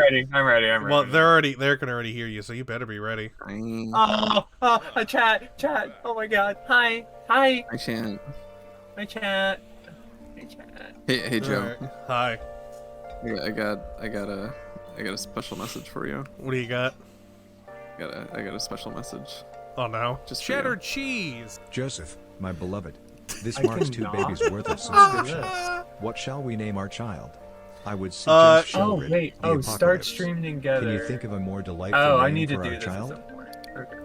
ready. I'm ready. I'm Well, ready. they can already hear you, so you better be ready. Oh, a chat. Oh my God. Hi. I can't. My chat. My chat. Hey, Joe. Right. Hi. I got a special message for you. What do you got? I got a special message. Oh no. Just Cheddar cheese. Joseph, my beloved, this I marks 2 cannot. babies worth of What subscriptions. is this? What shall we name our child? I would suggest Oh Shellrid, wait. the Oh, start apocalypse. streaming together. Can you think of a more delightful Oh, I name need to for do our this child? at some point. Okay.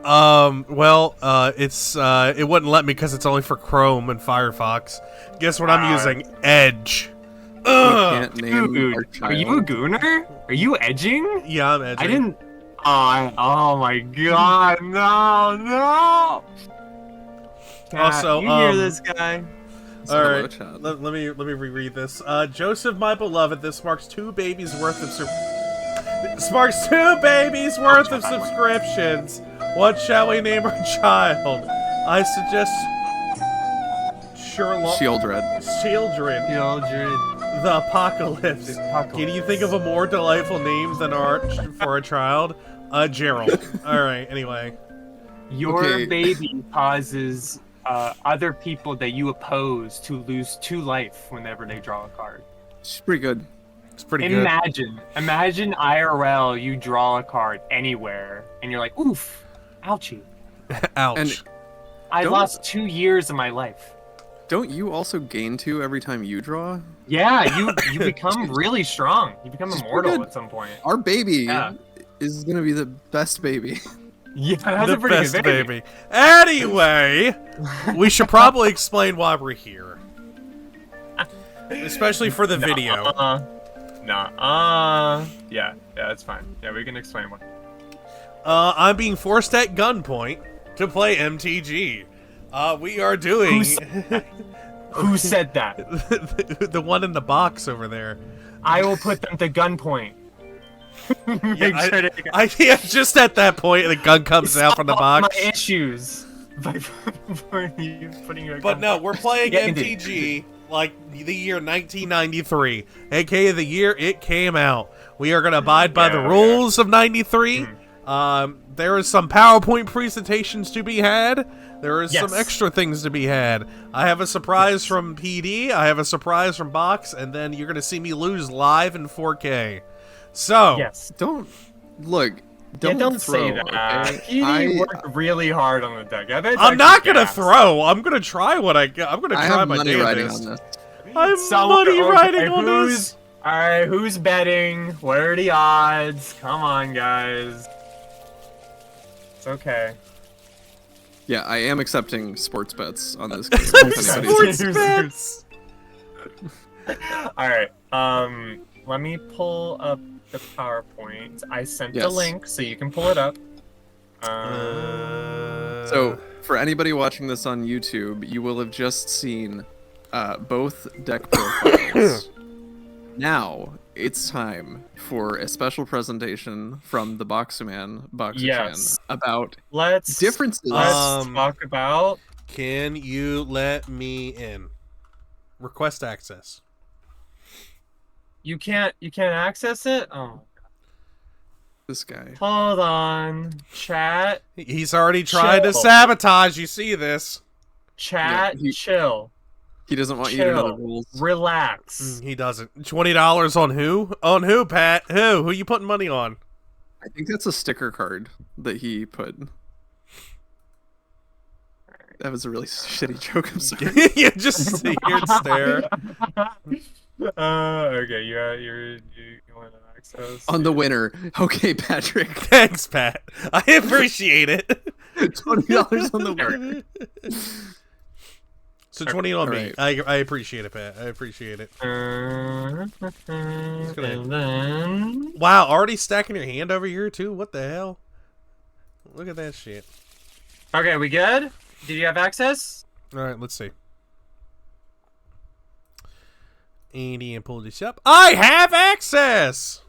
Well, it wouldn't let me because it's only for Chrome and Firefox. Guess what I'm using? Edge. We can't name Dude, our are child. you a gooner? Are you edging? Yeah, I'm edging. I didn't. Oh my God! No! Cat, Also, you hear this guy? All Hello, right, Chad. let me reread this. Joseph, my beloved, this marks 2 babies worth of subscriptions. What shall we name our child? I suggest Sherlock. Shieldred. Children. The apocalypse. Can you think of a more delightful name than for a child? Gerald. All right. Anyway. Your Okay. baby causes other people that you oppose to lose 2 life whenever they draw a card. She's pretty good. It's pretty good. Imagine IRL, you draw a card anywhere, and you're like, oof, ouchie. Ouch. And I Don't- lost 2 years of my life. don't you also gain 2 every time you draw? Yeah, you become really strong. You become She's pretty immortal good. at some point. Our baby Yeah. is gonna be the best baby. Yeah, that's The a pretty best good baby. baby. Anyway, we should probably explain why we're here. Especially for the video. Yeah, that's fine. Yeah, we can explain why. I'm being forced at gunpoint to play MTG. We are doing Who said that? the one in the box over there. I will put them to gunpoint. Make sure to Yeah, just at that point, the gun comes out from the solve box. my issues by putting you at But no, gunpoint. we're playing Yeah, MTG like the year 1993, aka the year it came out. We are going to abide by the rules of 93. There is some PowerPoint presentations to be had. There is some extra things to be had. I have a surprise from PD. I have a surprise from Box, and then you're going to see me lose live in 4K. So, Yes. Don't throw, say that. okay? He worked really hard on the deck. I bet I'm not going to gas. throw. I'm going to try what I got. I'm going to I try have my money riding damnedest. on this. I'm Someone- money okay, riding on this. Alright, who's betting? What are the odds? Come on, guys. It's okay. Yeah, I am accepting sports bets on this game. if anybody's- Sports bets. Alright, let me pull up the PowerPoint. I sent the Yes. link so you can pull it up. So, for anybody watching this on YouTube, you will have just seen both deck profiles. Now, it's time for a special presentation from the Boxerman, Yes. about Let's differences. talk about Can you let me in? Request access. you can't access it? Oh, This guy. hold on. Chat. He's already tried to Chill. sabotage. You see this? Chat, Yeah, chill. He doesn't want you to know the Chill. rules. Relax. He doesn't. $20 on who? On who, Pat? Who? Who you putting money on? I think that's a sticker card that he put. That was a really shitty joke. I'm sorry. You just sit here and stare. Okay, you want to access On the winner. Okay, Patrick. Thanks, Pat. I appreciate it. $20 on the winner. So 20 on me. Alright. I appreciate it, Pat. I appreciate it. And then Wow, already stacking your hand over here too? What the hell? Look at that shit. okay, we good? Did you have access? Alright, let's see. And pull this up. I have access!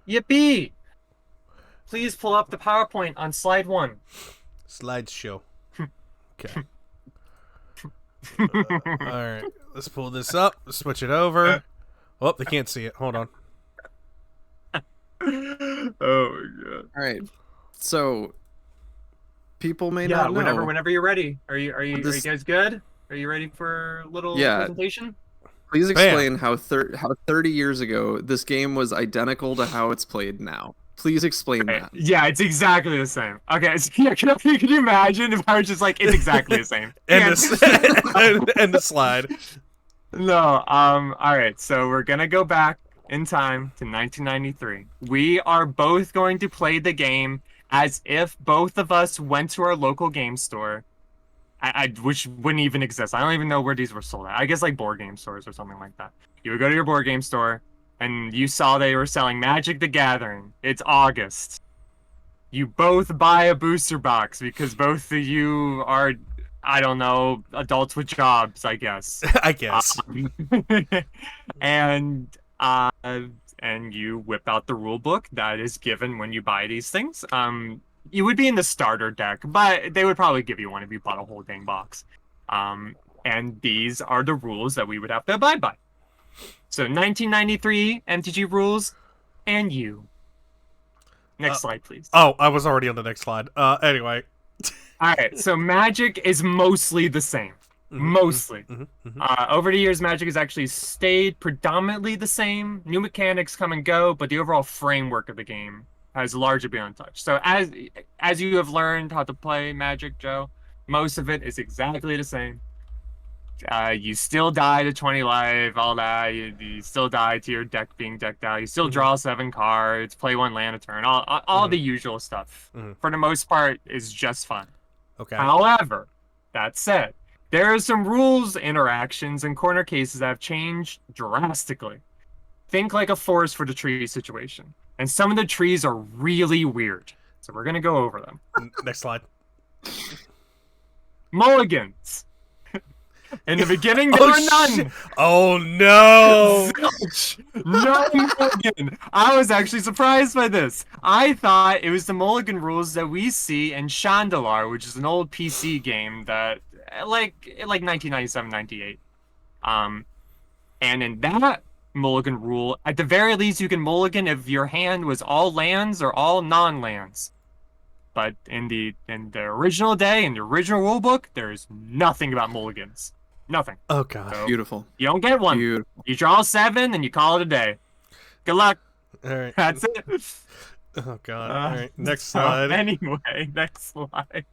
Yippee! Please pull up the PowerPoint on slide 1. Slideshow. Okay. Alright, let's pull this up. Switch it over. Oh, they can't see it. Hold on. Oh my god. All right. So people may Yeah, not know. whenever you're ready. Are you This, guys good? Are you ready for a little yeah. presentation? Please Bam. explain how 30 years ago this game was identical to how it's played now. Please explain Right. that. Yeah, it's exactly the same. Okay, so yeah, can you imagine if I was just like, it's exactly the same? And Yeah. the slide. No, all right, so we're gonna go back in time to 1993. We are both going to play the game as if both of us went to our local game store, which wouldn't even exist. I don't even know where these were sold at. I guess like board game stores or something like that. You would go to your board game store, and you saw they were selling Magic the Gathering. It's August. You both buy a booster box because both of you are, I don't know, adults with jobs, I guess. I guess. and uh, and you whip out the rule book that is given when you buy these things. You would be in the starter deck, but they would probably give you one if you bought a whole dang box. And these are the rules that we would have to abide by. So 1993 MTG rules, and you. Next slide, please. Oh, I was already on the next slide. Anyway. All right, so Magic is mostly the same. Mostly. Over the years, Magic has actually stayed predominantly the same. New mechanics come and go, but the overall framework of the game has largely been untouched. So as you have learned how to play Magic, Joe, most of it is exactly the same. You still die to 20 life, all that. You still die to your deck being decked out. You still draw 7 cards, play 1 land a turn, all the usual stuff. For the most part, is just fun. Okay. However, that said, there are some rules, interactions, and corner cases that have changed drastically. Think like a forest for the tree situation. And some of the trees are really weird. So we're going to go over them. Next slide. Mulligans. In the beginning, there were none. Oh, no. Zilch. No mulligan. I was actually surprised by this. I thought it was the mulligan rules that we see in Chandalar, which is an old PC game that, like 1997, 98. And in that mulligan rule, at the very least, you can mulligan if your hand was all lands or all non-lands. But in the original day, in the original rulebook, there is nothing about mulligans. Nothing. Oh, God. So Beautiful. you don't get one. Beautiful. You draw 7 and you call it a day. Good luck. All right. That's it. Oh, God. All right. Next So slide. anyway, next slide.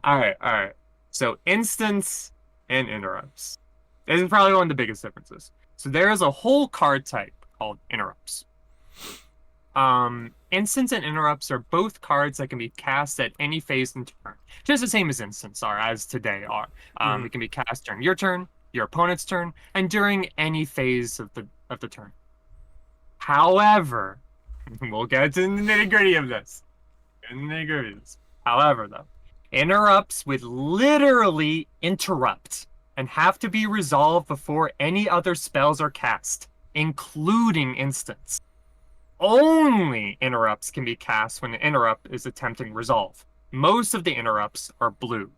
All right. So instants and interrupts. This is probably one of the biggest differences. So there is a whole card type called interrupts. Instants and interrupts are both cards that can be cast at any phase in turn. Just the same as instants are, as today are. It can be cast during your turn, your opponent's turn, and during any phase of the turn. However, we'll get to the nitty-gritty of this. However, though, interrupts would literally interrupt and have to be resolved before any other spells are cast, including instants. Only interrupts can be cast when an interrupt is attempting resolve. Most of the interrupts are blue.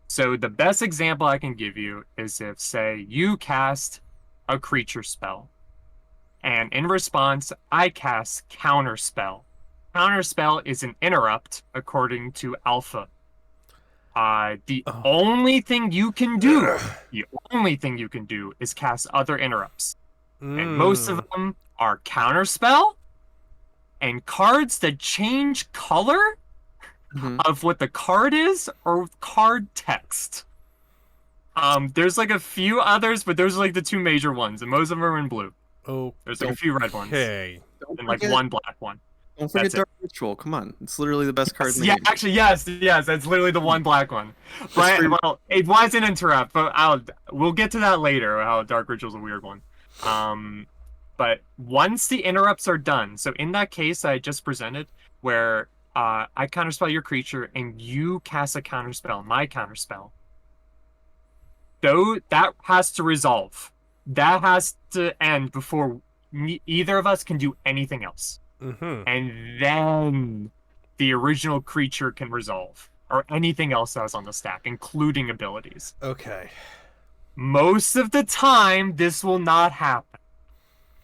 So the best example I can give you is if, say, you cast a creature spell, and in response, I cast Counterspell. Counterspell is an interrupt according to Alpha. The only thing you can do is cast other interrupts. And most of them are Counterspell and cards that change color of what the card is or card text. There's like a few others, but those are like the 2 major ones, and most of them are in blue. Oh, there's like a few red ones. Okay. And like 1 black one. Don't forget Dark Ritual. Come on. It's literally the best card in the Yeah, game. actually, yes, that's literally the 1 black one. But, well, it was an interrupt, but we'll get to that later, how Dark Ritual's a weird one. But once the interrupts are done, so in that case I just presented, where I counterspell your creature and you cast a counterspell, my counterspell, though that has to resolve. That has to end before either of us can do anything else. And then the original creature can resolve, or anything else that's on the stack, including abilities. Okay. Most of the time, this will not happen.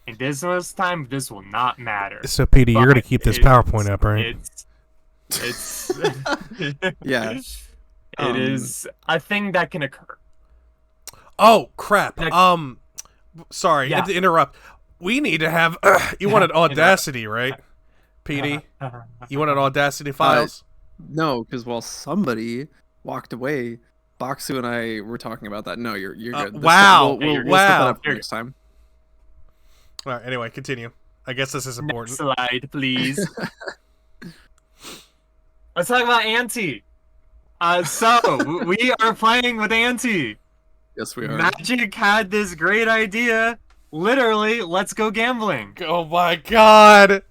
And this time, this will not matter. So, Petey, you're But gonna keep this PowerPoint up, right? It's Yeah. it is a thing that can occur. Oh crap. Like- Sorry, Yeah. to interrupt. We need to have. You wanted Audacity, right, Petey? You wanted Audacity files. No, because while somebody walked away, Boxu and I were talking about that. No, you're good. Wow. We'll set that Wow. up for next time. All right. Anyway, continue. I guess this is important. Next slide, please. Let's talk about Auntie. So we are playing with Auntie. Yes, we are. Magic had this great idea. Literally, let's go gambling. Oh my god.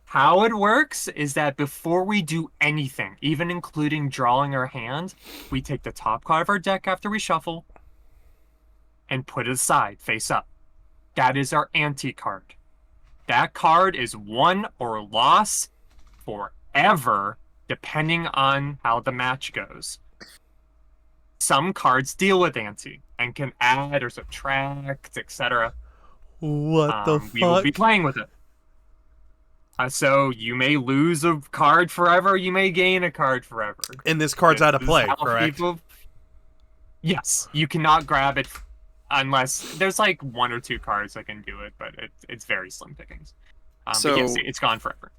How it works is that before we do anything, even including drawing our hand, we take the top card of our deck after we shuffle and put it aside, face up. That is our ante card. That card is won or lost forever, depending on how the match goes. Some cards deal with ante and can add or subtract, etc. What the We will be fuck? playing with it. So you may lose a card forever, you may gain a card forever. And this card's out of This is play, how correct? Yes, you cannot grab it unless there's like one or two cards that can do it, but it's very slim pickings. But So- yes, it's gone forever.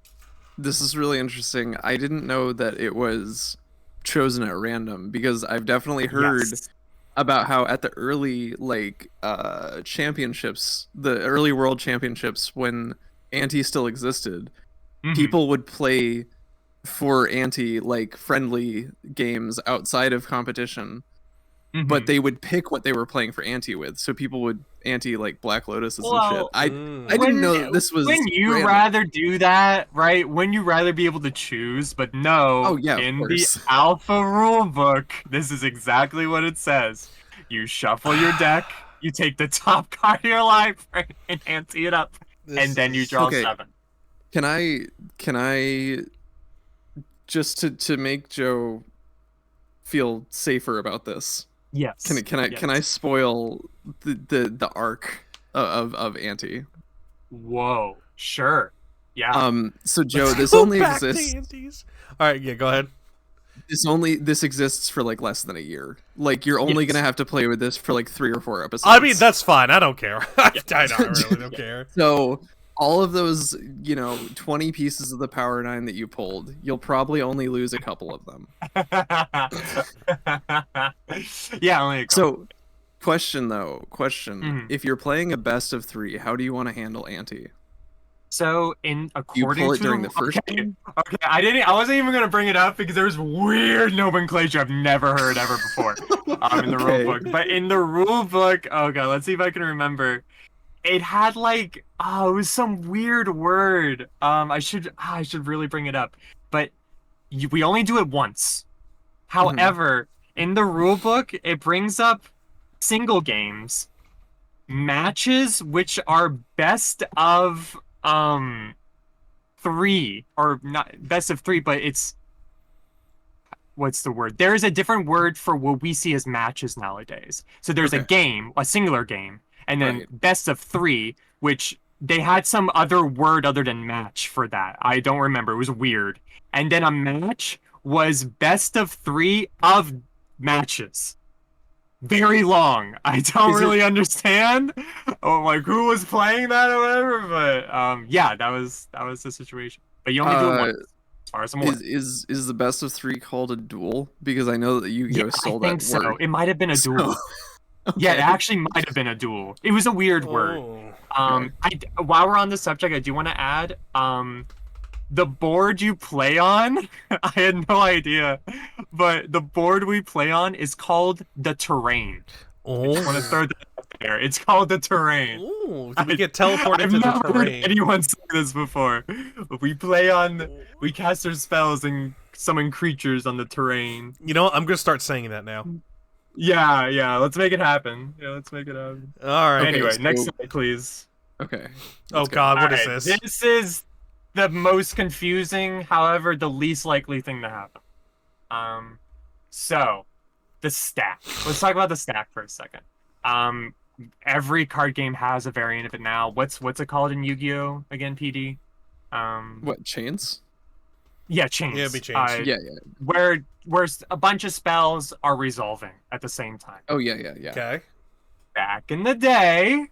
This is really interesting. I didn't know that it was chosen at random because I've definitely heard Yes. about how at the early championships, the early world championships when Ante still existed, Mhm. people would play for Ante friendly games outside of competition, Mhm. but they would pick what they were playing for Ante with. So people would Ante Black Lotuses and shit. Well, I Mm. didn't know that this was when you random. rather do that, right? When you rather be able to choose, but no, Oh, yeah, of in the course. alpha rulebook, this is exactly what it says. You shuffle your deck, you take the top card of your library and ante it up, and then you draw Okay. 7. Can I just to make Joe feel safer about this? Yes. Can I spoil the arc of Ante? Whoa. Sure. Yeah. So Joe, this Go only back to exists. Andes. All right, yeah, go ahead. This exists for less than a year. You're only Yes. gonna have to play with this for 3 or 4 episodes. I mean, that's fine. I don't care. I really don't care. so all of those 20 pieces of the Power 9 that you pulled, you'll probably only lose a couple of them. Yeah, only a couple. So, question: Mhm. if you're playing a best of 3, how do you want to handle Ante? So You according pull it to during the first okay, game? okay, I wasn't even gonna bring it up because there's weird nomenclature I've never heard ever before in the Okay. rule book. But in the rule book, oh god, let's see if I can remember. It had it was some weird word. I should really bring it up. But we only do it once. However, in the rule book, it brings up single games, matches which are best of 3, or not best of 3, but it's what's the word? There is a different word for what we see as matches nowadays. So there's a Okay. game, a singular game, and then Right. best of 3, which they had some other word other than match for that. I don't remember. It was weird. And then a match was best of 3 of matches. Very long. I don't Is it- really understand. Who was playing that or whatever. But yeah, that was the situation. But you only do it once, as far as I'm aware. Is the best of 3 called a duel? Because I know that Yu-Gi-Oh Yeah, stole I think that so. word. It might have been a duel. Yeah, it Okay. actually might have been a duel. It was a weird word. Oh. While we're on the subject, I do want to add, the board you play on, I had no idea, but the board we play on is called the Terrain. I want to Oh. throw that out there. It's called the Terrain. Ooh, did we get teleported I've to the never heard terrain? anyone say this before. We cast our spells and summon creatures on the terrain. You know what? I'm gonna start saying that now. Yeah, let's make it happen. Yeah, let's make it happen. All right. Okay, Anyway, so- next slide, please. Okay. Oh Let's go. God, what is Alright, this? This is the most confusing, however, the least likely thing to happen. So the stack. Let's talk about the stack for a second. every card game has a variant of it now. What's it called in Yu-Gi-Oh again, PD? What, chains? Yeah, chains. Yeah, it'd be chains. Yeah. Where a bunch of spells are resolving at the same time. Oh, yeah. Okay. Back in the day,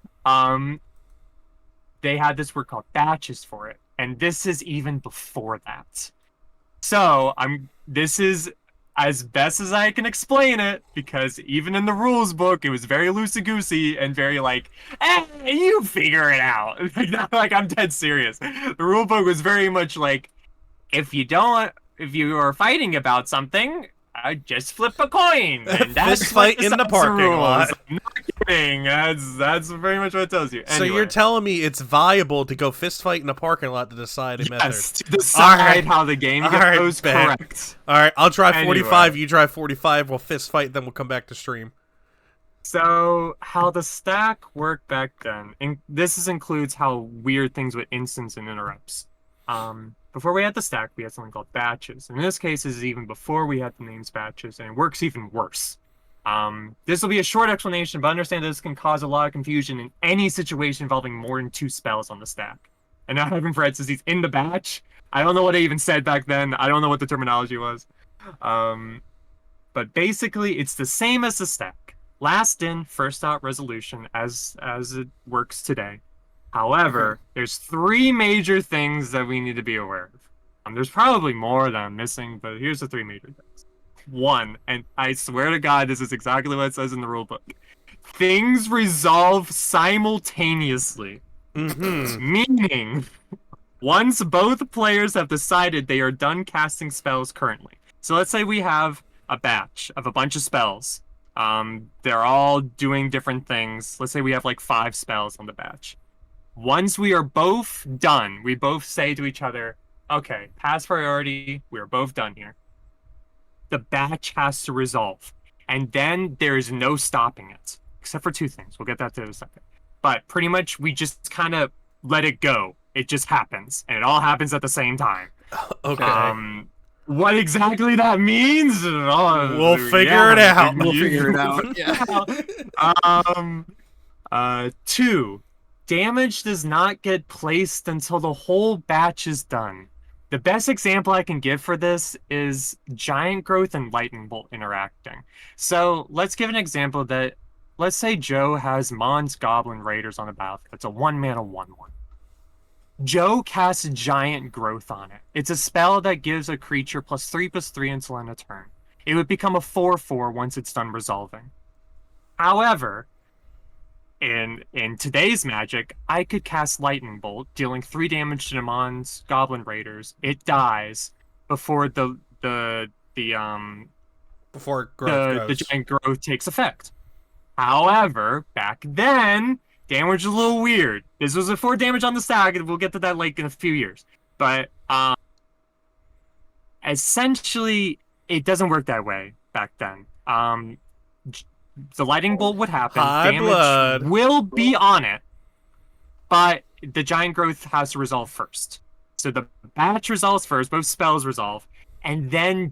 they had this word called batches for it, and this is even before that. So this is as best as I can explain it, because even in the rules book, it was very loosey-goosey and very like, you figure it out. Like, I'm dead serious. The rule book was very much like, if you are fighting about something, just flip a coin. And that's Fist fight in the parking lot. I'm not kidding. That's very much what it tells you. So Anyway. you're telling me it's viable to go fist fight in a parking lot to decide a method? Yes, to decide Alright. how the game Alright, goes. bet. Correct. All right, I'll try 45. Anyway. You try 45. We'll fist fight. Then we'll come back to stream. So how the stack worked back then, and includes how weird things with instants and interrupts. Before we had the stack, we had something called batches. In this case, this is even before we had the names batches, and it works even worse. This will be a short explanation, but understand that this can cause a lot of confusion in any situation involving more than 2 spells on the stack. And now having parentheses in the batch, I don't know what I even said back then. I don't know what the terminology was. But basically, it's the same as the stack. Last in, first out resolution, as it works today. However, there's 3 major things that we need to be aware of. There's probably more that I'm missing, but here's the 3 major things. 1, and I swear to God, this is exactly what it says in the rulebook. Things resolve simultaneously. Meaning, once both players have decided they are done casting spells currently. So let's say we have a batch of a bunch of spells. They're all doing different things. Let's say we have like 5 spells on the batch. Once we are both done, we both say to each other, okay, pass priority, we are both done here. The batch has to resolve. And then there's no stopping it. Except for 2 things. We'll get that to in a second. But pretty much we just kind of let it go. It just happens. And it all happens at the same time. Okay. What exactly that means? We'll figure it out. We'll figure it out. Yeah. 2. Damage does not get placed until the whole batch is done. The best example I can give for this is Giant Growth and Lightning Bolt interacting. So let's give an example that, let's say Joe has Mon's Goblin Raiders on the battlefield. It's a 1-mana 1/1. Joe casts Giant Growth on it. It's a spell that gives a creature +3/+3 until end of turn. It would become a 4/4 once it's done resolving. However, in today's Magic, I could cast Lightning Bolt, dealing 3 damage to Mon's Goblin Raiders. It dies before the Before growth the grows. Giant Growth takes effect. However, back then, damage was a little weird. This was a 4 damage on the stack, and we'll get to that like in a few years. But essentially, it doesn't work that way back then. The Lightning Bolt would happen. High Damage blood. will be on it, but the Giant Growth has to resolve first. So the batch resolves first, both spells resolve, and then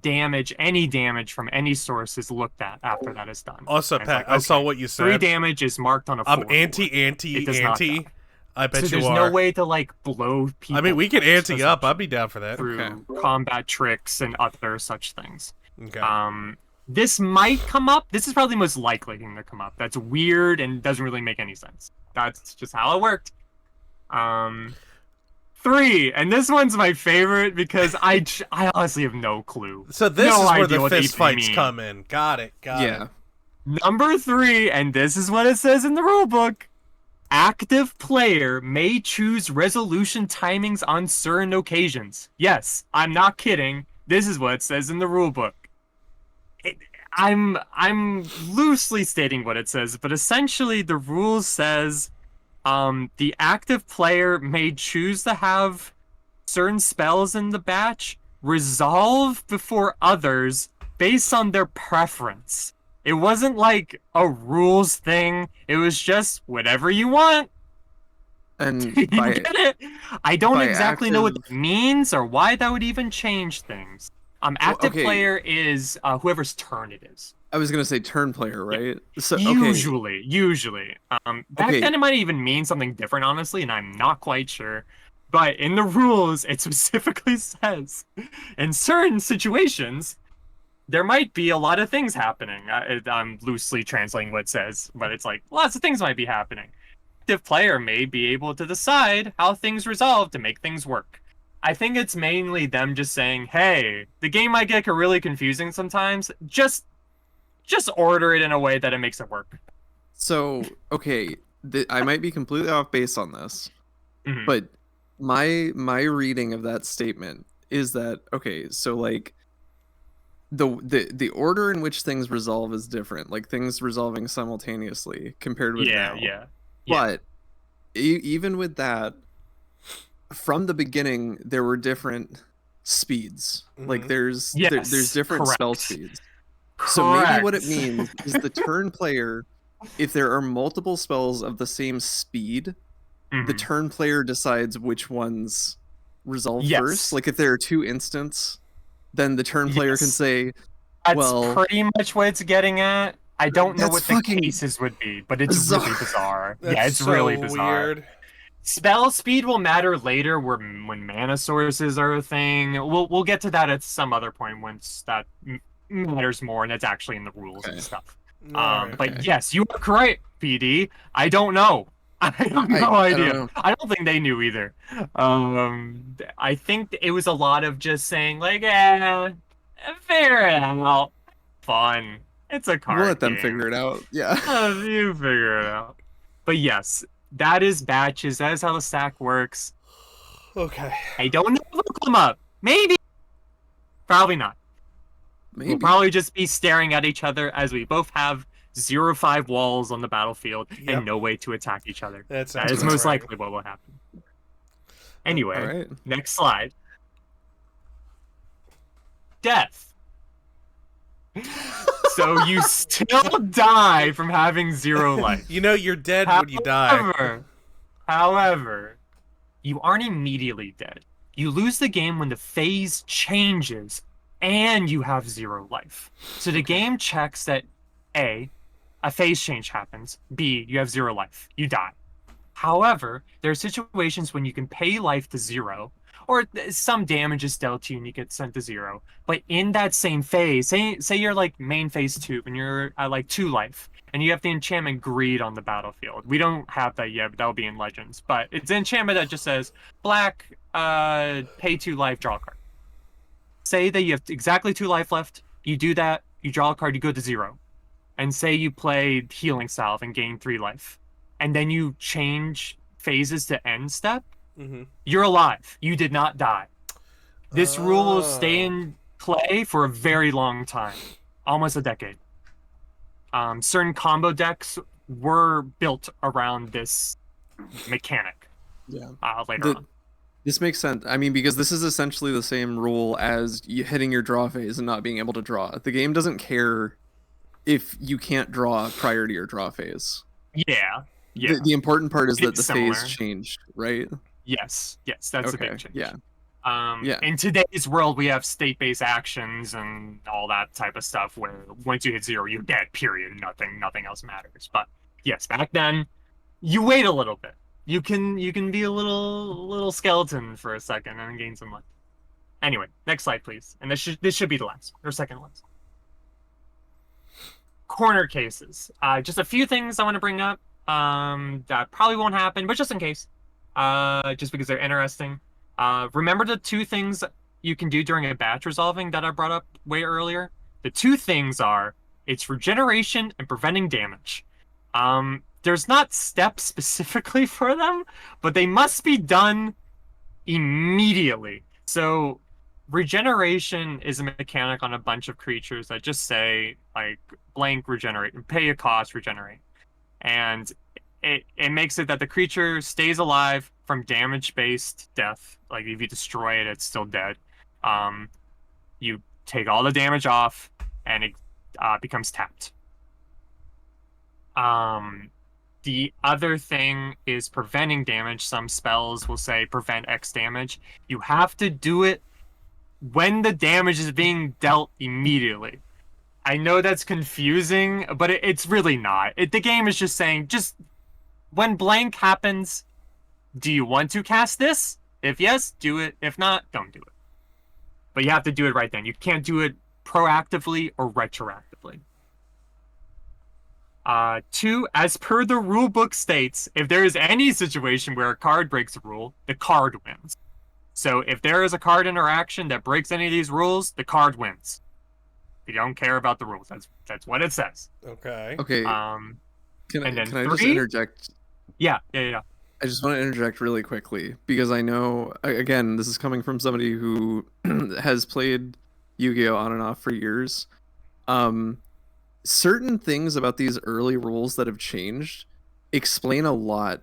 any damage from any source is looked at after that is done. Also, And it's Pat, like, I saw okay, what you 3 said. damage is marked on a 4. I'm anti. It does not die. I bet So you there's are. no way to like blow people. I mean, we can ante essentially, up. I'd be down for that. through combat tricks and other such things. Okay. This might come up. This is probably the most likely thing to come up. That's weird and doesn't really make any sense. That's just how it worked. 3, and this one's my favorite because I honestly have no clue. So this no is where idea the what they fist fights mean. come in. Got it. Yeah. Number 3, and this is what it says in the rulebook. Active player may choose resolution timings on certain occasions. Yes, I'm not kidding. This is what it says in the rulebook. I'm loosely stating what it says, but essentially the rule says the active player may choose to have certain spells in the batch resolve before others based on their preference. It wasn't like a rules thing. It was just whatever you want. And You by get it? I don't by exactly know what active- it means or why that would even change things. Active okay. player is whoever's turn it is. I was gonna say turn player, right? So okay, Usually. Back okay. then it might even mean something different, honestly, and I'm not quite sure. But in the rules, it specifically says, in certain situations, there might be a lot of things happening. I'm loosely translating what it says, but it's like lots of things might be happening. Active player may be able to decide how things resolve to make things work. I think it's mainly them just saying, "Hey, the game might get really confusing sometimes. Just order it in a way that it makes it work." So okay, I might be completely off base on this, Mhm. but my reading of that statement is that okay, so like the order in which things resolve is different, like things resolving simultaneously compared with Yeah, now. yeah, yeah. But even with that, from the beginning there were different speeds. Like there's Yes, different spell correct. speeds. So maybe what it Correct. means is the turn player, if there are multiple spells of the same speed, the Mhm. turn player decides which ones resolve first. Yes. Like if there are two instants, then the turn player can Yes. say, That's well, pretty much what it's getting at. I don't know that's what the fucking cases would be, but it's really bizarre. bizarre. That's Yeah, it's really so bizarre. weird. Spell speed will matter later when mana sources are a thing. We'll get to that at some other point once that matters more and it's actually in the rules and Okay. stuff. All right. But Okay. yes, you are correct, PD. I don't know. I have no I don't idea. know. I don't think they knew either. I think it was a lot of just saying like, figure it out. Fun. It's a We'll let card them game. figure it out. Yeah. You figure it out. But yes, that is batches. That is how the stack works. Okay. I don't know if it'll come up. Maybe. Probably not. We'll Maybe. probably just be staring at each other as we both have 0-5 walls on the battlefield Yep. and no way to attack each other. That That sounds is about most right. likely what will happen. All Anyway, right. next slide. Death. So you still die from having 0 life. You know you're dead when you die. However, you aren't immediately dead. You lose the game when the phase changes and you have 0 life. So the Okay. game checks that a phase change happens, B, you have 0 life. You die. However, there are situations when you can pay life to 0, or some damage is dealt to you and you get sent to 0. But in that same phase, say you're like main phase 2 and you're at like 2 life, and you have the enchantment Greed on the battlefield. We don't have that yet, but that'll be in Legends. But it's an enchantment that just says black, pay 2 life, draw a card. Say that you have exactly 2 life left. You do that, you draw a card, you go to 0. And say you play Healing Salve and gain 3 life. And then you change phases to end step, Mm-hmm. you're alive. You did not die. This rule will stay Oh. in play for a very long time, almost a decade. Certain combo decks were built around this mechanic Yeah. later The on. This makes sense. I mean, because this is essentially the same rule as you hitting your draw phase and not being able to draw. The game doesn't care if you can't draw prior to your draw phase. Yeah, yeah. The important part is that It's the phase similar. changed, right? Yes, that's a Okay. big change. Yeah. Yeah. In today's world, we have state-based actions and all that type of stuff where once you hit 0, you're dead, period. Nothing else matters. But yes, back then, you wait a little bit. You can be a little skeleton for a second and gain some life. Anyway, next slide, please. And this should be the last or second last. Corner cases. Just a few things I want to bring up. That probably won't happen, but just in case. Just because they're interesting. Remember the 2 things you can do during a batch resolving that I brought up way earlier? The 2 things are it's regeneration and preventing damage. There's not steps specifically for them, but they must be done immediately. So regeneration is a mechanic on a bunch of creatures that just say like blank regenerate, pay a cost, regenerate. And it makes it that the creature stays alive from damage-based death. Like if you destroy it, it's still dead. You take all the damage off, and it becomes tapped. The other thing is preventing damage. Some spells will say prevent X damage. You have to do it when the damage is being dealt immediately. I know that's confusing, but it's really not. The game is just saying, just when blank happens, do you want to cast this? If yes, do it. If not, don't do it. But you have to do it right then. You can't do it proactively or retroactively. 2, as per the rule book states, if there is any situation where a card breaks a rule, the card wins. So if there is a card interaction that breaks any of these rules, the card wins. You don't care about the rules. That's what it says. Okay. Okay. And then Can I 3? just interject? Yeah. I just want to interject really quickly because I know, again, this is coming from somebody who has played Yu-Gi-Oh on and off for years. Certain things about these early rules that have changed explain a lot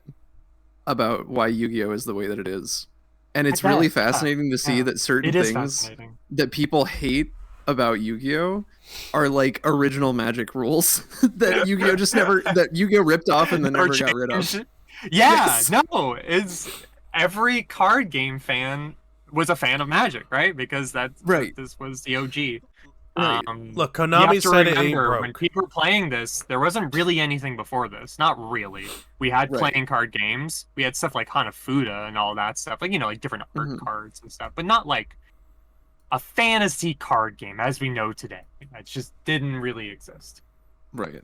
about why Yu-Gi-Oh is the way that it is. And it's really fascinating to see that certain things that people hate about Yu-Gi-Oh are like original Magic rules that Yu-Gi-Oh just never, that Yu-Gi-Oh ripped off and then never got rid of. Yeah, Yes. no, it's every card game fan was a fan of Magic, right? Because this was the OG. Right. Look, You Konami have to said it ain't remember, broke. when people were playing this, there wasn't really anything before this. Not really. We had Right. playing card games. We had stuff like Hanafuda and all that stuff, like like different art Mhm. cards and stuff, but not like a fantasy card game as we know today. That just didn't really exist. Right.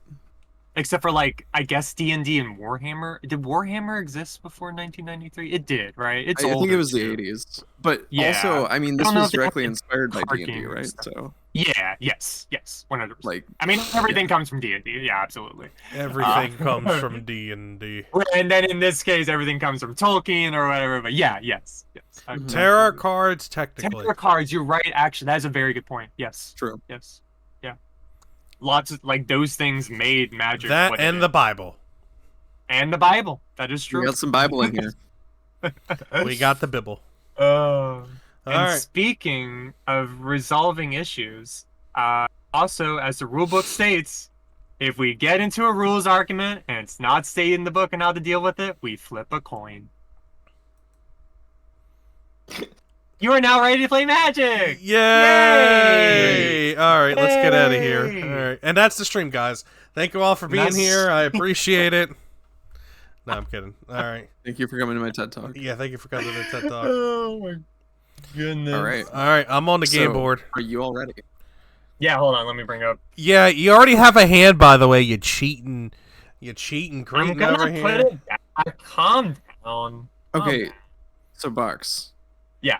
Except for like, I guess D&D and Warhammer. Did Warhammer exist before 1993? It did, right? It's I think older, it was the too. 80s. But Yeah. also, I mean, I this don't know was if they directly had inspired by card D&D, games right? and stuff. So Yeah, yes, 100%. like, I mean, everything comes from D&D. Yeah, absolutely. Everything comes from D&D. And then in this case, everything comes from Tolkien or whatever. But yeah, yes. Mhm. Tarot cards, technically. Tarot cards, you're right. Actually, that's a very good point. Yes. true. Yes. Yeah. Lots of like those things made Magic. That what it and is. the Bible. And the Bible. That is We true. got some Bible in here. We got the Bible. And Alright. speaking of resolving issues, also, as the rule book states, if we get into a rules argument and it's not stated in the book and how to deal with it, we flip a coin. You are now ready to play Magic! Yay! Alright, let's get out of here. Yay! Alright. And that's the stream, guys. Thank you all for being That's- here. I appreciate it. No, I'm kidding. Alright. Thank you for coming to my TED Talk. Yeah, thank you for coming to the TED Talk. Oh my goodness. All right. Alright, I'm on the game So, board. Are you all ready? Yeah, hold on, let me bring up. Yeah, you already have a hand, by the way, you cheating I'm cretin gonna over put here. it back. Calm down. Okay. So, Bucks. Yeah.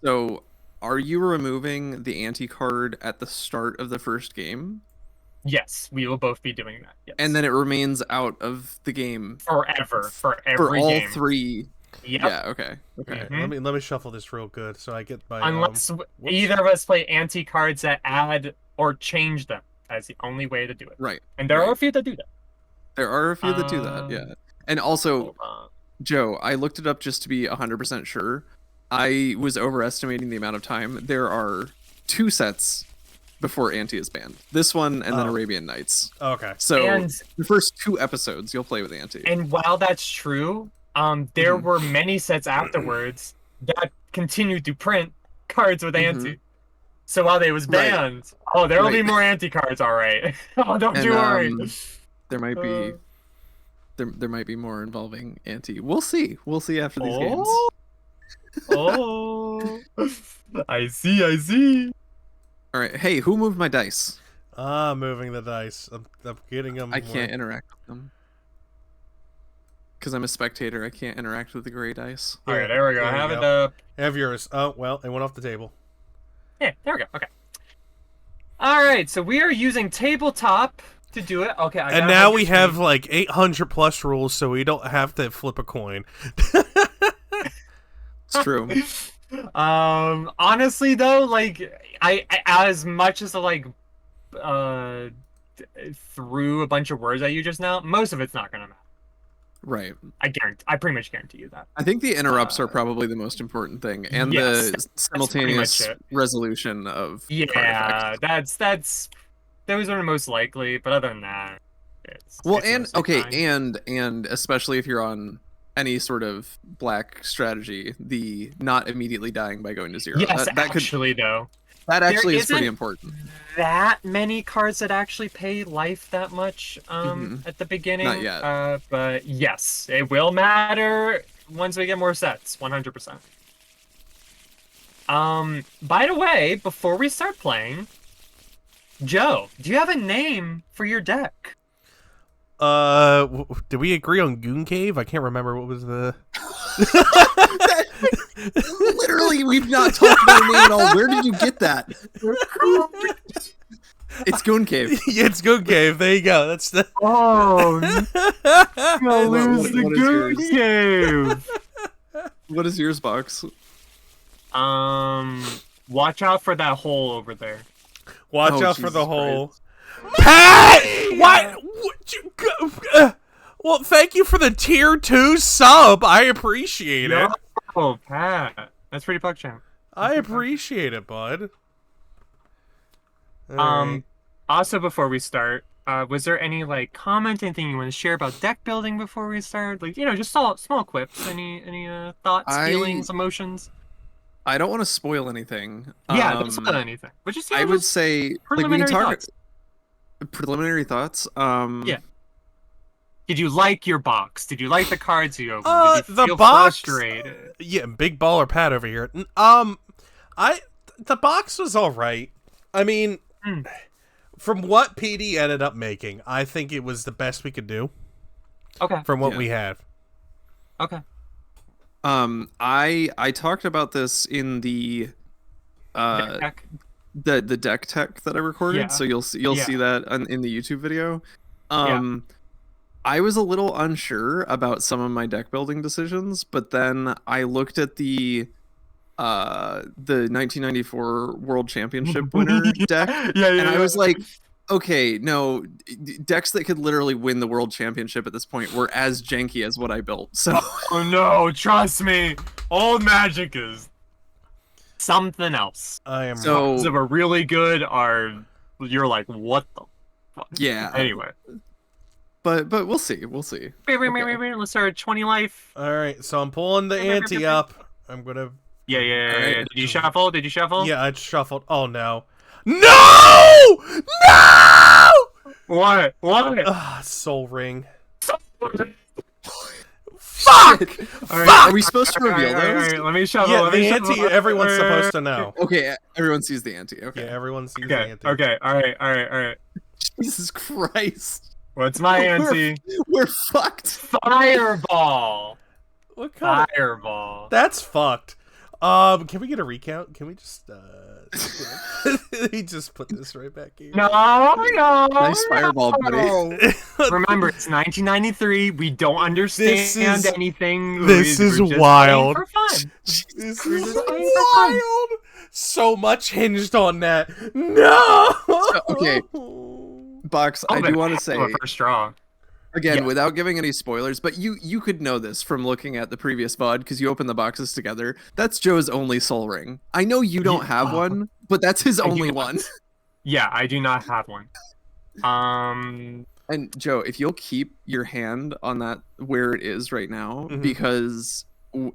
So, are you removing the anti-card at the start of the first game? Yes, we will both be doing that. Yes. And then it remains out of the game forever for every for all game. 3. Yep. Yeah, okay. Okay. Mhm. Let me shuffle this real good so I get my Unless whoops. either of us play anti-cards that add or change them. That's the only way to do it. Right. And there Right. are a few that do that. There are a few that do that, yeah. And also, Hold on. Joe, I looked it up just to be 100% sure. I was overestimating the amount of time. There are 2 sets before Anti is banned. This one and then Oh. Arabian Nights. Okay. So And- the first 2 episodes you'll play with Anti. And while that's true, there Mhm. were many sets afterwards that continued to print cards with anti. So while they was Right. banned, there will be Right. more anti cards, all right. Oh, don't And, you worry. there might be there might be more involving Anti. We'll see. We'll see after these games. Oh, I see. All right. Hey, who moved my dice? Moving the dice. I'm getting them. I can't interact with them. Because I'm a spectator, I can't interact with the gray dice. All right, there we go. I There you have it go. up. Have yours. Oh, well, it went off the table. Yeah, there we go. Okay. All right, so we are using tabletop to do it. Okay, I And gotta now hide we your have screen. like 800 plus rules, so we don't have to flip a coin. It's true. Honestly though, like I as much as I like threw a bunch of words at you just now, most of it's not gonna matter. Right. I pretty much guarantee you that. I think the interrupts are probably the most important thing, and yes, the simultaneous much it. resolution of card Yeah, effects. that's those are the most likely, but other than that, it's Well, it's and mostly okay, fine. and especially if you're on any sort of black strategy, the not immediately dying by going to 0. Yes, that actually, though. that actually there is pretty isn't important. That many cards that actually pay life that much at the beginning. Not yet. But yes, it will matter once we get more sets, 100%. By the way, before we start playing, Joe, do you have a name for your deck? Did we agree on Goon Cave? I can't remember what was the... Literally, we've not talked about a name at all. Where did you get that? It's Goon Cave. Yeah, it's Goon Cave. There you go. That's the... Oh, no, lose the what is Goon yours? Cave. What is yours, Box? Watch out for that hole over there. Watch Oh, out for the Jesus hole. Christ. Pat! What you... well, thank you for the tier 2 sub. I appreciate it. Oh, Pat. That's pretty PugChamp. I appreciate it, bud. Alright. Also, before we start, was there any like comment, anything you want to share about deck building before we start? Like, just small quips. Any thoughts, feelings, emotions? I don't want to spoil anything. Yeah, don't spoil anything. But just I would say preliminary thoughts. Preliminary thoughts. Yeah. Did you like your box? Did you like the cards you opened? Did you the feel box. frustrated? Yeah, big baller Pat over here. The box was all right. I mean, from what PD ended up making, I think it was the best we could do. Okay. From what we have. Okay. I talked about this in the Deck. the deck tech that I recorded, Yeah. so you'll see that in the YouTube video. Yeah. I was a little unsure about some of my deck building decisions, but then I looked at the 1994 World Championship winner deck, and I was like, okay, no, decks that could literally win the World Championship at this point were as janky as what I built. So, oh no, trust me, old Magic is something else. I am so Those that are really good are, you're like, what the fuck? yeah. Anyway. But we'll see. Okay. Let's start 20 life. all right. So I'm pulling the ante up. I'm gonna. Yeah. Alright. Did you shuffle? Yeah, I shuffled. Oh no! No! No! What? Soul Ring. Fuck! All right. Are we supposed to reveal All those? right, let me shuffle. Yeah, let the me ante. shuffle. Everyone's supposed to know. Okay, everyone sees the ante. Yeah, Okay. everyone sees the Okay. ante. Okay. All right. Jesus Christ. What's my ante? We're fucked. Fireball. What kind? Fireball. That's fucked. Can we get a recount? Can we just he just put this right back here. No. Nice fireball, buddy. Remember, it's 1993. We don't understand anything. This is We're just wild. playing for fun. This We're is just playing for fun. wild. So much hinged on that. No. Okay. Box, I do want to say First draw. again, Yeah. without giving any spoilers, but you could know this from looking at the previous VOD because you open the boxes together. That's Joe's only soul ring. I know you don't have one, but that's his only one. Yeah, I do not have one. And Joe, if you'll keep your hand on that where it is right now, Mhm. because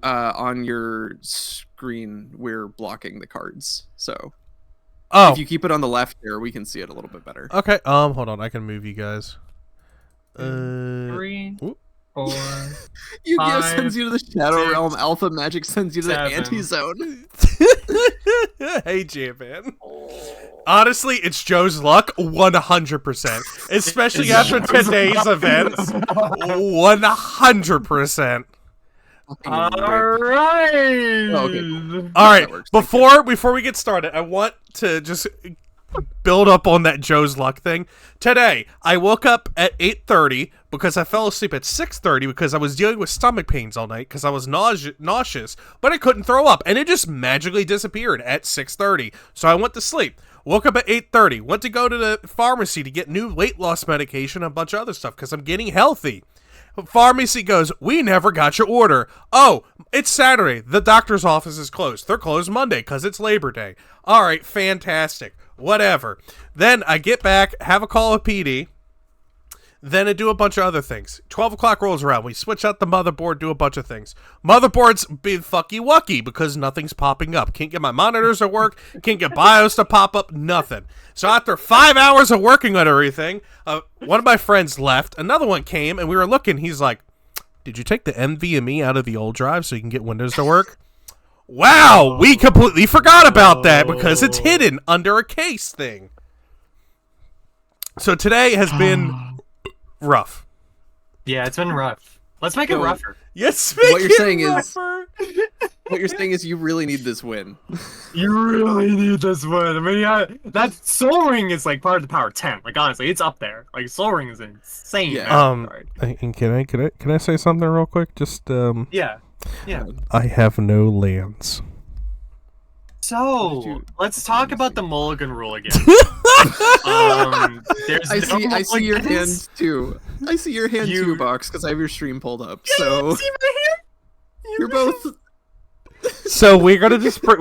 on your screen we're blocking the cards. So Oh. if you keep it on the left there, we can see it a little bit better. Okay. Hold on. I can move you guys. 3, Oop. 4. Yu-Gi-Oh 5, sends you to the Shadow 6, Realm. Alpha Magic sends you to the 7. Anti-Zone. Hey, J-Man. Honestly, it's Joe's luck 100%. Especially after today's events. 100%. All right. Oh, okay, All right, That works. before we get started, I want to just build up on that Joe's luck thing. Today, I woke up at 8:30 because I fell asleep at 6:30 because I was dealing with stomach pains all night because I was nauseous, but I couldn't throw up, and it just magically disappeared at 6:30. So I went to sleep. Woke up at 8:30. Went to go to the pharmacy to get new weight loss medication and a bunch of other stuff because I'm getting healthy. Pharmacy goes, we never got your order. Oh, it's Saturday. The doctor's office is closed. They're closed Monday because it's Labor Day. All right, fantastic. Whatever. Then I get back, have a call with PD. Then I do a bunch of other things. 12 o'clock rolls around. We switch out the motherboard, do a bunch of things. Motherboard's been fucky wucky because nothing's popping up. Can't get my monitors to work. Can't get BIOS to pop up. Nothing. So after 5 hours of working on everything, one of my friends left. Another one came, and we were looking. He's like, did you take the NVMe out of the old drive so you can get Windows to work? Wow, we completely forgot about that because it's hidden under a case thing. So today has been rough. Yeah, it's been rough. Let's make it rougher. Yes, What you're saying is you really need this win. You really need this one. I mean, yeah, that Soul Ring is like part of the power 10. Like honestly, it's up there. Like Soul Ring is insane. Yeah. And can I say something real quick? Just Yeah. I have no lands. So let's talk about the Mulligan rule again. There's I see your hand mulligans. too. I see your hand too, Box, because I have your stream pulled up. So See my hand? you're both. So we're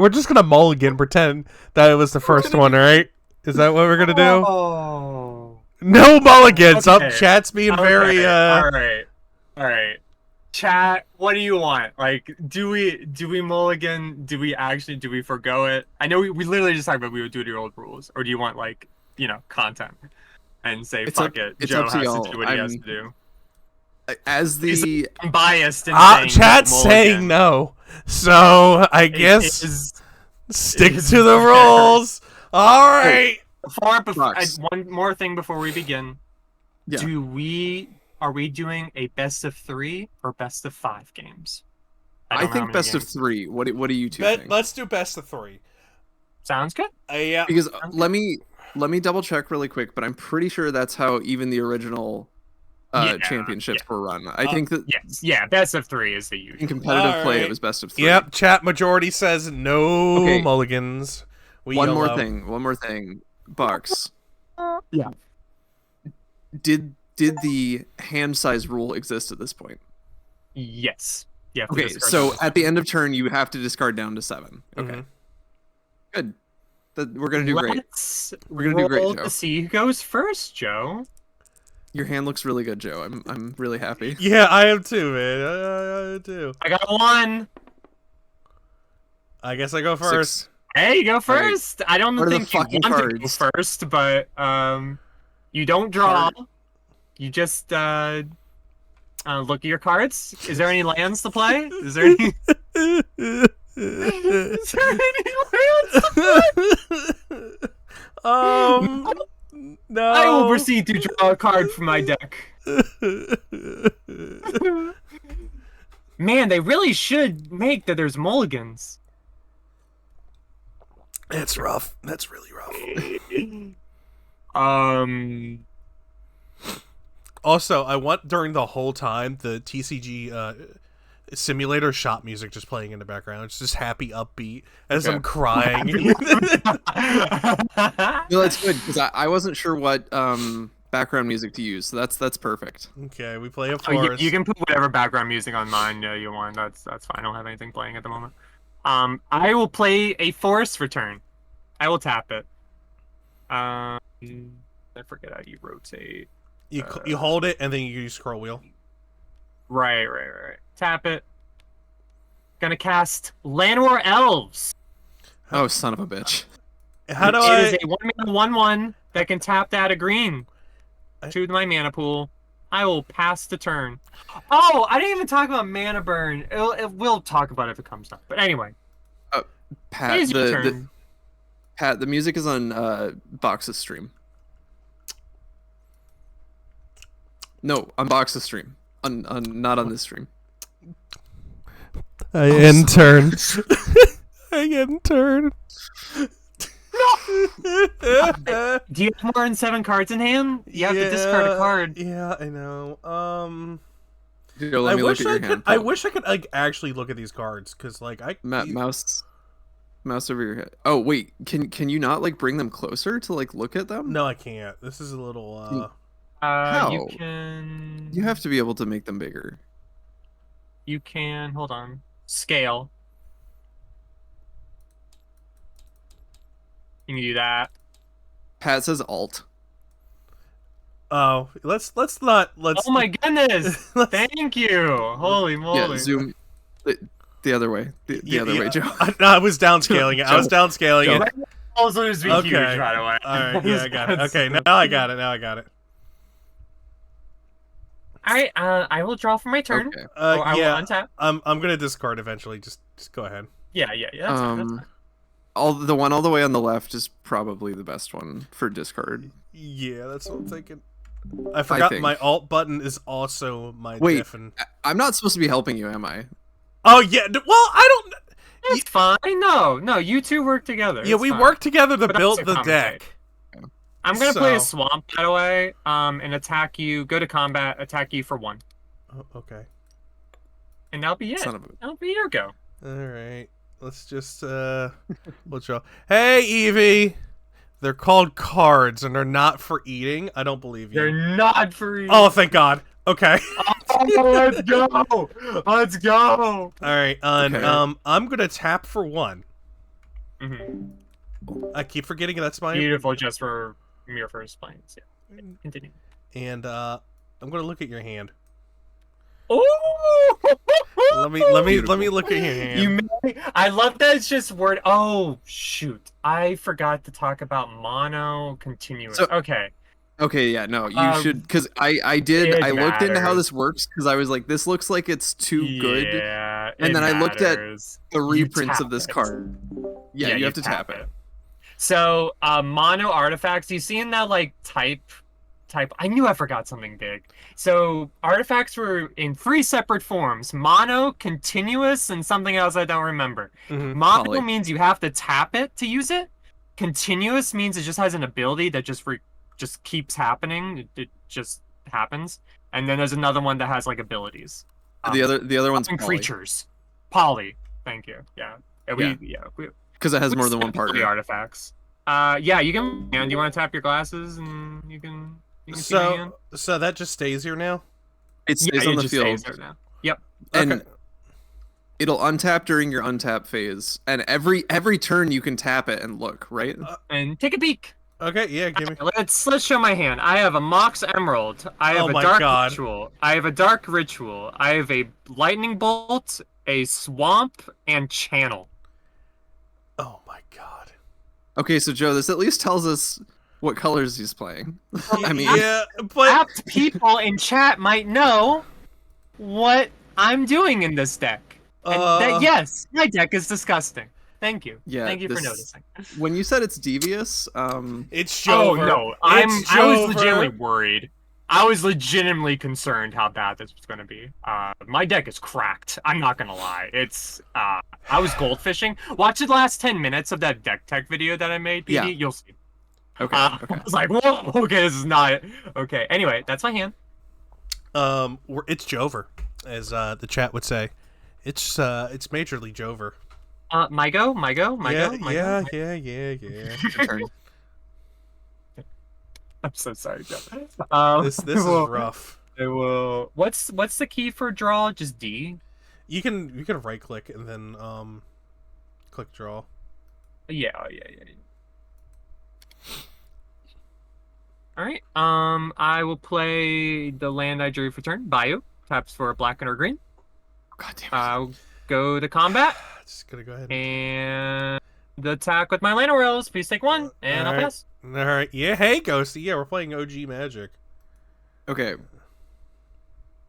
just gonna mulligan, pretend that it was the first one, right? Is that what we're gonna do? Oh. No mulligans. Okay. Up, chat's being very. All right. Chat, what do you want? Like, do we mulligan? Do we forgo it? I know we literally just talked about we would do the old rules, or do you want like content and say fuck it? Joe has to do what he has to do. As the I'm biased in saying chat's mulligan. saying no, so I guess stick to the rules. All right. One more thing before we begin. Yeah. Are we doing a best of 3 or best of 5 games? I think best of 3. What do you two think? Let's do best of 3. Sounds good. Yeah. Because let me double check really quick, but I'm pretty sure that's how even the original championships were run. I think that best of 3 is the usual. in competitive play it was best of 3. Yep. Chat majority says no mulligans. One more thing. Box. Yeah. Did the hand size rule exist at this point? Yes. Yeah. Okay, so at the end of turn, you have to discard down to 7. Okay. Good. We're gonna do great. We're gonna do great, Joe. To see who goes first, Joe. Your hand looks really good, Joe. I'm really happy. Yeah, I am too, man. I am too. I got 1. I guess I go first. 6. Hey, you go first. I don't think you want to go first, but you don't draw. You just look at your cards. Is there any lands to play? Is there any? Is there any lands to play? No. I will proceed to draw a card from my deck. Man, they really should make that there's mulligans. It's rough. That's really rough. Also, I want during the whole time the TCG simulator shop music just playing in the background. It's just happy, upbeat as I'm crying. No, that's good because I wasn't sure what background music to use, so that's perfect. Okay, we play a forest. You can put whatever background music on mine you want. That's fine. I don't have anything playing at the moment. I will play a forest for turn. I will tap it. I forget how you rotate. You hold it and then you use scroll wheel. Right. Tap it. Gonna cast Llanowar Elves. Oh, son of a bitch. How do It is a 1/1 that can tap that a green to my mana pool. I will pass the turn. Oh, I didn't even talk about mana burn. We'll talk about it if it comes up. But anyway. Pat, it is your turn. Pat, the music is on Box's stream. No, on Box's stream. Not on this stream. I intern. I intern. Do you have more than 7 cards in hand? You have to discard a card. Yeah, I know. Let me look at your hand. I wish I could like actually look at these cards because like mouse over your head. Oh wait, can you not like bring them closer to like look at them? No, I can't. This is a little. How? You can. You have to be able to make them bigger. You can. Hold on. Scale. You can do that. Pat says Alt. Oh, let's not. Let's. Oh my goodness! let's- Thank you. Holy moly. Yeah, zoom the other way. The other way, Joe. I was downscaling it. I was downscaling Joe. it. Also, is be Okay. huge right away. All right. Yeah, I got it. Okay. Now I got it. Now I got it. All right. I will draw for my turn. Okay. Or I Yeah. will untap. I'm gonna discard eventually. Just go ahead. Yeah. That's fine, that's fine. The one all the way on the left is probably the best one for discard. Yeah, that's what I'm thinking. I forgot think. my alt button is also my Wait. diff and... I'm not supposed to be helping you, am I? Oh yeah. Well, I don't. It's fine. No, you two work together. Yeah, It's we fine. worked together to But build also the commentate. deck. I'm gonna play a So- swamp, by the way, and attack you. Go to combat, attack you for 1, Oh, okay. and that'll be it. Son of a... That'll be your go. All right. Let's just we'll draw. Hey, Evie. They're called cards, and they're not for eating. I don't believe you. They're not free. Oh, thank God. Okay. Oh, let's go. Let's go. All right. And Okay. I'm gonna tap for 1. Mhm. I keep forgetting that's my. Beautiful, just for your first planes. Yeah. Continue. And I'm gonna look at your hand. Oh! Let me look at your hand. You may, I love that it's just word. Oh shoot! I forgot to talk about mono continuous. So- Okay. Okay, yeah, no, you should, because I it looked into how matters. this works, because I was like, this looks like it's too good. Yeah. And it then I looked at matters. The You reprints tap of this it. card. Yeah, you have to tap it. So mono artifacts, you see in that like type. I knew I forgot something big. So artifacts were in 3 separate forms: mono, continuous, and something else I don't remember. Mhm. Mono Poly. means you have to tap it to use it. Continuous means it just has an ability that just keeps happening. It just happens. And then there's another one that has like abilities. The other one's And poly, creatures. Poly. Thank you. Yeah. We because it has more than one the partner. artifacts. Yeah, you can. And do you want to tap your glasses and you can see my hand? So that just stays here now. It stays Yeah, on it the just field, stays there now. Yep. and Okay. it'll untap during your untap phase. And every turn you can tap it and look, right? And take a peek. Okay, yeah, give me. Let's show my hand. I have a Mox Emerald. I have Oh a my Dark God. Ritual. I have a Dark Ritual. I have a Lightning Bolt, a Swamp, and Channel. Oh my God. Okay, so Joe, this at least tells us what colors he's playing. I mean, Yeah, but Apt people in chat might know what I'm doing in this deck. And that, yes, my deck is disgusting. Thank you. Yeah, Thank you for this- noticing. when you said it's devious, it's Oh Jover. no, It's I was Jover. legitimately worried. I was legitimately concerned how bad this was gonna be. My deck is cracked. I'm not gonna lie. It's I was goldfishing. Watch the last 10 minutes of that deck tech video that I made, PD. Yeah. You'll see. okay, okay. I was like, whoa, okay, this is not it. Okay, anyway, that's my hand. It's Jover, as the chat would say. It's majorly Jover. My go. Yeah. Your turn. I'm so sorry, Joe. This is rough. I will. What's the key for draw? Just D. You can right click and then click draw. Yeah. All right. I will play the land I drew for turn. Bayou taps for a black and or green. God damn it. I'll go to combat Just gonna go ahead. and the attack with my Lana Rails. Please take 1, and I'll Alright. pass. All right. Yeah. Hey, Ghosty. Yeah, we're playing OG Magic. Okay.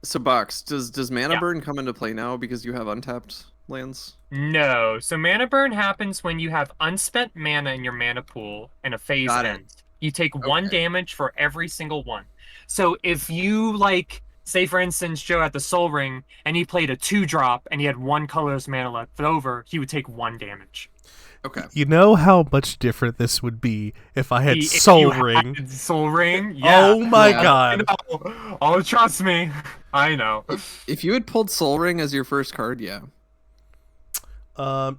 So Box, does mana Yeah. burn come into play now because you have untapped lands? No. So mana burn happens when you have unspent mana in your mana pool and a phase Got it. ends. You take 1 Okay. damage for every single one. So if you say for instance Joe had the Soul Ring and he played a 2-drop and he had 1 colorless mana left over, he would take 1 damage. Okay. You know how much different this would be if I had If Soul you Ring. had Soul Ring, yeah. Oh my Yeah. I God. know. Oh, trust me. I know. If you had pulled Soul Ring as your first card, yeah.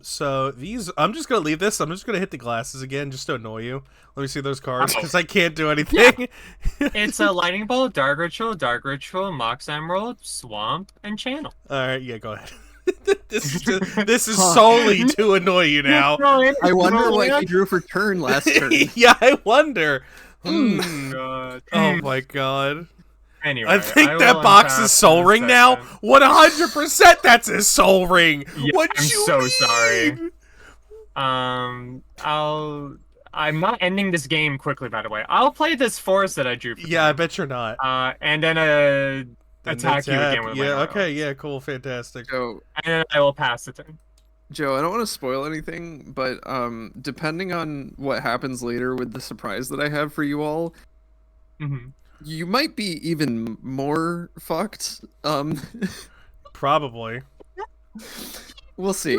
So these, I'm just gonna leave this. I'm just gonna hit the glasses again just to annoy you. Let me see those cards because I can't do anything. It's a Lightning Bolt, Dark Ritual, Mox Emerald, Swamp, and Channel. All right, yeah, go ahead. This is solely to annoy you now. I wonder what you drew for turn last turn. Yeah, I wonder. God. Oh my god. Anyway, I think will that box untap is Soul in a Ring now. second. 100% that's his Soul Ring. Yeah, What I'm you so mean? sorry. I'm not ending this game quickly, by the way. I'll play this forest that I drew for Yeah, I time. bet you're not. And then Then attack you tap. again with Yeah, land okay, relics. yeah, cool, fantastic. Joe, And then I will pass the turn. Joe, I don't want to spoil anything, but depending on what happens later with the surprise that I have for you all, Mm-hmm. you might be even more fucked. Probably. We'll see.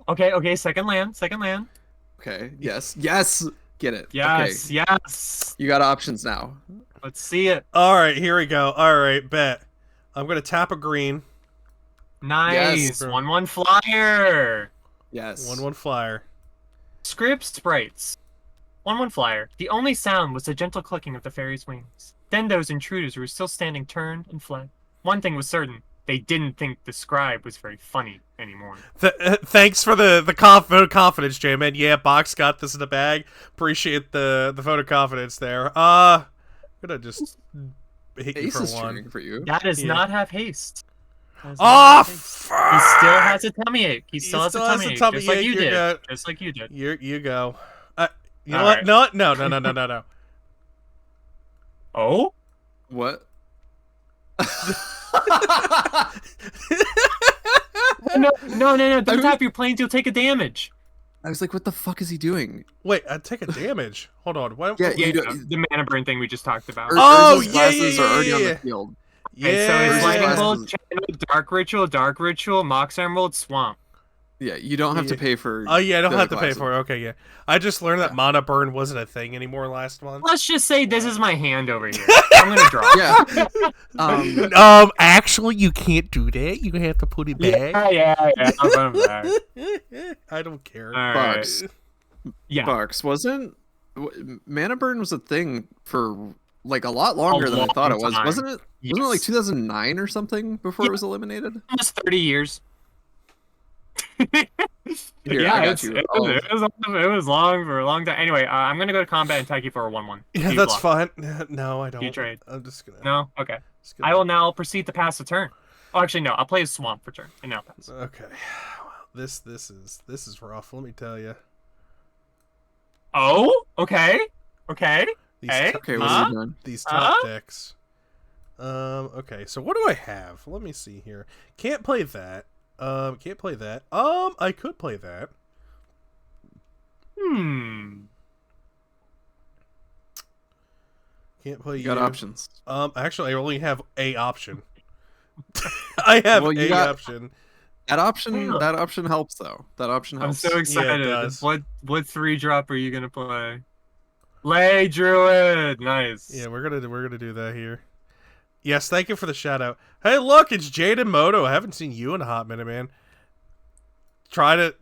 Okay, second land. Okay. Yes. Yes. Get it. Yes, Okay. yes. You got options now. Let's see it. Alright, here we go. Alright, bet. I'm gonna tap a green. Nice. Yes. 1/1 flyer. Yes. 1/1 flyer. Script sprites. 1/1 flyer. The only sound was the gentle clicking of the fairy's wings. Then those intruders who were still standing turned and fled. One thing was certain. They didn't think the scribe was very funny anymore. Thanks for the confidence, J-Man. Yeah, Box got this in the bag. Appreciate the vote of confidence there. I'm gonna just hit you Ace for is one. cheering for you. That does Yeah. not have haste. That does not Oh, have haste. fuck! He still has a tummy ache. He still has a tummy ache. Just like ache, you you're did. good. Just like you did. You go. You know All what? right. No. Oh? What? No. Don't tap your planes. You'll take a damage. I was like, what the fuck is he doing? Wait, I take a damage. Hold on. What? Yeah, Yeah, you do. the mana burn thing we just talked about. Oh, Urza's yeah, glasses yeah, are already on yeah. the field. Okay, so it's Yeah. Lightning Glasses- Bolt, Channel, Dark Ritual, Mox Emerald, Swamp. Yeah, you don't have to pay for. Oh yeah, I don't the have to pay glasses. for it. Okay, yeah. I just learned that mana burn wasn't a thing anymore last month. Let's just say this is my hand over here. I'm gonna draw. Yeah. Actually, you can't do that. You have to put it back. Yeah. I'll put 'em back. I don't care. All right. Bucks. Yeah. Bucks wasn't. Mana burn was a thing for like a lot longer than I thought it was, long wasn't it? Yes. Wasn't it like 2009 or something before it was eliminated? Almost 30 years. Here, Yeah, I got you. it was long for a long time. Anyway, I'm gonna go to combat and attack you for a 1/1. Yeah, You that's block. fine. No, I don't. You trade. I'm just gonna. No? Okay. just gonna- I will now proceed to pass the turn. Oh, actually, no. I'll play a Swamp for turn, and now pass. Okay. Wow, this is rough. Let me tell you. Oh? Okay. These Hey? t- Okay, what Huh? are we doing? these top decks. Okay, so what do I have? Let me see here. Can't play that. Can't play that. I could play that. Can't play You got options. Actually, I only have a option. I have Well, you a got- option. That option helps though. That option I'm helps. so excited. does. What 3-drop are you gonna play? Lay Druid. Nice. Yeah, we're gonna do that here. Yes, thank you for the shout out. Hey, look, it's Jaden Moto. I haven't seen you in a hot minute, man. Time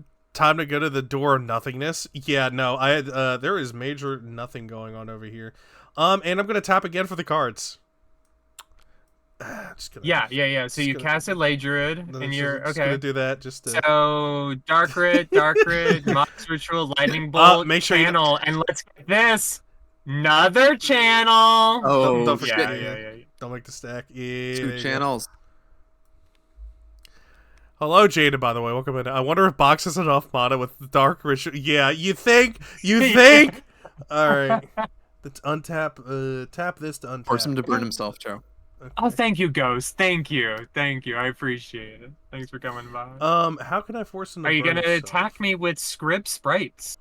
to go to the door of nothingness. Yeah, no, I had there is major nothing going on over here. And I'm gonna tap again for the cards. Just gonna, Yeah. So you gonna- casted Lay Druid, and you're just okay. gonna do that. Just to, So Dark Rid, Mox Ritual, Lightning Bolt, make sure you- channel, and let's get this. Another channel. Oh, don't forget. Yeah. Don't make the stack. Yeah, there two you go. channels. Hello, Jada, by the way. Welcome in. I wonder if Box has enough mana with the Dark Ritual. Yeah, you think? Alright. Let's untap, tap this to untap. Force him to burn himself, Joe. Oh, thank you, Ghost. Thank you. I appreciate it. Thanks for coming by. How can I force him to Are you burn gonna himself? attack me with Script Sprites?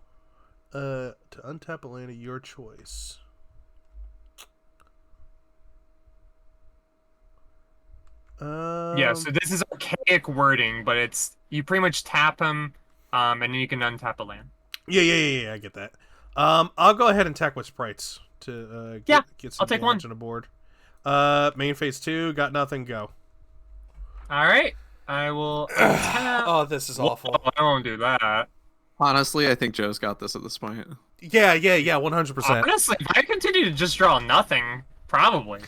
To untap a land of your choice. Yeah, so this is archaic wording, but it's you pretty much tap him, and then you can untap a land. Yeah, I get that. I'll go ahead and attack with sprites to get some I'll take damage one. on the board. Main phase 2, got nothing, go. All right, I will untap. Oh, this is awful. Whoa, I won't do that. Honestly, I think Joe's got this at this point. Yeah, 100%. Honestly, if I continue to just draw nothing, probably.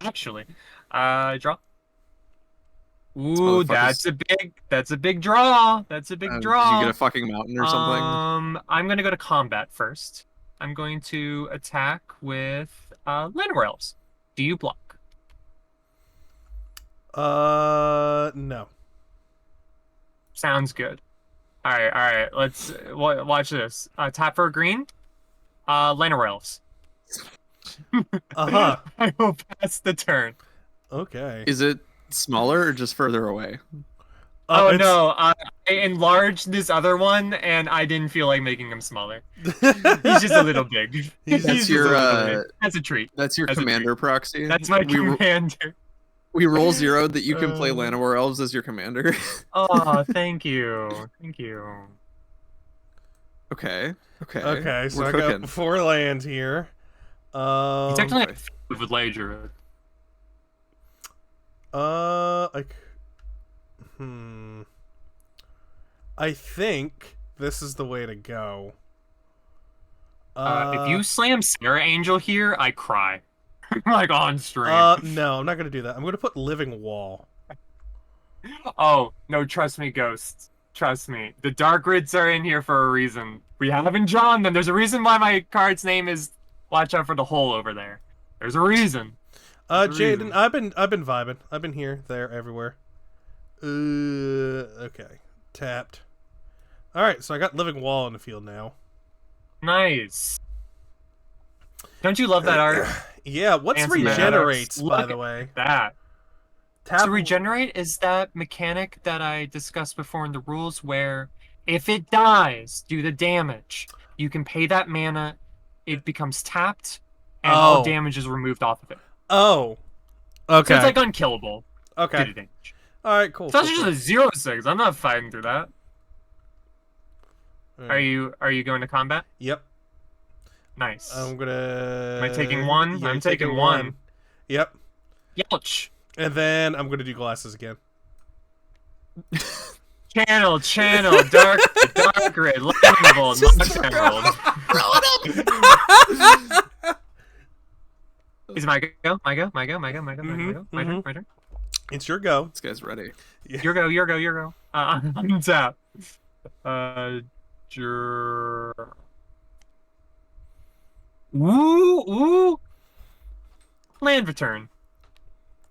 Actually, draw. Ooh, that's a big draw. That's a big draw. Did you get a fucking mountain or something? I'm gonna go to combat first. I'm going to attack with Land Rails. Do you block? No. Sounds good. All right. Let's watch this. Tap for a green. Land Rails. Uh-huh. I will pass the turn. Okay. Is it smaller or just further away? Oh it's... no, I enlarged this other one, and I didn't feel like making him smaller. He's just a little big. He's That's just your a little big. That's a treat. that's your That's a commander proxy. That's my commander. We roll 0 that you can play Llanowar Elves as your commander. Oh, thank you. Thank you. Okay. Okay, so We're I cooking. got 4 land here. You technically okay. have with Ledger. Like, I think this is the way to go. If you slam Sarah Angel here, I cry. Like on stream. No, I'm not gonna do that. I'm gonna put Living Wall. Oh, no, trust me, ghosts. Trust me. The Dark Grids are in here for a reason. We haven't drawn them. There's a reason why my card's name is Watch Out for the Hole over there. There's a reason. Jaden, I've been vibing. I've been here, there, everywhere. Okay. Tapped. Alright, so I got Living Wall in the field now. Nice. Don't you love that art? Yeah, what's Fancy regenerates, Look by the at way? that. Tap So regenerate is that mechanic that I discussed before in the rules where if it dies due to damage, you can pay that mana, it becomes tapped, and all damage is removed off of it. Oh. Okay. So it's like unkillable. Okay. Due to damage. Alright, cool. So that's cool, just a 0/6. I'm not fighting through that. cool. Are you going to combat? Yep. Nice. I'm gonna... Am I taking one? Yeah, I'm you're taking one. Yep. Yelch. And then I'm gonna do glasses again. Channel, dark grid, lightning bolt, knock emerald. Is it my go? My turn. It's your go. This guy's ready. Your go. I'm tap. Ooh. Land return.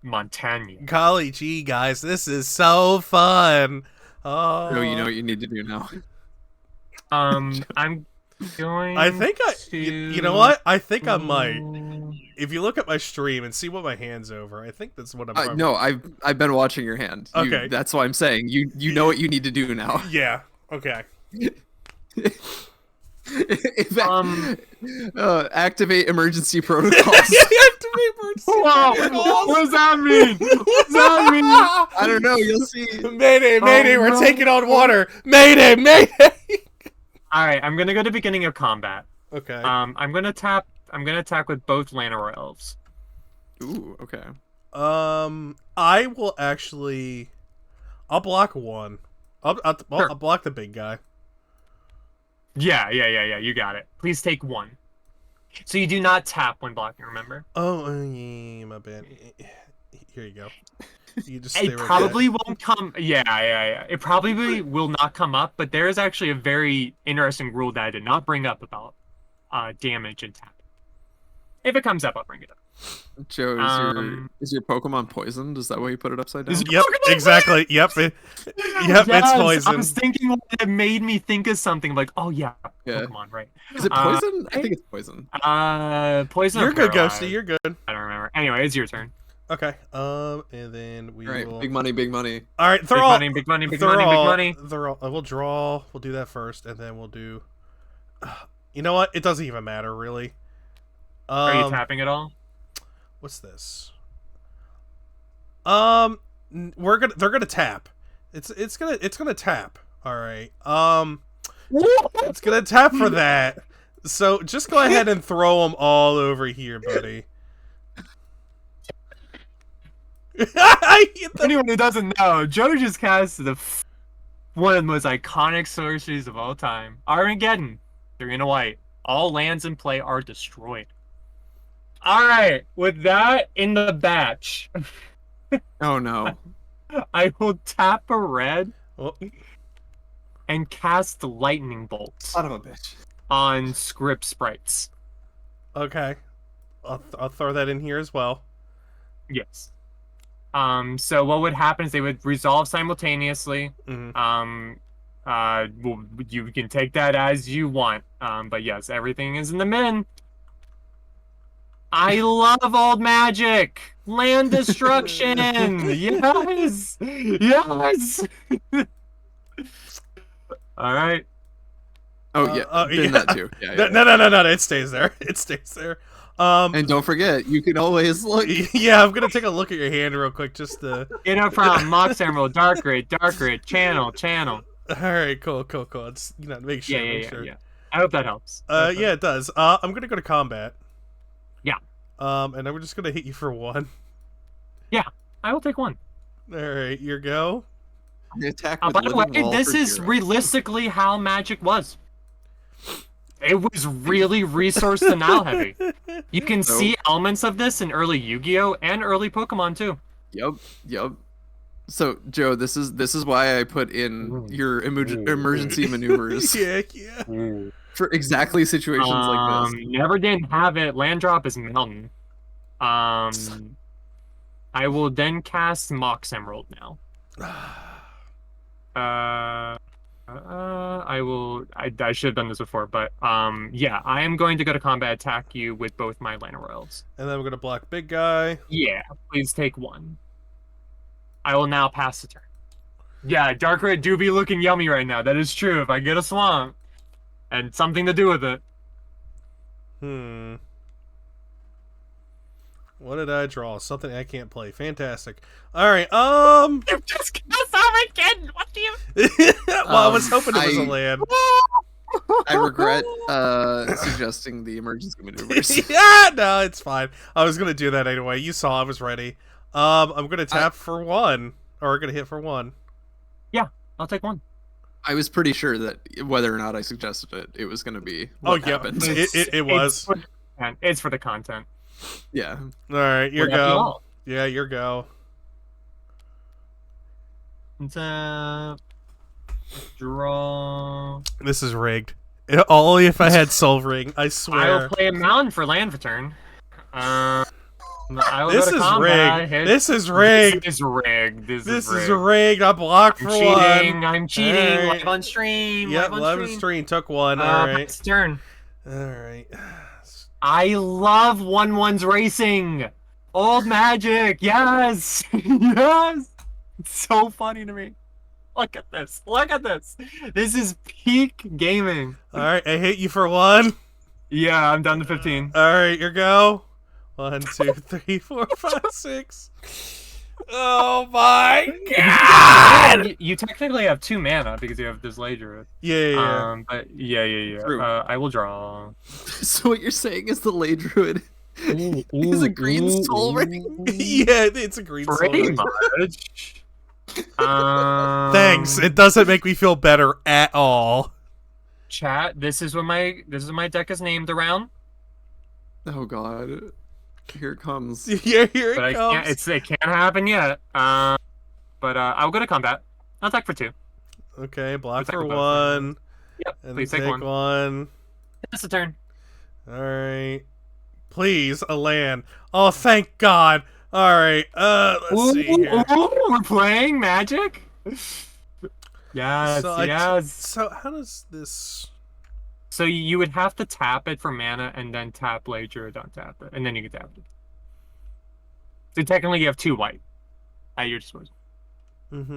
Montagna. Golly gee, guys, this is so fun. Oh. Oh, you know what you need to do now. I'm going. I think to... you know what? I think I might. If you look at my stream and see what my hand's over, I think that's what I'm. No, I've been watching your hand. Okay. That's why I'm saying you know what you need to do now. Yeah. Okay. Activate emergency protocols. Activate emergency Whoa! protocols. What does that mean? What does that mean? I don't know. You'll see. Mayday! We're no. taking on water. Mayday! All right, I'm gonna go to beginning of combat. Okay. I'm gonna attack with both Llanowar Elves. Ooh. Okay. I will actually. I'll block one. I'll block the big guy. Yeah. You got it. Please take one. So you do not tap when blocking. Remember? Oh, yeah, my bad. Here you go. You just stay It probably won't come. Yeah. It probably will not come up. But there is actually a very interesting rule that I did not bring up about damage and tap. If it comes up, I'll bring it up. Joe, is your Pokemon poisoned? Is that why you put it upside down? Yep, exactly. Yep, Yes, it's poison. I was thinking what it made me think of something like, oh yeah, Pokemon, right? Is it poison? I think it's poison. Poison. You're or good, paralyzed? Ghosty. You're good. I don't remember. Anyway, it's your turn. Okay. And then we All right, will. big money, big money. All right, Big money. Big money. They're all. We'll draw. We'll do that first, and then we'll do. You know what? It doesn't even matter, really. Are you tapping at all? What's this? They're gonna tap. It's gonna tap. All right. It's gonna tap for that. So just go ahead and throw them all over here, buddy. Anyone who doesn't know, Joe just cast one of the most iconic sorceries of all time, Armageddon. 3 and a white. All lands in play are destroyed. All right, with that in the batch, Oh no. I will tap a red Oh. and cast lightning bolts. Son of a bitch. on script sprites. Okay. I'll throw that in here as well. Yes. So what would happen is they would resolve simultaneously. Mhm. Well, you can take that as you want. But yes, everything is in the min. I love old magic. Land destruction. Yes. Yes. All right. Oh yeah, bin that too. Yeah, yeah, No. It stays there. It stays there. And don't forget, you can always look. Yeah, I'm gonna take a look at your hand real quick, just to. You know, from Mox Emerald, Dark Grid, channel. All right, cool. It's, make sure. Yeah. I hope that helps. Yeah, it does. I'm gonna go to combat. Yeah. And I'm just gonna hit you for 1. Yeah, I will take 1. All right, your go. The attack By with the way, Living Wall this for is 0. realistically how Magic was. It was really resource denial heavy. You can see elements of this in early Yu-Gi-Oh! And early Pokemon too. Yep. So, Joe, this is why I put in your emergency maneuvers Yeah. for exactly situations like this. Never didn't have it. Land drop is Mountain. I will then cast Mox Emerald now. I should have done this before, but yeah, I am going to go to combat attack you with both my Lana Royals. And then we're gonna block big guy. Yeah, please take 1. I will now pass the turn. Yeah, Dark Red do be looking yummy right now. That is true. If I get a swamp and something to do with it. What did I draw? Something I can't play. Fantastic. All right. You just cast out again. What do you? Well, I was hoping it was a land. I regret suggesting the emergency maneuvers. Yeah, no, it's fine. I was gonna do that anyway. You saw I was ready. I'm gonna tap for 1, or gonna hit for 1. Yeah, I'll take 1. I was pretty sure that whether or not I suggested it, it was going to be what happened. It was. It's for the content. Yeah. All right, your go. Yeah, your go. Draw. This is rigged. Only if I had Soul Ring, I swear. I will play a mountain for land for turn. This is rigged. This is rigged. This is rigged. This is rigged. I blocked for 1. I'm cheating. Right. Live on stream. Yep, live on stream. Took 1. All right. It's turn. All right. I love 1/1s racing. Old magic. Yes. Yes. It's so funny to me. Look at this. Look at this. This is peak gaming. All right. I hit you for 1. Yeah, I'm down to 15. All right. Your go. 1, 2, 3, 4, 5, 6. Oh my god! You technically have 2 mana because you have this Ledger. Yeah. But yeah. I will draw. So what you're saying is the Lay Druid is a green soul ring? Yeah, it's a green soul ring. Much. Thanks. It doesn't make me feel better at all. Chat. This is what my deck is named around. Oh god. Here it comes. Yeah, here it comes. It can't happen yet. But I'll go to combat. I'll attack for 2. Okay, block for 1. Yep, and please take 1. It's a turn. Alright. Please, a land. Oh, thank God. Alright, let's see here. We're playing Magic? Yes, So how does this... So you would have to tap it for mana and then tap Ledger, don't tap it, and then you can tap it. So technically you have 2 white at your disposal. What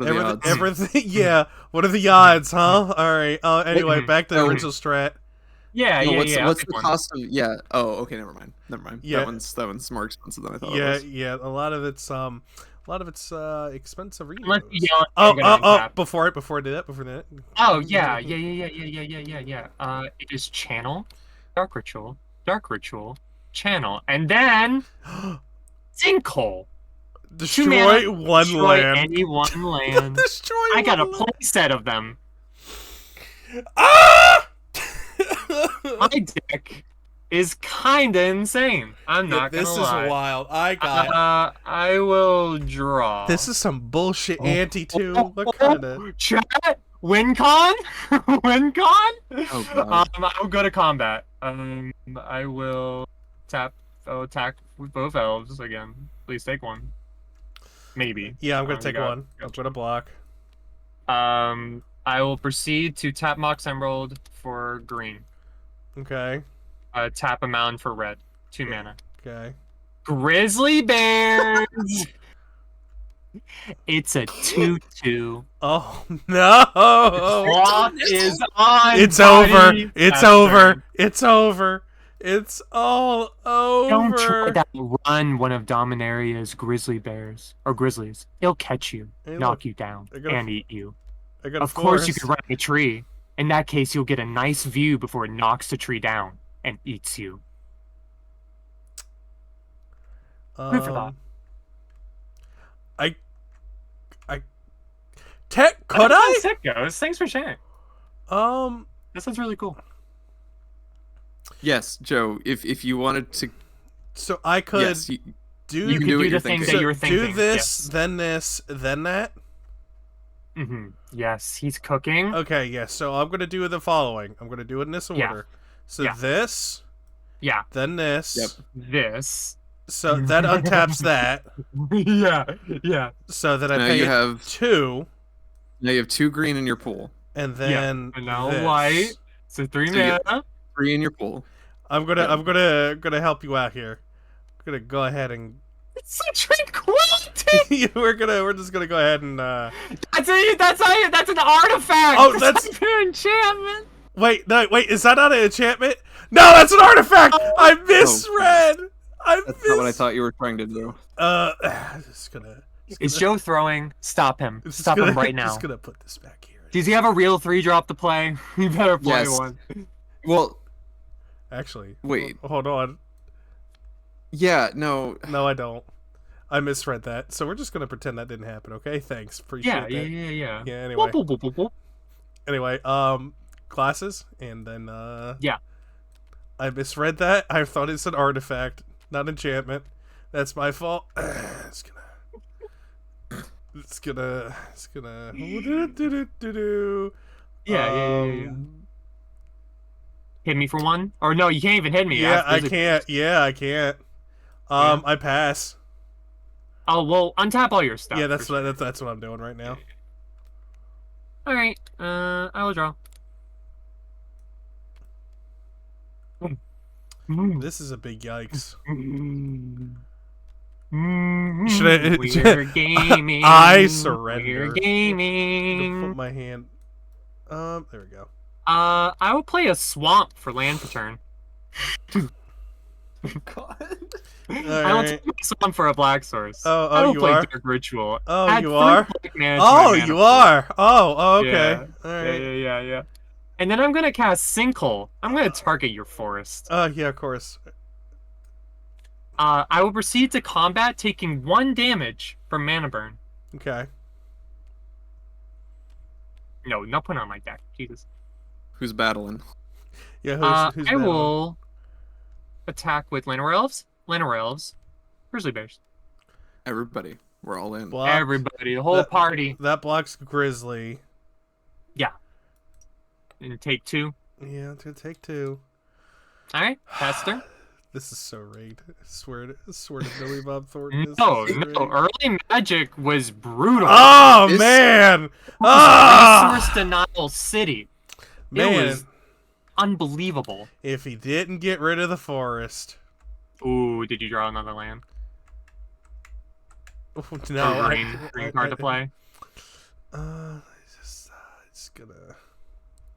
are the odds? Everything, yeah. What are the odds, huh? All right. Anyway, back to the original strat. Yeah. What's the cost of? Yeah. Oh, okay. Never mind. Yeah. That one's more expensive than I thought. Yeah. A lot of it's expensive reading. Before I do that. Oh yeah. It is channel, dark ritual, channel, and then sinkhole. Destroy one land. Any one land. I got a play set of them. Ah! My deck is kinda insane. I'm Yeah, not this gonna is lie. wild. I got. I will draw. This is some bullshit ante too. Oh, What kind of? chat? WinCon? WinCon? Oh god. I'll go to combat. I will attack with both elves again. Please take one. Maybe. Yeah, I'm gonna You take got- one. I'm gonna block. I will proceed to tap Mox Emerald for green. Okay. Tap a mound for red. 2 mana. Okay. Grizzly Bears! It's a 2/2. Oh no! Clock is on. It's buddy. over. It's That's over. turn. It's over. It's all over. Don't try that run one of Dominaria's grizzly bears or grizzlies. It'll catch you, Hey, knock look, you down, I got a- and eat you. I got a Of course, you forest. could run a tree. In that case, you'll get a nice view before it knocks the tree down and eats you. Food for thought. I tech could That's how I? sick goes. Thanks for sharing. That sounds really cool. Yes, Joe. If you wanted to, So I could yes, do You could do what do you're the thing thinking. that you were thinking. do this, then this, then that. Yes, he's cooking. Okay, yes. So I'm gonna do the following. I'm gonna do it in this Yeah. order. So Yeah. this, Yeah, then this. Yep. this. So that untaps that. yeah. So that I Now pay you it have 2, now you have 2 green in your pool, and then And now this. white. So 3 So you- mana. 3 in your pool. I'm gonna help you out here. I'm gonna go ahead and It's a tranquility. we're just gonna go ahead and That's an artifact. Oh, It's that's- not an enchantment. wait, is that not an enchantment? No, that's an artifact. I misread. That's not what I thought you were trying to do. Just gonna. Is Joe throwing? Stop him. Just Stop gonna, him right now. Just gonna put this back here. Does he have a real 3-drop to play? You better play Yes. one. Well, Actually, wait. hold on. Yeah, no. No, I don't. I misread that. So we're just gonna pretend that didn't happen. Okay, thanks. Appreciate Yeah, that. yeah. Yeah. Anyway. Whoop, whoop, whoop, whoop. Anyway, classes, and then Yeah. I misread that. I thought it's an artifact, not enchantment. That's my fault. It's gonna. Yeah. Hit me for one? Or no, you can't even hit me. Yeah, I There's a- can't. Yeah, I can't. Yeah. I pass. Oh well, untap all your stuff. Yeah, that's for what that's what I'm doing right now. All right. I will draw. This is a big yikes. Should I- We're gaming. I surrender. We're I'm gonna gaming. put my hand. There we go. I will play a swamp for land for turn. God. I will Alright. take a swamp for a black source. Oh, I will you play are? Dark Ritual. Oh, Add you 3 are? black mana to Oh, my mana you pool. are. Oh, okay. Yeah. All right. Yeah. And then I'm gonna cast Sinkhole. I'm gonna target your forest. Oh, yeah, of course. I will proceed to combat, taking 1 damage from mana burn. Okay. No, not putting on my deck. Jesus. Who's battling? Yeah, who's I battling? will attack with Llanowar Elves, Grizzly Bears. Everybody. We're all in. Block. Everybody, the whole That- party. That blocks Grizzly. And take 2. Yeah, it's gonna take 2. Alright, Tester. This is so rigged. I swear to Billy Bob Thornton. This No, is rigged. early magic was brutal. Oh This- man! Ah, Resource Denial City. man! It was unbelievable. If he didn't get rid of the forest, Ooh, did you draw another land? no, Or green card to play? It's gonna.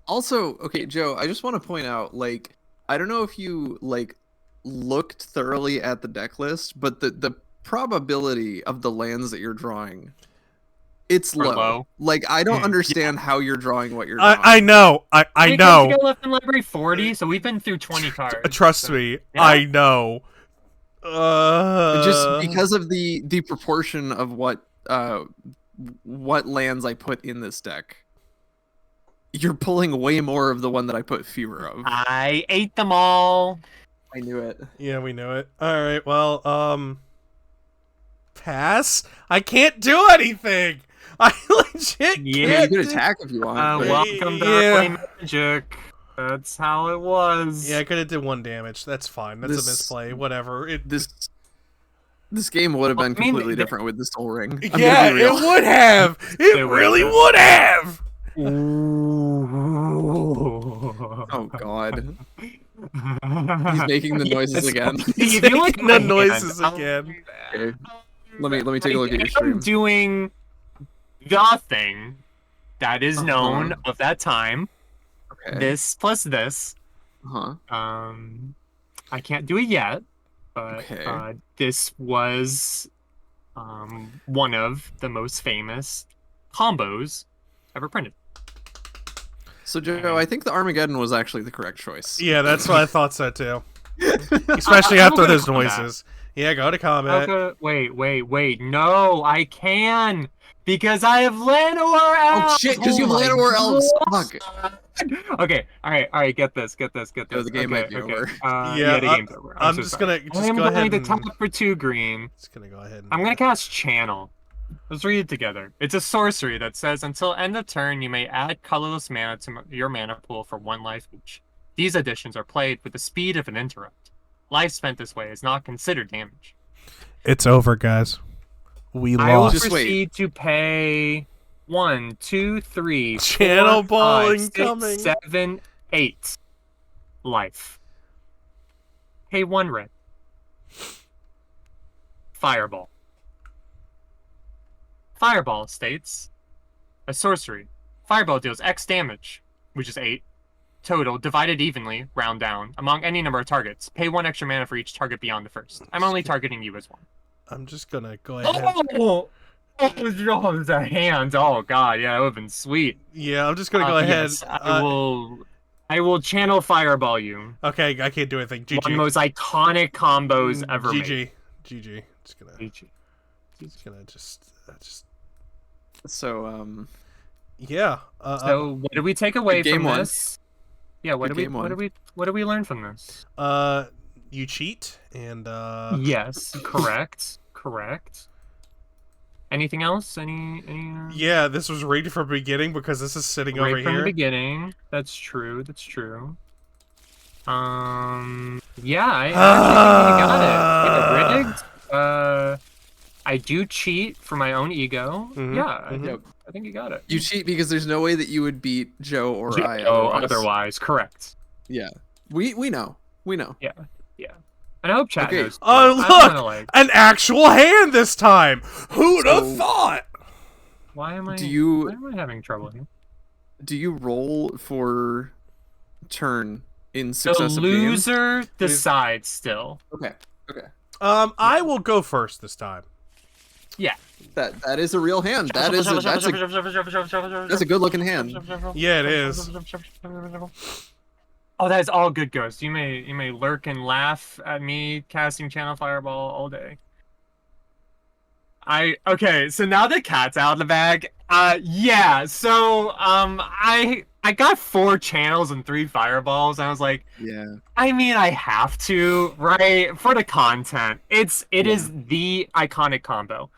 Also, okay, Joe, I just want to point out, like, I don't know if you looked thoroughly at the deck list, but the probability of the lands that you're drawing, it's Are low. low. Like, I don't Hmm, understand how you're drawing what you're drawing. I know. I How know. many cards you got left in library? 40. So we've been through 20 cards. Trust so- me, Yeah. I know. Just because of the proportion of what lands I put in this deck, you're pulling way more of the one that I put fewer of. I ate them all. I knew it. Yeah, we knew it. All right. Well, pass. I can't do anything. I legit Yeah. I mean, can't. you can attack if you want. but- Welcome to Yeah. Play Magic. That's how it was. Yeah, I could have did 1 damage. That's fine. That's a This- misplay. Whatever. This game would have been I mean, completely the- different with the Soul Ring. I'm gonna Yeah, be it real. would have. It It would really have. would have. Ooh. Oh god. He's making the noises Yes. again. If you look at The my hand, noises I'll- again. Okay. Let me take a look at your I'm stream. doing the thing that is known Uh-huh. of that time. Okay. This plus this. Huh. I can't do it yet, but Okay. this was one of the most famous combos ever printed. So Joe, I think the Armageddon was actually the correct choice. Yeah, that's what I thought so too. Especially I'll after go to those combat. noises. Yeah, go to combat. Wait. No, I can because I have Llanowar Oh Elves. shit, because you have my Llanowar Elves. God. Fuck. Okay, all right. Get this. Yo, the game might be over. Yeah, the game's over. I'm so just sorry. gonna I'm go ahead going to and top for 2 green. just gonna go ahead. And I'm gonna cast Channel. Let's read it together. It's a sorcery that says until end of turn, you may add colorless mana to your mana pool for 1 life each. These additions are played with the speed of an interrupt. Life spent this way is not considered damage. It's over, guys. We I will lost. Just wait. proceed to pay 1, 2, 3, Channel 4, ball 5, incoming. 6, 7, 8 life. Pay 1 red. Fireball. Fireball states a sorcery. Fireball deals X damage, which is 8 total, divided evenly, round down, among any number of targets. Pay 1 extra mana for each target beyond the first. I'm only targeting you as one. I'm just gonna go ahead. Oh, the hands. Oh god, yeah, that would have been sweet. Yeah, I'm just gonna go ahead. Yes, I will channel fireball you. Okay, I can't do anything. One of the GG. most iconic combos ever made. GG. Just gonna just So yeah. So what do we take away Game from one. this? Yeah, what Good do we game what one. do we learn from this? You cheat and Yes, correct. Anything else? Any yeah, this was rigged from the beginning because this is sitting right over from here. the beginning. That's true. Yeah, I actually think you got it. Yeah, rigged. I do cheat for my own ego. Mhm, Yeah, Yep. I think you got it. You cheat because there's no way that you would beat Joe or I. Oh, otherwise, correct. Yeah. We know. We know. Yeah. And I hope chat Okay. knows. too. Oh, I don't wanna, look! An actual hand this time! Who'd have So- thought? why am I? Do Why am I having trouble here? you roll for turn in The successive games? loser decides. Still. Okay. I will go first this time. Yeah. That is a real hand. That's a good looking hand. Yeah, it is. Oh, that is all good, Ghost. You may lurk and laugh at me casting Channel Fireball all day. Okay, so now the cat's out of the bag. Yeah. So I got 4 channels and 3 fireballs, and I was like, Yeah. I mean, I have to, right? For the content. It is the iconic combo.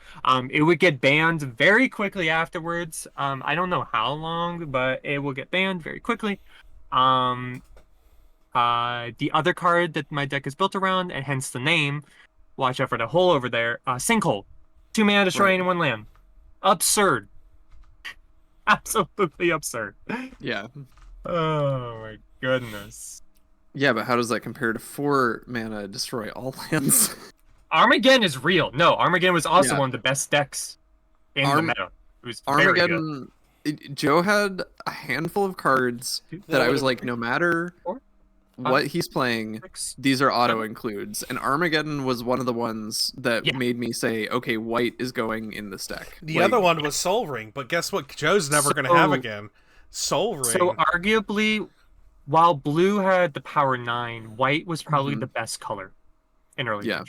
It would get banned very quickly afterwards. I don't know how long, but it will get banned very quickly. The other card that my deck is built around, and hence the name, watch out for the hole over there, Sinkhole. 2 mana destroy Right. any 1 land. Absurd. Absolutely absurd. Yeah. Oh my goodness. Yeah, but how does that compare to 4 mana destroy all lands? Armageddon is real. No, Armageddon was also Yeah. one of the best decks in the meta. It was very good. Armageddon. Joe had a handful of cards that I was like, no matter Four? what he's playing, 6. these are auto includes, and Armageddon was one of the ones that Yeah. made me say, okay, white is going in this deck. The Like, other one was Soul Ring, but guess what? Joe's never going to have So- again. Soul Ring. So arguably, while blue had the power 9, white was probably Mhm. the best color in early Yeah.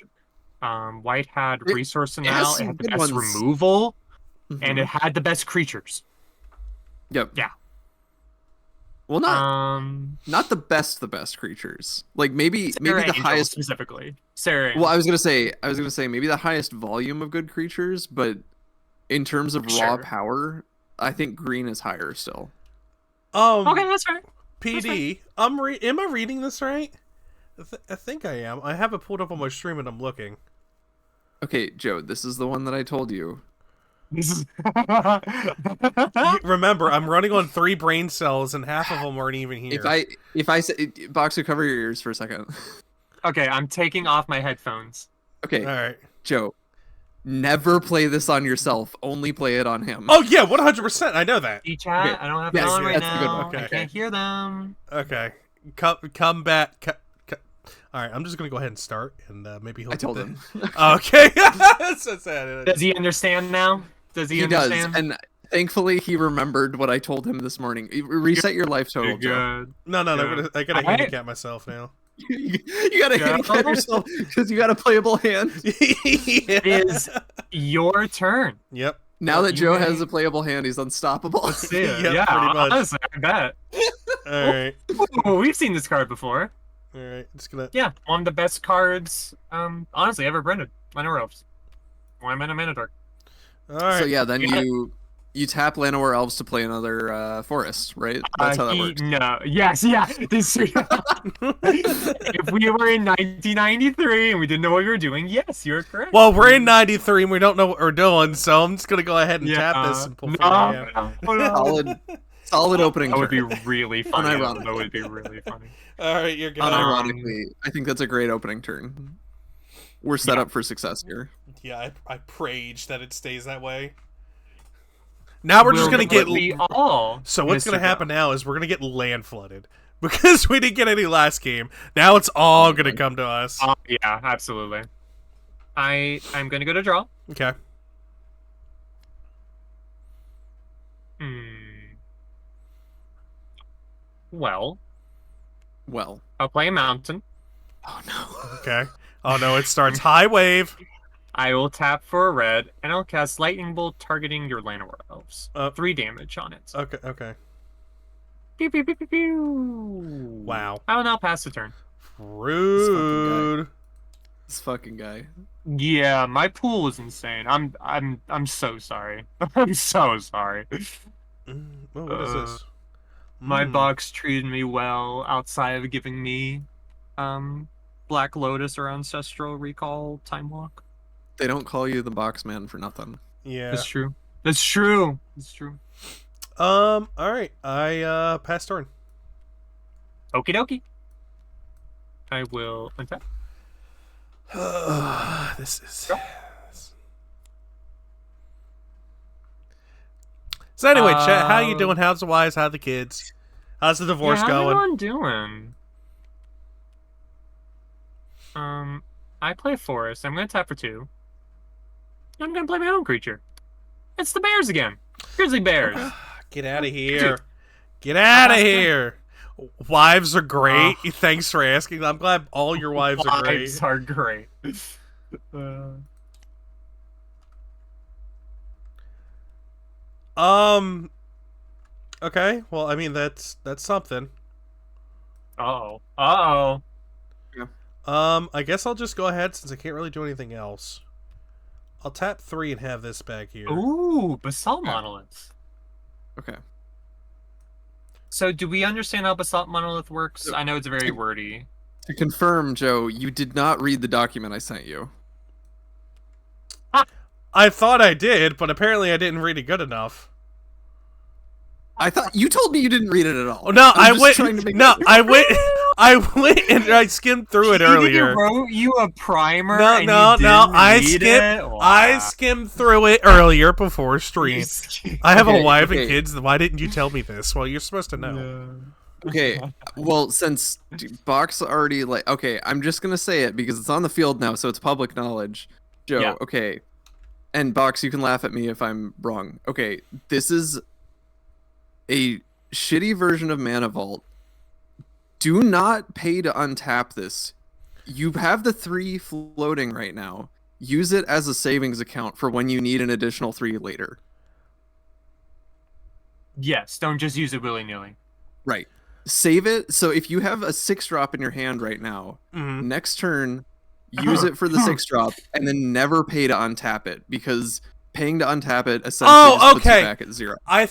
Magic. White had It- resource it has now, it some had the good best ones. removal, mhm. and it had the best creatures. Yep. Yeah. Well, not the best creatures. Like maybe Sarah the Angel highest. specifically. Sarah. Well, I was gonna say maybe the highest volume of good creatures, but in terms of raw Sure. power, I think green is higher still. Okay, that's fair. PD, am I reading this right? I think I am. I have it pulled up on my stream and I'm looking. Okay, Joe, this is the one that I told you. This is Remember, I'm running on 3 brain cells and half of them aren't even here. If I say Boxer, cover your ears for a second. Okay, I'm taking off my headphones. Okay, All right. Joe, never play this on yourself. Only play it on him. Oh yeah, 100%. I know that. Chat, Okay. I don't have Yes, it on right that's the good now. one. I Okay. can't hear them. Okay. Come back. All right, I'm just gonna go ahead and start, and maybe he'll. I told him. Okay. So sad. Does he understand now? Does he He understand? does, and thankfully he remembered what I told him this morning. Reset your life total, Joe. Good. No, Yeah. I gotta All right. handicap myself now. You gotta Yeah. handicap yourself because you got a playable hand. It is your turn. Yep. Now that You Joe may- has a playable hand, he's unstoppable. Let's see it. Yeah, Yeah, pretty much. honestly, I bet. All right. Ooh, we've seen this card before. All right. Just gonna. Yeah, one of the best cards, honestly, ever printed. Llanowar Elves. 1 mana dark. All right. So yeah, then Yeah. you tap Llanowar Elves to play another forest, right? That's how that works. No, yes, yeah. This, if we were in 1993 and we didn't know what we were doing, yes, you're correct. Well, we're in 93 and we don't know what we're doing, so I'm just gonna go ahead and tap this and pull from my hand. Solid opening That would be turn. really funny. Unironically. That would be really funny. All right, you're good. Unironically, I think that's a great opening turn. We're set up for success here. Yeah, I prayed that it stays that way. Now we're just gonna get. We all. So what's Mr. gonna happen Joe. now is we're gonna get land flooded because we didn't get any last game. Now it's all gonna come to us. Yeah, absolutely. I'm gonna go to draw. Okay. Well, Well. I'll play a mountain. Oh no. Okay. Oh no, it starts high wave. I will tap for a red, and I'll cast Lightning Bolt targeting your Llanowar Elves. 3 damage on it. Okay. Okay. Pew, pew, pew, pew, pew. Wow. I will now pass the turn. Rude. This fucking guy. Yeah, my pool is insane. I'm so sorry. I'm so sorry. Oh, what is this? My box treated me well outside of giving me Black Lotus or Ancestral Recall Time Walk. They don't call you the box man for nothing. Yeah. That's true. That's true. That's true. All right. I pass turn. Okie dokie. I will untap. This is. So anyway, chat, how you doing? How's the wives? How the kids? How's the divorce How's going? everyone doing? I play Forest. I'm gonna tap for 2. I'm gonna play my own creature. It's the Bears again. Grizzly Bears. Get out of here. Get out of here. Wives are great. Thanks for asking. I'm glad all your wives are great. Wives are great. Okay. Well, I mean that's something. Uh-oh. Uh-oh. I guess I'll just go ahead since I can't really do anything else. I'll tap 3 and have this back here. Ooh, Basalt Monoliths. Okay. So do we understand how Basalt Monolith works? I know it's very wordy. To confirm, Joe, you did not read the document I sent you. I thought I did, but apparently I didn't read it good enough. I thought you told me you didn't read it at all. Oh, no, I'm just trying to make I went and I skimmed through it earlier. He wrote you a primer. No, and no, you no. didn't I read skimmed. it? Wow. I skimmed through it earlier before stream. I have Okay, a wife okay. and kids. Why didn't you tell me this? Well, you're supposed to know. Okay, well, since Box already okay, I'm just gonna say it because it's on the field now, so it's public knowledge. Joe, Yeah. okay, and Box, you can laugh at me if I'm wrong. Okay, this is a shitty version of Mana Vault. Do not pay to untap this. You have the 3 floating right now. Use it as a savings account for when you need an additional 3 later. Yes, don't just use it willy-nilly. Right. save it. So if you have a 6-drop in your hand right now, next turn, use it for the 6-drop, and then never pay to untap it, because paying to untap it essentially just puts you back at 0. I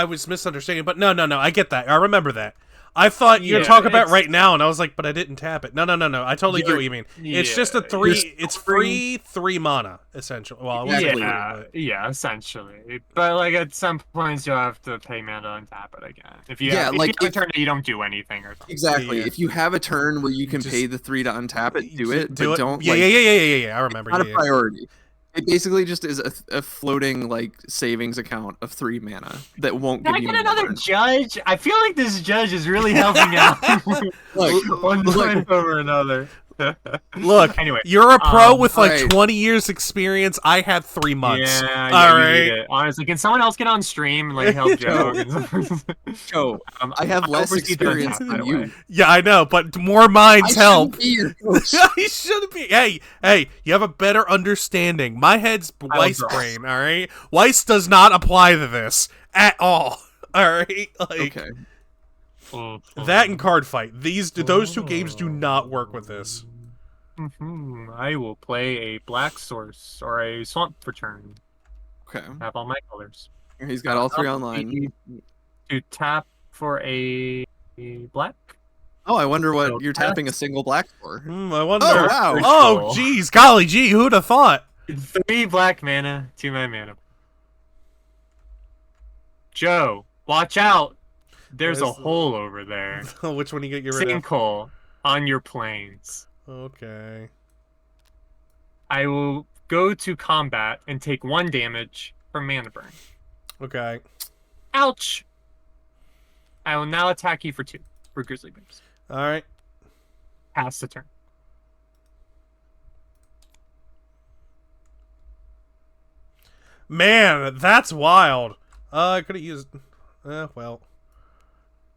was misunderstanding, but no, I get that. I remember that. I thought you were talking about right now, and I was like, but I didn't tap it. No. I totally get what you mean. It's just a 3. It's free 3 mana, essentially. Well, yeah, essentially. But like at some points, you'll have to pay mana to untap it again. If you have a turn that you don't do anything or something. Exactly. If you have a turn where you can pay the 3 to untap it, do it. But don't. Yeah. I remember. Not a priority. It basically just is a floating like savings account of 3 mana that won't give you. Can I get another judge? I feel like this judge is really helping out. One time over another. Look, anyway, you're a pro with like right. 20 years experience. I had 3 months. Yeah, all right. Honestly, can someone else get on stream and like help Joe? Joe, I have less experience than you. Yeah, I know, but more minds help. I shouldn't be. Hey, you have a better understanding. My head's Weiss brain, all right? Weiss does not apply to this at all, all right? Like, okay. That and Card Fight. Those 2 games do not work with this. I will play a black source or a swamp for turn. Okay. Have all my colors. He's got all 3 online. To tap for a black. Oh, I wonder what you're tapping a single black for. I wonder. Oh, wow. Oh, jeez. Golly gee, who'd have thought? 3 black mana, 2 mana. Joe, watch out. There's a hole over there. Which one you get rid of? Sinkhole on your planes. Okay. I will go to combat and take 1 damage from mana burn. Okay. Ouch! I will now attack you for 2 for Grizzly Bears. Alright. Pass the turn. Man, that's wild. I could have used... well...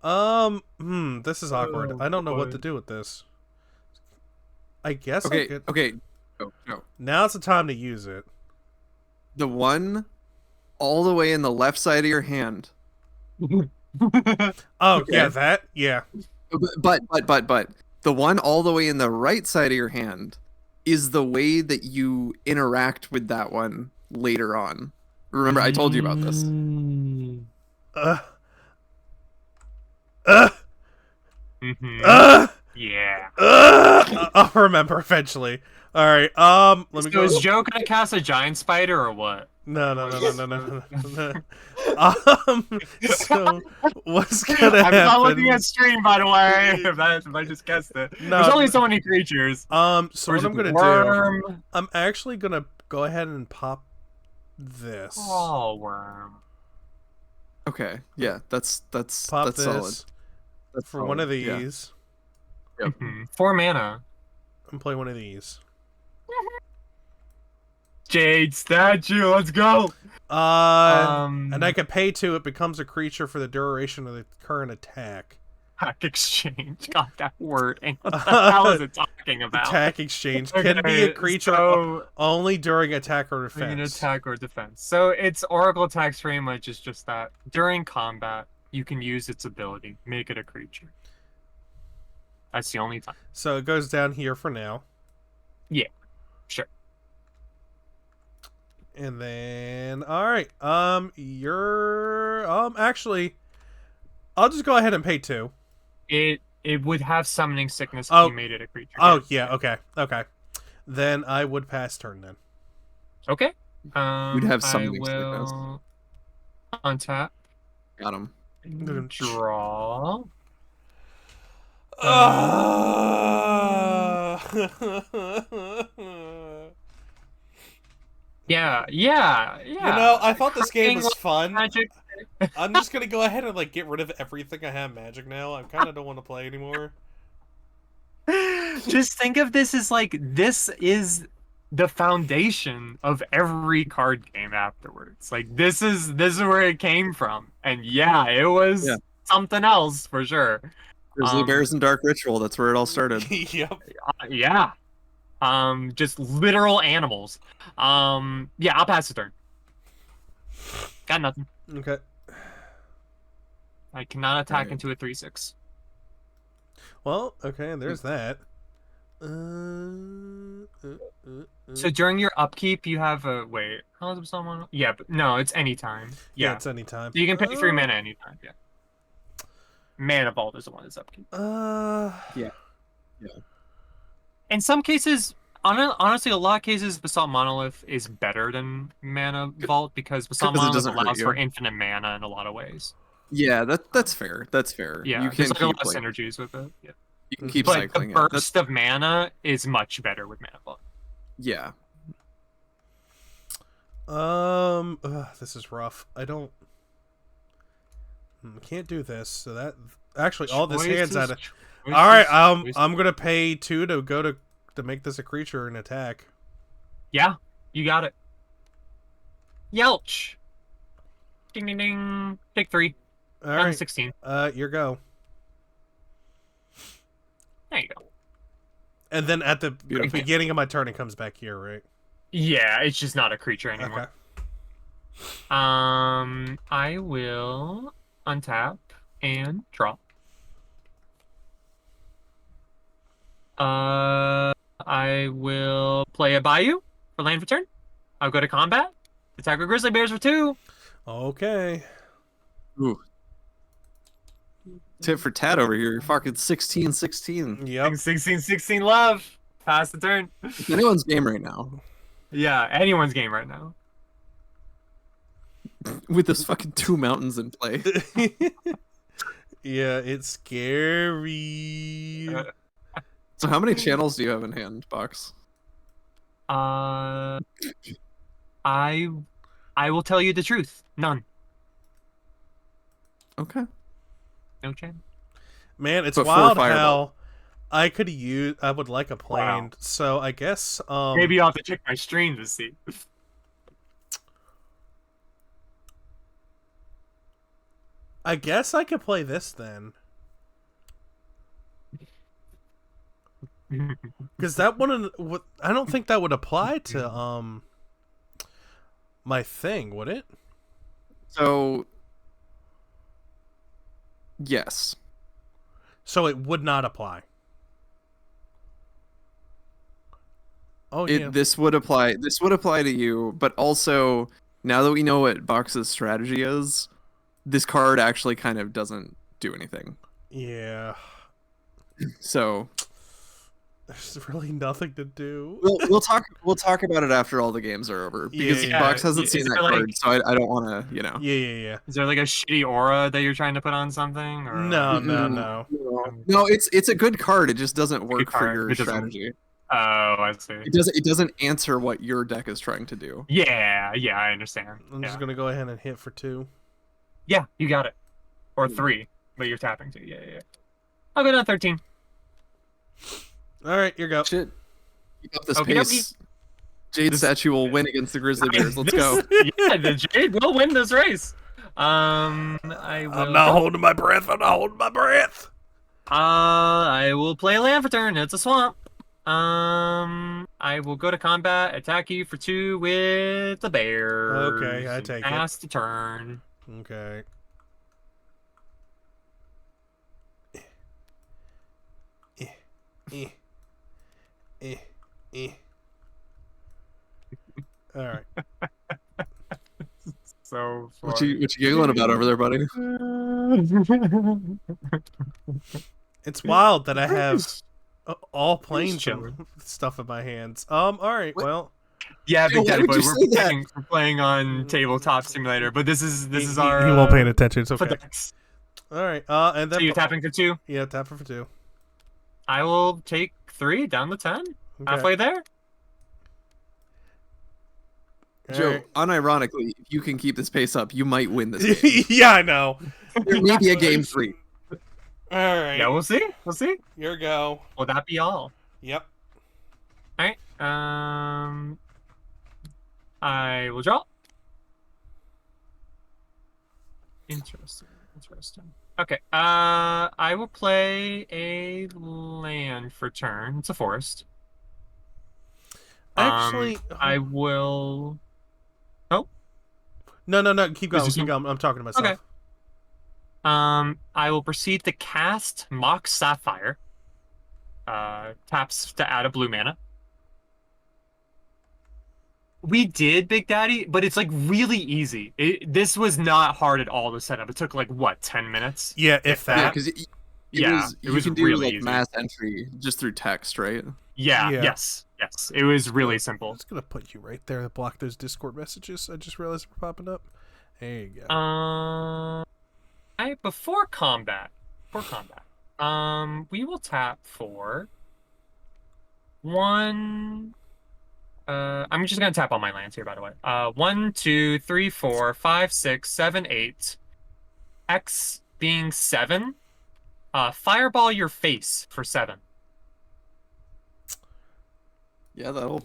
this is awkward. I don't know what to do with this. I guess I could... Okay, go. Now's the time to use it. The one all the way in the left side of your hand. Oh, yeah, that? Yeah. But, the one all the way in the right side of your hand is the way that you interact with that one later on. Remember, I told you about this. Yeah. I'll remember eventually. All right. Let me go. Is Joe gonna cast a giant spider or what? No. So what's gonna happen? I'm not looking at stream, by the way. If I just guessed it. No, there's only so many creatures. So what I'm gonna do? I'm actually gonna go ahead and pop this. Oh, worm. Okay. Yeah, that's pop that's this solid. That's for solid. one of these. Yeah. Yep. 4 mana. I'm playing one of these. Jade statue, let's go. And I can pay 2. It becomes a creature for the duration of the current attack. Attack exchange. God, that word. What the hell is it talking about? Attack exchange can be a creature only during attack or defense. During attack or defense. So its Oracle attacks pretty much is just that. During combat, you can use its ability. Make it a creature. That's the only time. So it goes down here for now. Yeah, sure. And then, all right. You're actually, I'll just go ahead and pay 2. It would have summoning sickness if you made it a creature. Oh yeah. Okay. Then I would pass turn then. Okay. We'd have summoning sickness. Untap. Got him. Draw. Yeah. You know, I thought this game was fun. Magic. I'm just gonna go ahead and like get rid of everything I have magic now. I kind of don't want to play anymore. Just think of this as like this is the foundation of every card game afterwards. Like this is where it came from, and yeah, it was something else for sure. Grizzly Bears and Dark Ritual. That's where it all started. Yep. Yeah. Just literal animals. Yeah, I'll pass the turn. Got nothing. Okay. I cannot attack Right. into a 3/6. Well, okay, there's that. So during your upkeep, you have a wait. How is someone? Yeah, but no, it's anytime. Yeah, Yeah, it's anytime. so you can pay 3 mana anytime. Yeah, Mana Vault is the one that's upkeep. Yeah. In some cases, honestly, a lot of cases, Basalt Monolith is better than Mana Vault because Basalt 'Cause it Monolith doesn't hurt allows for you. infinite mana in a lot of ways. Yeah, that's fair. That's fair. Yeah, You there's can like a lot keep of like synergies with it. Yeah. you can keep But cycling the it. burst of mana is much better with Mana Vault. Yeah. This is rough. I don't. Can't do this. So that actually all this hands out of. All right, I'm gonna pay 2 to go to make this a creature and attack. Yeah, you got it. Yelch. Ding ding ding. Take 3. All Down to right, 16. your go. There you go. And then at the Beautiful. beginning of my turn, it comes back here, right? Yeah, it's just not a creature anymore. Okay. I will untap and draw. I will play a Bayou for land for turn. I'll go to combat. Attack with Grizzly Bears for 2. Okay. Ooh. Tip for tat over here. You're fucking 16-16. Yep. 16-16 love. Pass the turn. It's anyone's game right now. Yeah, anyone's game right now. With those fucking 2 mountains in play. Yeah, it's scary. So how many channels do you have in hand, Box? I will tell you the truth. None. Okay. No chance. Man, it's But for wild Fireball. how I would like a plane. So I guess Maybe I'll have to check my stream to see. I guess I could play this then. Because that wouldn't. I don't think that would apply to my thing, would it? So yes. So it would not apply. Oh yeah. This would apply to you, but also now that we know what Box's strategy is, this card actually kind of doesn't do anything. Yeah. So There's really nothing to do. we'll talk about it after all the games are over because Yeah. Box hasn't Is seen that there, like- card, so I don't want to, Yeah. Is there like a shitty aura that you're trying to put on something? Or... No. No, it's a good card. It just doesn't work for card. your It doesn't- strategy. Oh, I see. It doesn't answer what your deck is trying to do. Yeah, I understand. I'm Yeah. just gonna go ahead and hit for 2. Yeah, you got it. Or 3, but you're tapping 2. Yeah. I'll go down 13. All right, your go. Shit. Keep up this Okie pace. Jade statue will win against the Grizzly Bears. Let's go. Yeah, the Jade will win this race. I will. I'm not holding my breath. I will play a land for turn. It's a swamp. I will go to combat, attack you for 2 with the bear. Okay, I take it. Pass the turn. Okay. All right. So What you giggling about over there, buddy? It's wild that I have all planes chilling. and stuff in my hands. All right. What? Well, Yeah, Yo, Big why Daddy would Boy, you say that? we're playing on Tabletop Simulator, but this is he, our. he won't pay attention. It's okay. Flex. All right. And then So you're tapping for 2. Yeah, tap for 2. I will take 3 down to 10. Okay. Halfway there. All Joe, right. unironically, if you can keep this pace up, you might win this game. Yeah, I know. There may be a game 3. All right. Yeah, we'll see. We'll see. Your go. Will that be all? Yep. All right. I will draw. Interesting. Okay. I will play a land for turn. It's a forest. Actually, I will. Oh, no. Keep going. Is this Keep going. I'm talking to myself. Okay. I will proceed to cast Mock Sapphire. Taps to add a blue mana. We did, Big Daddy, but it's like really easy. This was not hard at all to set up. It took like what, 10 minutes? Yeah, if Yeah, that. because Yeah, it you was can do really like easy. mass entry just through text, right? Yeah, Yeah. yes. It was really I'm simple. just gonna put you right there to block those Discord messages. I just realized were popping up. There you go. Before combat, we will tap for one. I'm just gonna tap all my lands here, by the way. 1, 2, 3, 4, 5, 6, 7, 8. X being 7. Fireball your face for 7. Yeah, that'll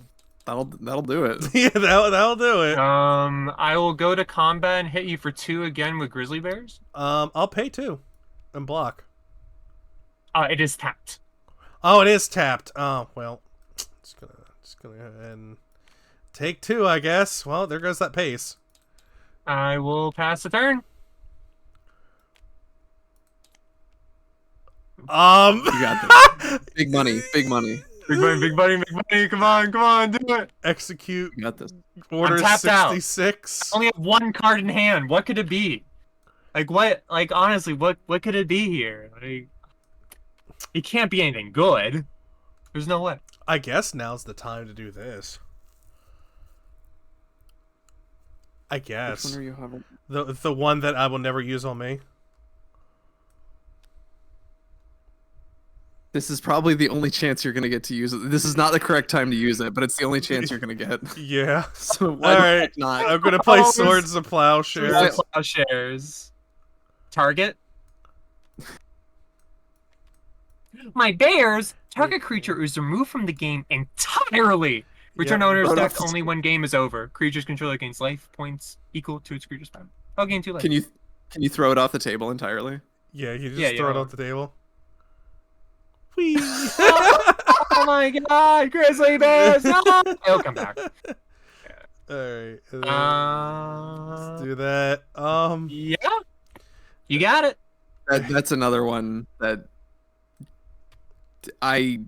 do it. Yeah, that'll do it. I will go to combat and hit you for 2 again with Grizzly Bears. I'll pay 2 and block. It is tapped. Oh, it is tapped. Oh, well, just gonna go ahead and take 2, I guess. Well, there goes that pace. I will pass the turn. You got this. Big money, big money. Big money, big money, big money. Come on, do it. Execute You got this. order I'm tapped out. 66. I only have 1 card in hand. What could it be? Like what? Like honestly, what could it be here? Like, it can't be anything good. There's no way. I guess now's the time to do this. I Which guess one are you having? the one that I will never use on me. This is probably the only chance you're gonna get to use it. This is not the correct time to use it, but it's the only chance you're gonna get. Yeah. So why All the right. heck not? I'm gonna play Oh, Swords of Plowshares. Yeah. Plowshares. Target. My bears. Target creature is removed from the game entirely. Return Yep. owner's Right deck off the only when game is over. Creature's controller gains life points equal to its creature's power. I'll gain 2 life. Can you throw it off the table entirely? Yeah, you just Yeah, throw it yeah. off the table. Whee! Oh my god, Grizzly Bears! No! It'll come back. Alright. Uh, Let's do that. Yeah. You got it. That's another one that I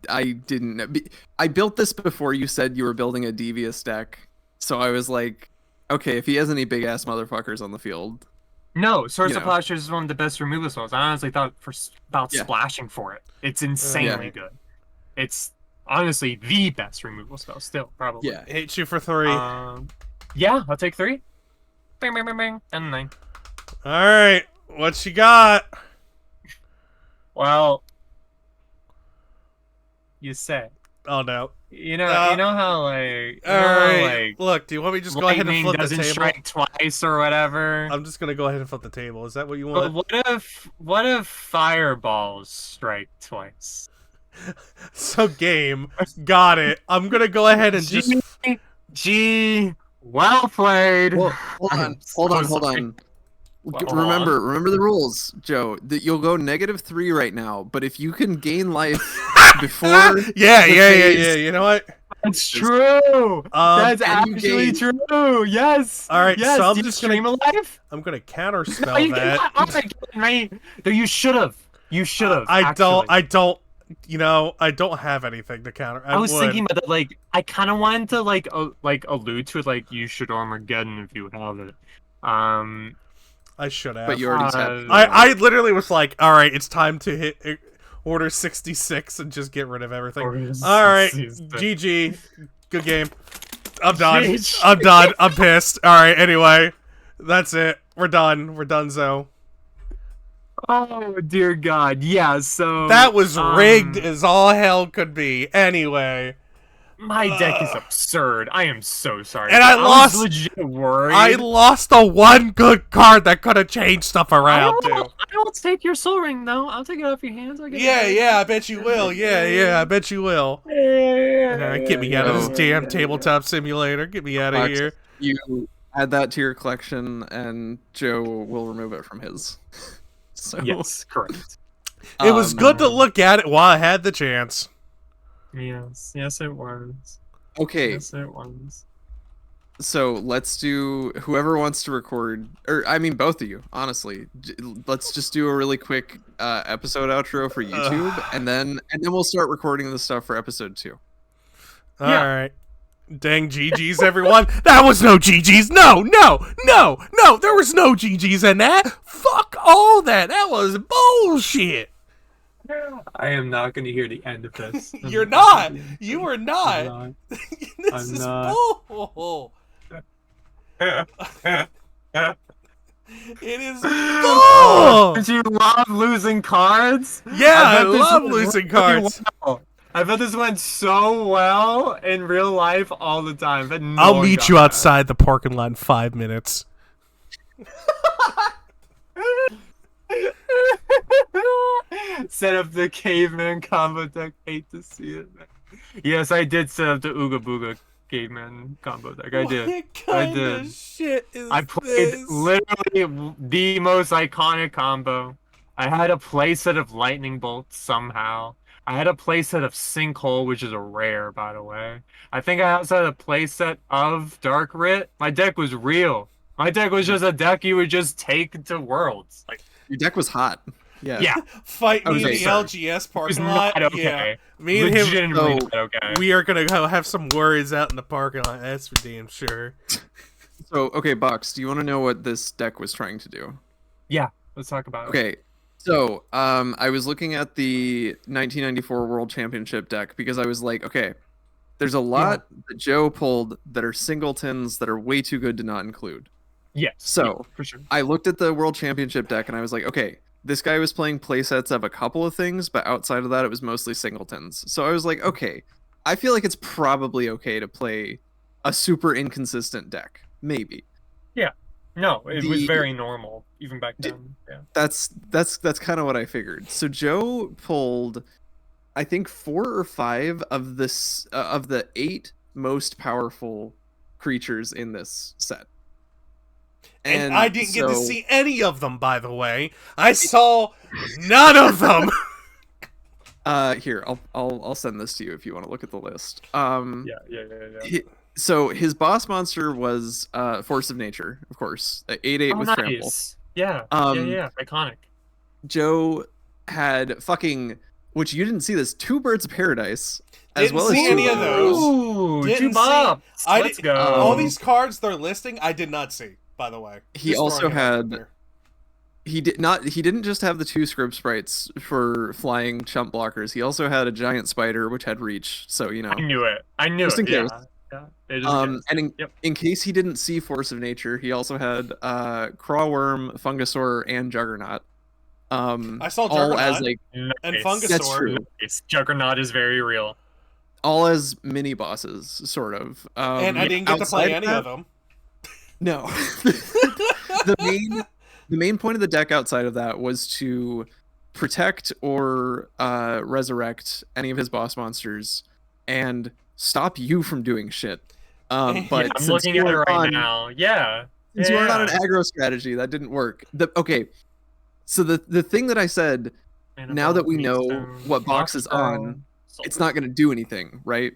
didn't know. I built this before you said you were building a devious deck, so I was like, okay, if he has any big ass motherfuckers on the field, No, Swords You of know. Plowshares is one of the best removal spells. I honestly thought about Yeah. splashing for it. It's insanely Yeah. good. It's honestly the best removal spell still, probably. yeah. Hit you for 3. Yeah, I'll take 3. Bang, bang, bang, bang, and 9. Alright. What you got? Well, you say. Oh no. You know how Alright. Look, do you want me to just go ahead and lightning flip the doesn't table? strike twice or whatever. I'm just gonna go ahead and flip the table. Is that what you But want? what if fireballs strike twice? So game. Got it. I'm gonna go ahead and just G, well played. Well, hold I'm on, so hold sorry. on. Well, Remember the rules, Joe. That you'll go -3 right now, but if you can gain life before, Yeah. phase- You know what? That's true. That's and you actually gain- true. Yes. All right, Yes. so I'm Do you just gonna- stream alive? I'm gonna No, counterspell you that. cannot. Oh my god, right? No, you should have. You should have. I don't. You know, I don't have anything to counter. I was would. thinking about that. Like, I kind of wanted to like allude to it. Like, you should Armageddon if you have it. I should have. but you already Uh, said. I literally was like, all right, it's time to hit order 66 and just get rid of everything. Order All right, 66. GG, good game. I'm done. GG. I'm done. I'm pissed. All right, anyway, that's it. We're done. We're done. So Oh dear God, yeah. So that was rigged as all hell could be. Anyway, my deck is absurd. I am so sorry. And I was lost- legit worried. I lost the one good card that could have changed stuff around too. I will take your soul ring though. I'll take it off your hands. I'll get Yeah, I bet you will. Yeah, I bet you will. Get me out of this damn tabletop simulator. Get me out of here. You add that to your collection, and Joe will remove it from his. So Yes, correct. It was good to look at it while I had the chance. Yes, it was. Okay, Yes, it was. So let's do whoever wants to record, or I mean both of you, honestly. Let's just do a really quick episode outro for YouTube, and then we'll start recording the stuff for episode 2. All right. Dang GGs, everyone. That was no GGs. No. There was no GGs in that. Fuck all that. That was bullshit. I am not going to hear the end of this. You're not. You are not. I'm This I'm is not. bull. not. It is bull. Don't you love losing cards? Yeah, I bet this love went losing really cards. well. I bet this went so well in real life all the time. But no I'll one meet got you that. outside the parking lot in 5 minutes. Set up the caveman combo deck. Hate to see it. Yes, I did set up the Ooga Booga caveman combo deck. I did. What kind I did. of shit is I played this? literally the most iconic combo. I had a playset of lightning bolts somehow. I had a playset of sinkhole, which is a rare, by the way. I think I also had a playset of dark writ. My deck was real. My deck was just a deck you would just take to worlds. Like, Your deck was hot. Yeah. yeah, I Fight me was in the like, sorry. LGS it was parking lot. not okay. Yeah, me and him. Legitimately So- not okay. We are gonna go have some worries out in the parking lot. That's for damn sure. So okay, Box, do you want to know what this deck was trying to do? Yeah, let's talk about it. Okay. So, I was looking at the 1994 World Championship deck because I was like, okay, there's a lot that Joe pulled that are singletons that are way too good to not include. Yes. So, yeah, for sure. I looked at the World Championship deck and I was like, okay, this guy was playing playsets of a couple of things, but outside of that, it was mostly singletons. So I was like, okay, I feel like it's probably okay to play a super inconsistent deck. Maybe. No, it was The- very normal even back then. Yeah. That's kind of what I figured. So Joe pulled, I think 4 or 5 of this of the 8 most powerful creatures in this set. And I didn't get to so- see any of them, by the way. I saw none of them. Here, I'll send this to you if you want to look at the list. Yeah. So his boss monster was Force of Nature, of course. 8/8 Oh, with nice. trample. Yeah. Um, yeah. Iconic. Joe had fucking, which you didn't see this, 2 Birds of Paradise, as Didn't well as see 2 any of those. Ooh, Didn't two see- bops. I Let's did- go. All these cards they're listing, I did not see. By the way, He Just also throwing it out had- there. He didn't just have the 2 script sprites for flying chump blockers. He also had a giant spider which had reach. So, you know. I knew it. Just in case. Yeah. It is a guess. And Yep. in case he didn't see Force of Nature, he also had Crawworm, Fungasaur, and Juggernaut. I saw all as Juggernaut. like And Nice. Fungasaur. That's true. Nice. Juggernaut is very real. all as mini bosses, sort of. And I didn't get to play outside any that- of them. No. the main point of the deck outside of that was to protect or resurrect any of his boss monsters and stop you from doing shit. But Yeah, I'm since looking you at it weren't right on- now. Yeah. Since you weren't on an Yeah. aggro strategy, that didn't work. Okay, so the thing that I said, now that we know what box is on, it's not going to do anything, right?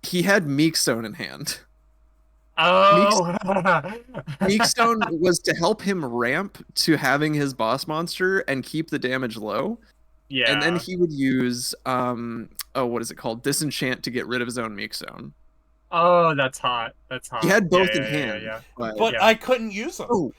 He had Meekstone in hand. Oh. Meekstone was to help him ramp to having his boss monster and keep the damage low. Yeah. And then he would use what is it called? Disenchant to get rid of his own Meekstone. Oh, that's hot. That's hot. He had both Yeah, in yeah, hand. Yeah. But Yeah. I couldn't use them. Oh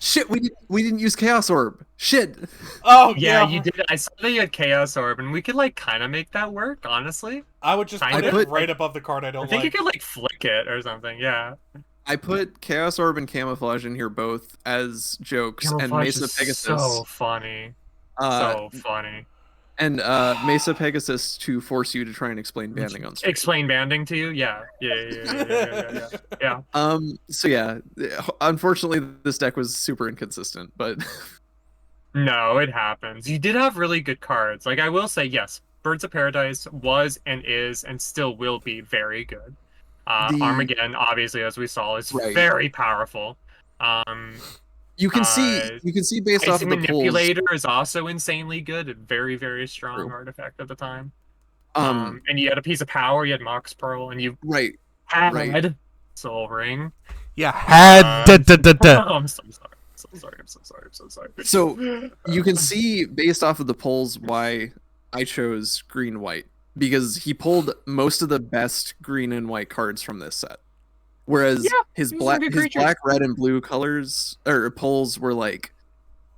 shit, we didn't use Chaos Orb. Shit. Oh Yeah, yeah, you did. I saw that you had Chaos Orb, and we could like kind of make that work. Honestly, I would just I put it put- right above the card I don't I think you like. could like flick it or something. Yeah. I put Chaos Orb and Camouflage in here both as jokes, and Camouflage Mesa is Pegasus. So funny. uh, So funny. and Mesa Pegasus to force you to try and explain banding on stream. Explain banding to you? Yeah. Yeah. So yeah, unfortunately this deck was super inconsistent, but No, it happens. You did have really good cards. Like I will say, yes, Birds of Paradise was and is and still will be very good. The- Armageddon, obviously, as we saw, is Right. very powerful. you can see based off Icy of the polls. Manipulator is also insanely good. A very, very strong True. artifact at the time. Um, And you had a piece of power. You had Mox Pearl, and you right. had right. Soul Ring. Yeah, had I'm so sorry. I'm so sorry. So you can see based off of the polls why I chose green white, because he pulled most of the best green and white cards from this set. Whereas Yeah, his these are good creatures. black, red, and blue colors or polls were like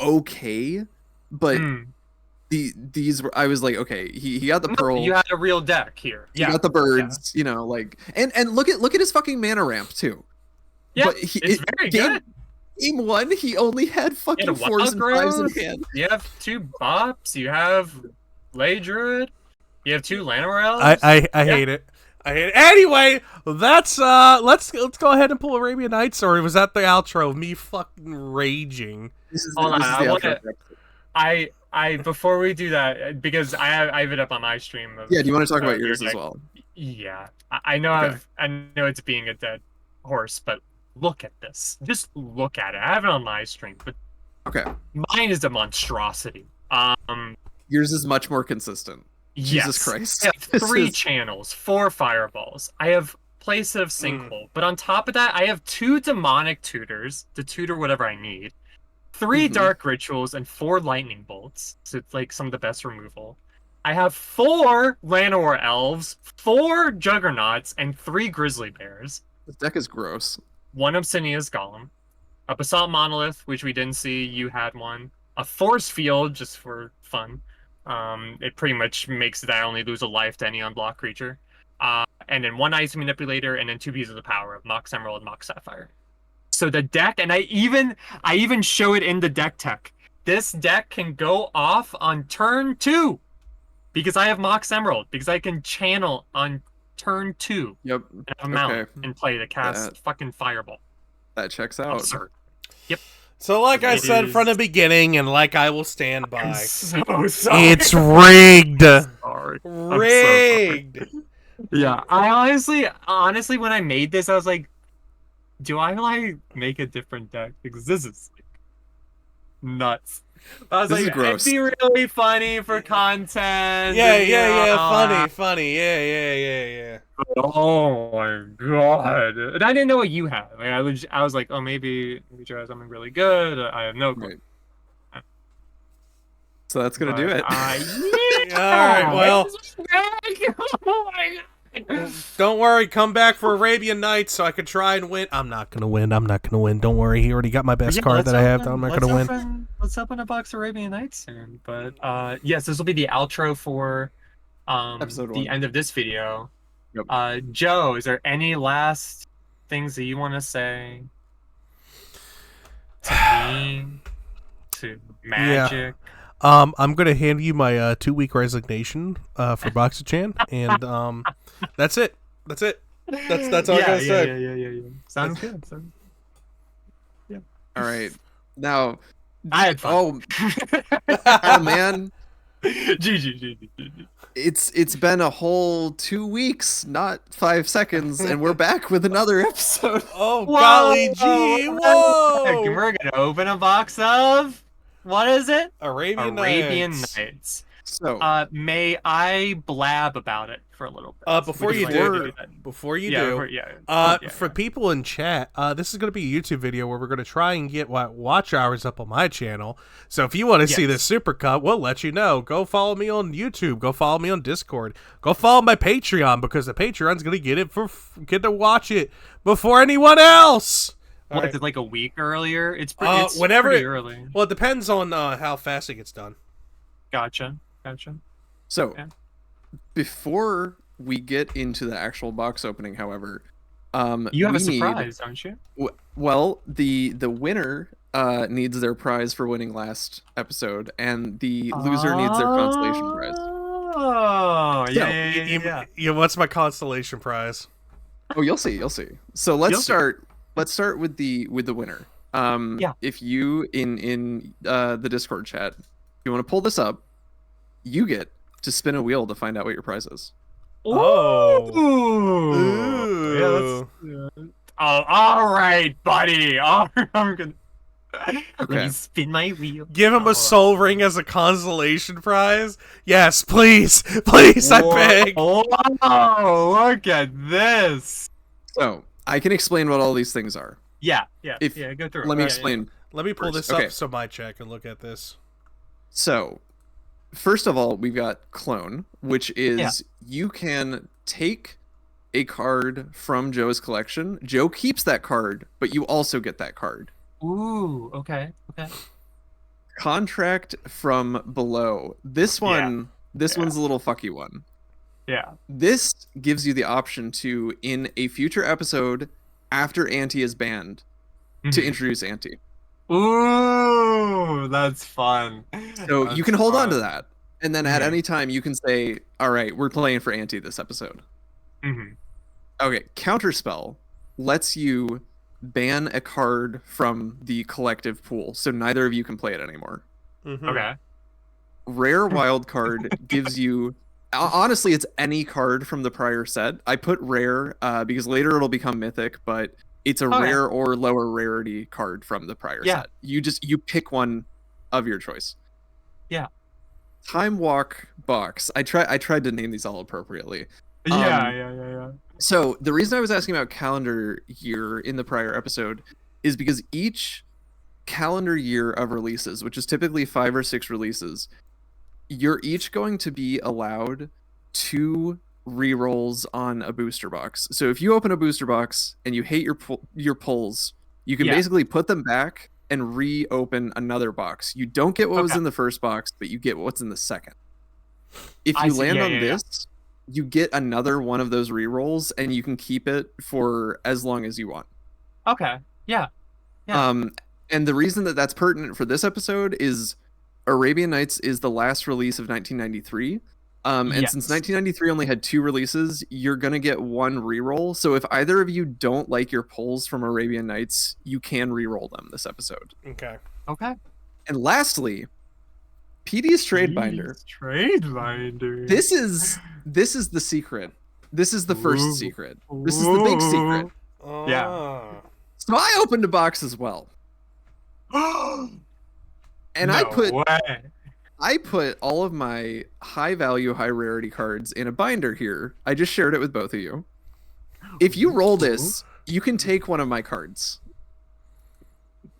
okay, but these were, I was like, okay, he got the No, pearl, you had a real deck here. he got the birds, you know, like and look at his fucking mana ramp too. Yeah, But it's very good. Game one, he only had fucking You had a 4s and 5s in Wild hand. You have 2 Bops. You have Ley Druid. You have 2 Llanowar Elves. I hate it. I hate it. Anyway, that's let's go ahead and pull Arabian Nights, or was that the outro? Me fucking raging. Hold on, the I outro. want I before we do that, because I have it up on my stream. Yeah, do you want to talk about yours as well? Yeah, I know Okay. I know it's being a dead horse, but look at this. Just look at it. I have it on my stream, but Okay. mine is a monstrosity. Yours is much more consistent. Jesus Christ. I have 3 This is- channels, 4 fireballs. I have Place of Sinkhole, but on top of that, I have 2 demonic tutors to tutor whatever I need, 3 dark rituals, and 4 lightning bolts. So it's like some of the best removal. I have 4 Llanowar elves, 4 juggernauts, and 3 grizzly bears. This deck is gross. 1 Obsidian's Golem, a Basalt Monolith, which we didn't see. You had one. A Force Field, just for fun. It pretty much makes it that I only lose a life to any unblocked creature. And then 1 Ice Manipulator, and then 2 pieces of power of Mox Emerald and Mox Sapphire. So the deck, and I even show it in the deck tech. This deck can go off on turn 2 because I have Mox Emerald, because I can channel on turn 2. Yep. Amount and play to cast fucking Fireball. That checks out. Absurd. Yep. So, like I It said is- from the beginning, and like I will stand by, I'm so sorry. it's rigged. Sorry. I'm so sorry. Rigged. Yeah, I honestly, when I made this, I was like, do I like make a different deck? Because this is like, nuts. I was This is like, gross. it'd be really funny for content. Yeah, and, you know, funny. Yeah. Oh my god! And I didn't know what you had. Like, I was like, oh, maybe you have something really good. I have no clue. Right. So that's gonna do it. Yeah. All right, well. Oh my god. Don't worry, come back for Arabian Nights so I can try and win. I'm not gonna win. Don't worry, he already got my best card that I have. I'm not gonna win. Let's open a box of Arabian Nights soon. But yes, this will be the outro for Episode 1. the end of this video. Yep. Joe, is there any last things that you want to say to me, to Magic? I'm gonna hand you my 2-week resignation for Boxer-chan, and that's it. That's all I gotta say. Yeah. Sounds good. All right. Now, I had fun. oh man, GG. it's been a whole 2 weeks, not 5 seconds, and we're back with another episode. Oh golly gee, whoa! We're gonna open a box of, what is it? Arabian Nights. So, May I blab about it for a little bit? Before Would you like to do, that? before you Yeah, do, for people in chat, this is going to be a YouTube video where we're going to try and get watch hours up on my channel. So if you want to see this Super Cup, we'll let you know. Go follow me on YouTube. Go follow me on Discord. Go follow my Patreon, because the Patreon's going to get to watch it before anyone else. What, is it like a week earlier? It's pretty early. Well, it depends on how fast it gets done. Gotcha. So, Yeah. before we get into the actual box opening, however, You have we a surprise, don't you? Well, the winner needs their prize for winning last episode, and the loser needs their consolation prize. Oh, yeah. What's my consolation prize? Oh, you'll see. So let's start. Let's start with the winner. If you in the Discord chat, you want to pull this up, you get to spin a wheel to find out what your prize is. Ooh. Yeah, all right, buddy. I'm gonna let me spin my wheel. Give him a soul ring as a consolation prize? Yes, please, I beg. Oh, look at this. So I can explain what all these things are. Yeah, If go through. let me Yeah, explain. Let me pull first. this Okay. up so my chat can look at this. So, first of all, we've got clone, which is you can take a card from Joe's collection. Joe keeps that card, but you also get that card. Ooh, okay. Contract from below. This one's a little fucky one. Yeah. This gives you the option to, in a future episode after Auntie is banned, to Mhm. introduce Auntie. Ooh, that's fun. So you That's can hold on to fun. that. And then at Mhm. any time you can say, all right, we're playing for Auntie this episode. Mhm. Okay, Counterspell lets you ban a card from the collective pool, so neither of you can play it anymore. Mhm. Okay. Rare Wild Card gives you... Honestly, it's any card from the prior set. I put rare because later it'll become mythic, but it's a Okay. rare or lower rarity card from the prior Yeah. set. You pick one of your choice. Yeah. Time Walk Box. I tried to name these all appropriately. Yeah. So the reason I was asking about calendar year in the prior episode is because each calendar year of releases, which is typically 5 or 6 releases, you're each going to be allowed 2 rerolls on a booster box. So if you open a booster box and you hate your pulls, you can Yeah. basically put them back and reopen another box. You don't get what was Okay. in the first box, but you get what's in the second. If I you see. land Yeah, on yeah. this, you get another one of those rerolls and you can keep it for as long as you want. Okay. Yeah. Yeah. And the reason that that's pertinent for this episode is Arabian Nights is the last release of 1993. And Yes. since 1993 only had 2 releases, you're going to get 1 reroll. So if either of you don't like your pulls from Arabian Nights, you can reroll them this episode. Okay. Okay. And lastly, PD's Trade Binder. Trade binder. This is the secret. This is the first Ooh. secret. This is the big secret. Yeah. Ah. So I opened a box as well. And no I way. put all of my high value, high rarity cards in a binder here. I just shared it with both of you. If you roll this, you can take one of my cards.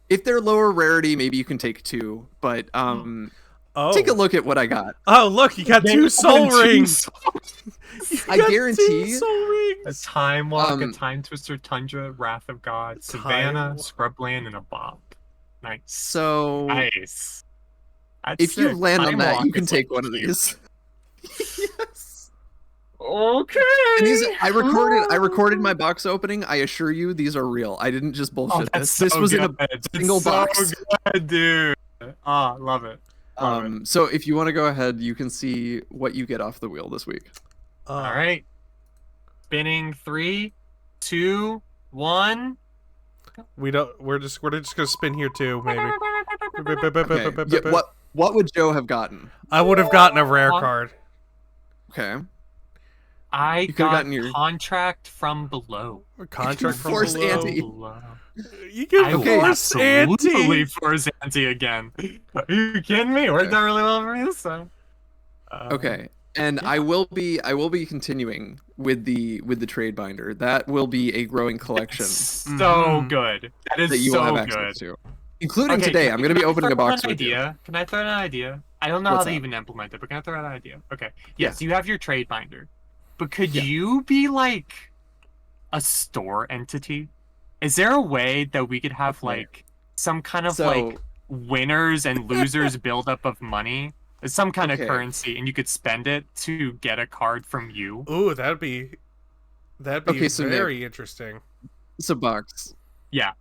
If they're lower rarity, maybe you can take 2, but Oh. take a look at what I got. Oh, look, you got 2 soul rings. I guarantee 2 soul rings. A Time Walk, a Um, Time Twister, Tundra, Wrath of God, Savannah, Scrubland, and a Bob. Nice. So Nice. That's if you sick. land on Time that, Walk you can is, take like, one of cute. these. Yes. Okay. And these I recorded my box opening. I assure you these are real. I didn't just Oh, bullshit that's this. This so was in a good. That's single so box. good, dude. Ah, love it. Love it. So if you want to go ahead, you can see what you get off the wheel this week. All right. Spinning 3, 2, 1. We're just gonna spin here too, maybe. Okay. Yeah, what would Joe have gotten? I would have gotten a rare card. Okay. I You could've got gotten your- Contract from Below. A contract from Force below. Ante. You can I Okay. will force absolutely Ante. force Ante again. Are you kidding me? Worked out really well for me this time. Okay. And I will be continuing with the trade binder. That will be a growing collection So good. That is that you will so have good. access to. Including Okay, today. can- I'm going to be can I opening a throw out box an with you. idea? Can I throw out an idea? I don't know What's how they that? even implement it, but can I throw out an idea? Okay. Yeah. Yes, you have your trade binder. But could Yeah. you be like a store entity? Is there a way that we could have Okay. like some kind of So- like winners and losers buildup of money? Some kind of Okay. currency, and you could spend it to get a card from you. Ooh, that'd be Okay, so very interesting. It's a box. Yeah.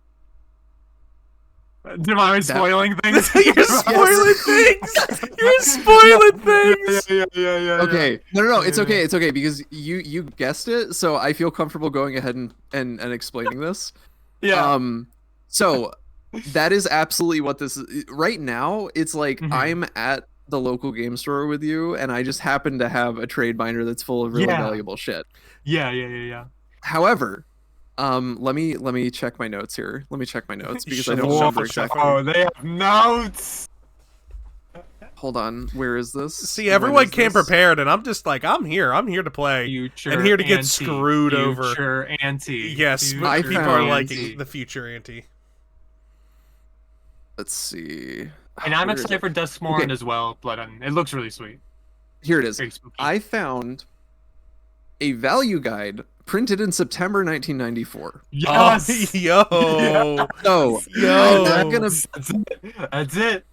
Am I spoiling things? You're spoiling things. You're spoiling things. Yeah. Okay. No. It's okay. It's okay because you guessed it. So I feel comfortable going ahead and explaining this. Yeah. So that is absolutely what this is. Right now, it's like Mhm. I'm at the local game store with you, and I just happen to have a trade binder that's full of really Yeah. valuable shit. Yeah. However, let me check my notes here. Let me check my notes because I don't Shuffle, remember shuffle, exactly. shuffle. Oh, they have notes. hold on. Where is this? See, When everyone is came this? prepared, and I'm just like, I'm here to play, Future and here to get anti, screwed over. Future anti. Yes, future but people are found- liking the future anti. Let's see. And I'm Where is excited it? for Duskmourn Okay. as well, but it looks really sweet. Here it is. Very spooky. I found a value guide printed in September 1994. Yes! Oh, yo. So Yo. That's it.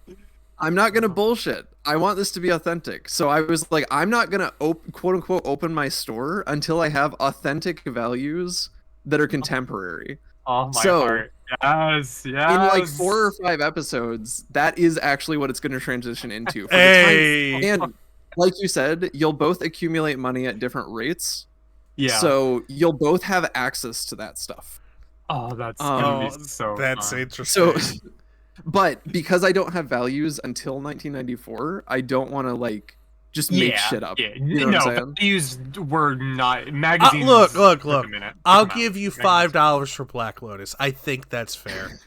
I'm not gonna bullshit. I want this to be authentic. So I was like, I'm not gonna quote unquote open my store until I have authentic values that are contemporary. Oh my So, heart. Yes, yes. In like 4 or 5 episodes, that is actually what it's gonna transition into. For the Hey. time, and like you said, you'll both accumulate money at different rates. Yeah. So you'll both have access to that stuff. Oh, that's Oh, gonna be so That's fun. interesting. So, but because I don't have values until 1994, I don't want to like just make shit up. Yeah. You know what I'm No, saying? values were not magazines. Look. took a minute. I'll Took 'em give out. you $5 for Black Lotus. I think that's fair.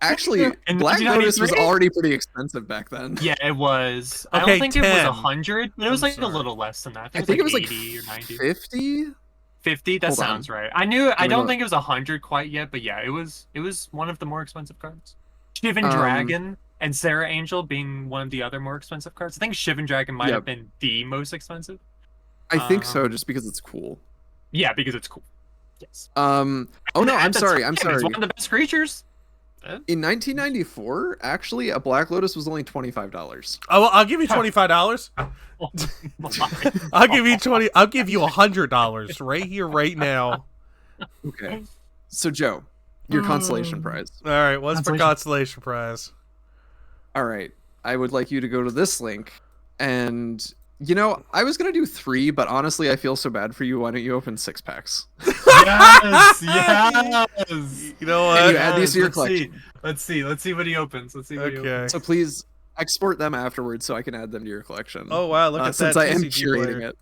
Actually, In Black Lotus was 1993? already pretty expensive back then. Yeah, it was. I Okay, don't think it was 10. 100, but it was I'm like sorry. a little less than that. I think it was like 80 or 90. 50. 50. That Hold on. sounds right. I knew. I me don't look. think it was 100 quite yet, but yeah, it was. It was one of the more expensive cards. Shivan Um, Dragon and Sarah Angel being one of the other more expensive cards. I think Shivan Dragon might have Yep. been the most expensive. I think so, Um, just because it's cool. Yeah, because it's cool. Yes. Oh no, At I'm the sorry. time, I'm It's sorry. one of the best creatures. In 1994, actually, a Black Lotus was only $25. Oh, well, I'll give you $25. Oh my I'll give you I'll give you $100 right here, right now. Okay. So Joe, your consolation prize. All right, what's for Consolation. consolation prize? All right. I would like you to go to this link, and I was gonna do 3, but honestly, I feel so bad for you. Why don't you open 6 packs? Yes, yes. You know And what? you add these to your Let's see. collection. Let's see what he opens. Let's see what he opens. Okay. So please export them afterwards so I can add them to your collection. Oh wow, look at that. Since I am TCG curating player. it.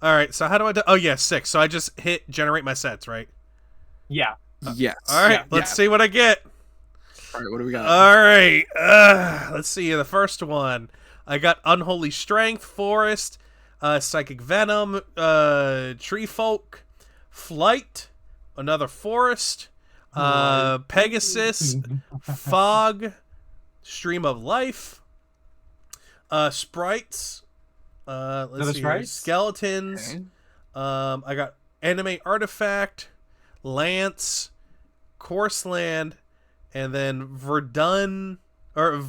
All right, so how do I do? Oh yeah, 6. So I just hit generate my sets, right? Yeah. Yes. All right, Yeah, let's see what I get. All right. What do we got? All right, let's see. The first one, I got Unholy Strength, Forest, Psychic Venom, Tree Folk, Flight, another Forest, Pegasus, Fog, Stream of Life, Sprites. Let's Another see here. Sprites? Skeletons. Okay. I got Animate Artifact, Lance, Courseland, and then Verdun or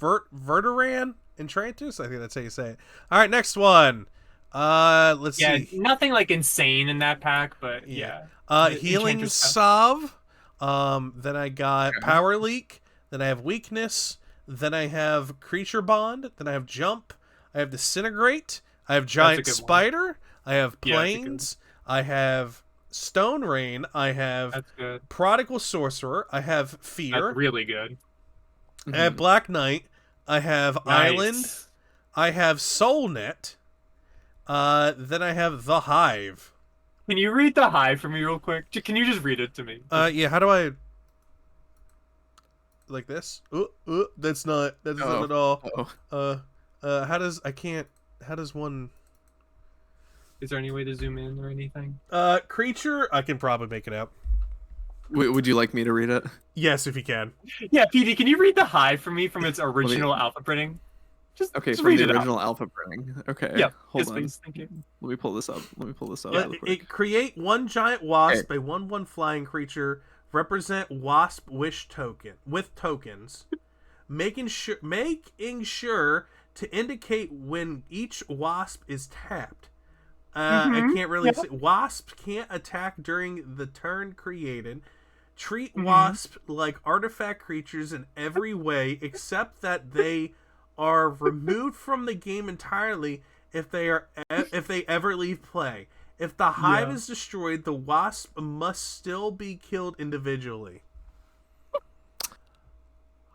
Verduran Enchantress. I think that's how you say it. All right, next one. Let's Yeah, see. nothing like insane in that pack, but yeah. Healing Enchantress stuff. Salve. Then I got Power Leak. Then I have Weakness. Then I have Creature Bond. Then I have Jump. I have Disintegrate. I have Giant good one. Spider. I have Yeah, that's a good Plains. I have Stone Rain. I have That's good. Prodigal Sorcerer. I have Fear. That's really good. I have Black Knight. I have Island. Nice. I have Soulnet. Then I have The Hive. Can you read the Hive for me real quick? Can you just read it to me? Yeah, how do I like this? That's not at all. Oh. How does one Is there any way to zoom in or anything? creature? I can probably make it out. Would you like me to read it? Yes, if you can. Yeah, PD, can you read the Hive for me from its original alpha printing? Okay, just from read the it out. original alpha printing. Okay. Yeah, Hold yes, on. please. Thank you. Let me pull this up. Yeah, Really quick. create one giant wasp, a 1/1 flying creature, represent wasp wish token with tokens, making sure to indicate when each wasp is tapped. I can't really say. Wasps can't attack during the turn created. Treat wasp like artifact creatures in every way, except that they are removed from the game entirely if they ever leave play. If the hive is destroyed, the wasp must still be killed individually.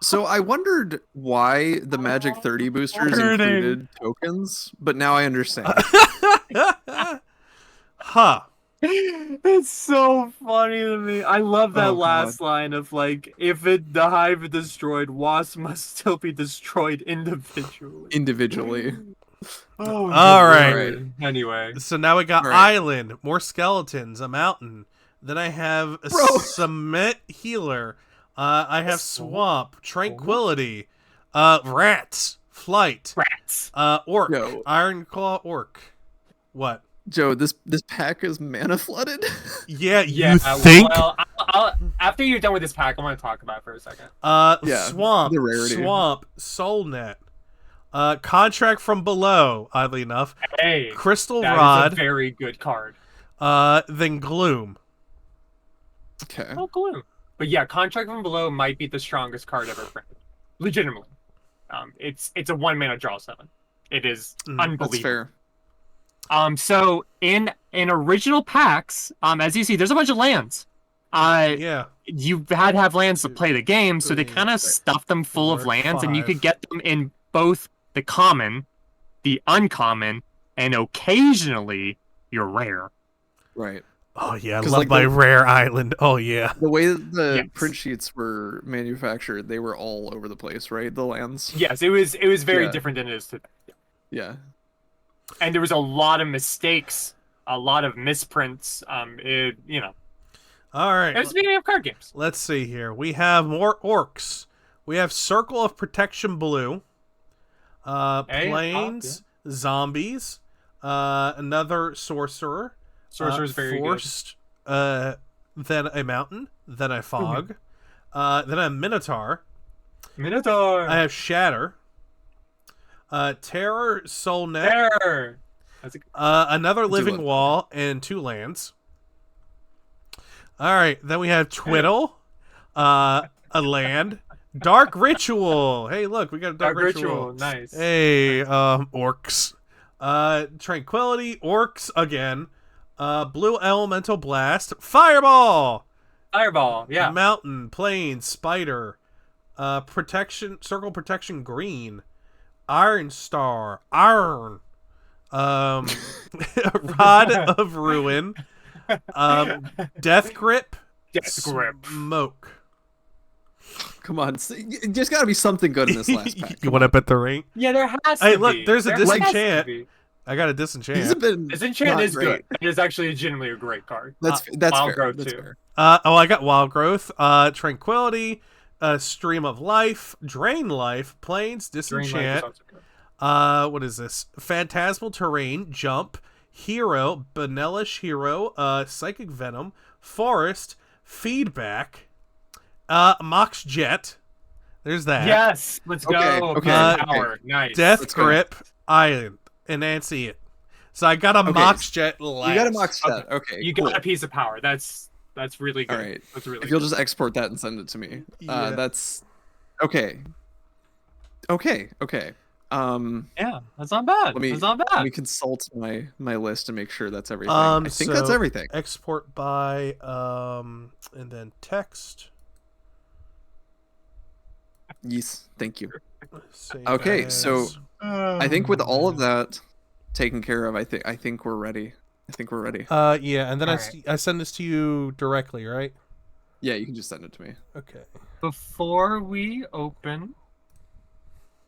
So I wondered why the Magic 30 boosters included tokens, but now I understand. Huh. It's so funny to me. I love that Oh, last line of like, if the hive is destroyed, wasp must still be destroyed individually. Individually. Oh, All good right. lord. Anyway, So now we got All right. island, more skeletons, a mountain. Then I have a Bro. cement healer. I have swamp, tranquility, rats, flight, rats. orc, Yo. iron claw orc. What? Joe, this pack is mana flooded. Yeah, Yeah. you think? Well, after you're done with this pack, I want to talk about it for a second. Yeah, Swamp, the rarity. swamp, soulnet, contract from below. Oddly enough, Hey, crystal that rod. is a very good card. Then gloom. Okay. Oh, glue. But yeah, contract from below might be the strongest card ever printed. Legitimately. It's a 1 mana draw 7. It is unbelievable. That's fair. So in original packs, as you see, there's a bunch of lands. Yeah. You had to have lands to play the game, so they kind of stuffed them full of 4, lands, and you 5. could get them in both the common, the uncommon, and occasionally your rare. Right. Oh yeah, I 'Cause, love like, my the- rare island. Oh yeah. The way that the Yes. print sheets were manufactured, they were all over the place, right? The lands. Yes, it was very Yeah. different than it is today. Yeah. And there was a lot of mistakes, a lot of misprints. All right. It was the beginning of card games. Let's see here. We have more orcs. We have Circle of Protection Blue. Planes, zombies, another sorcerer. Sorcerer's very forced, then a mountain, then a fog, then a minotaur. good. Minotaur. I have shatter. Terror, soul net, There. That's a another living love wall, and 2 lands. All right, then we have Twiddle, a land, dark ritual. Hey, look, we got a dark ritual. Nice. Hey, orcs. Tranquility, orcs again. Blue elemental blast, fireball. Fireball. Yeah. Mountain, plain, spider. Protection, circle protection, green. Iron star, iron. Rod of ruin. Death grip. Death grip. Smoke. Come on, there's got to be something good in this last pack. You want to bet the rank? Yeah, there has to Hey, be. look, there's a There has to disenchant. be. I got a disenchant. These have been Disenchant not is great. good. It is actually legitimately a great card. That's Wild fair. Growth That's too. fair. I got wild growth, tranquility, stream of life, drain life, plains, Drain Life is disenchant. also good. What is this? Phantasmal terrain, jump, hero, Benellish hero, psychic venom, forest, feedback, mox jet. There's that. Yes, let's go. Okay, Power. Nice. Death Let's go. grip, island, and Nancy it. So I got a mox jet last. You got a mock set. Okay. You cool. got a piece of power. That's really good. All right. That's really If you'll good. just export that and send it to me. Yeah. That's okay. Okay. Yeah, that's not bad. That's not let bad. me consult my list and make sure that's everything. I think that's so everything. Export by and then text. Yes, thank you. Save Okay, as. so I think with all of that taken care of, I think we're ready. I think we're ready. Yeah, and then All I send this to you directly, right? Yeah, you can just send it to me. Okay. Before we open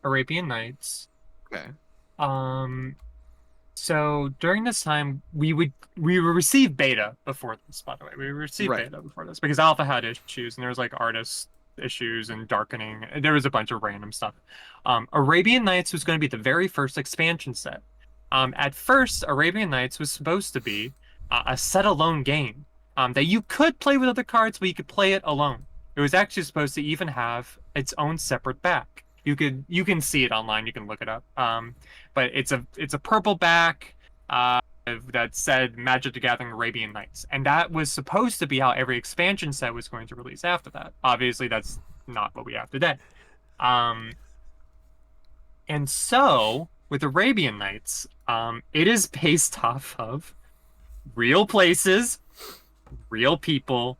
Arabian Nights, Okay. so during this time we would receive beta before this, by the way. We received Right. beta before this because Alpha had issues and there was like artist issues and darkening. There was a bunch of random stuff. Arabian Nights was going to be the very first expansion set. At first, Arabian Nights was supposed to be a set alone game that you could play with other cards, but you could play it alone. It was actually supposed to even have its own separate back. You can see it online. You can look it up. But it's a purple back that said Magic the Gathering Arabian Nights, and that was supposed to be how every expansion set was going to release after that. Obviously, that's not what we have today. And so with Arabian Nights, it is based off of real places, real people,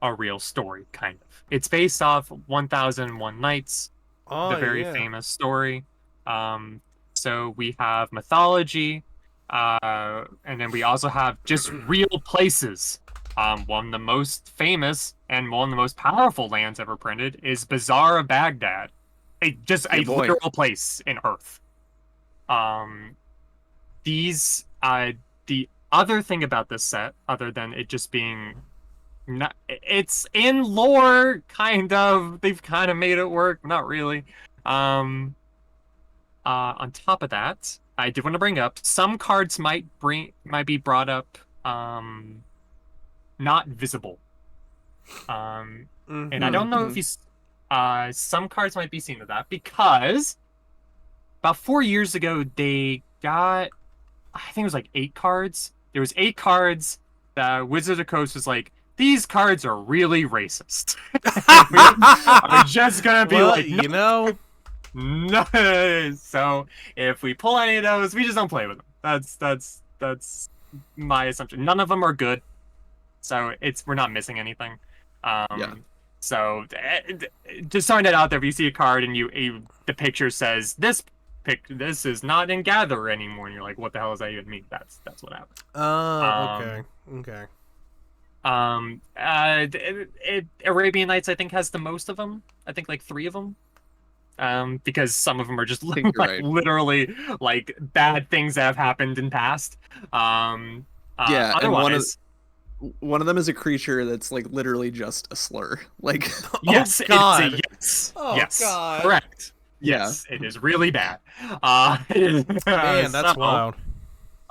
a real story, kind of. It's based off 1001 Nights, Oh, the very yeah. famous story. So we have mythology, And then we also have just real places. One of the most famous and one of the most powerful lands ever printed is Bazaar of Baghdad. Just a boy. literal place in Earth. The other thing about this set, other than it just being not, it's in lore, kind of. They've kind of made it work, not really. On top of that, I did want to bring up some cards might be brought up not visible. And I don't know if you some cards might be seen with that because about 4 years ago they got, I think it was like 8 cards. There was 8 cards that Wizard of the Coast was like, these cards are really racist. We are just gonna be well, like, you know. no. So if we pull any of those, we just don't play with them. That's my assumption. None of them are good, so we're not missing anything. Yeah. So just throwing that out there. If you see a card and the picture says this is not in Gather anymore, and you're like, what the hell does that even mean? That's what happened. Okay. Arabian Nights, I think, has the most of them. I think like 3 of them. Because some of them are just like right. literally like bad things that have happened in past. Yeah, otherwise, and one of them is a creature that's like literally just a slur. Like, yes, oh God. it's a yes. Oh yes, God. correct. Yes, it is really bad. Man, that's wild.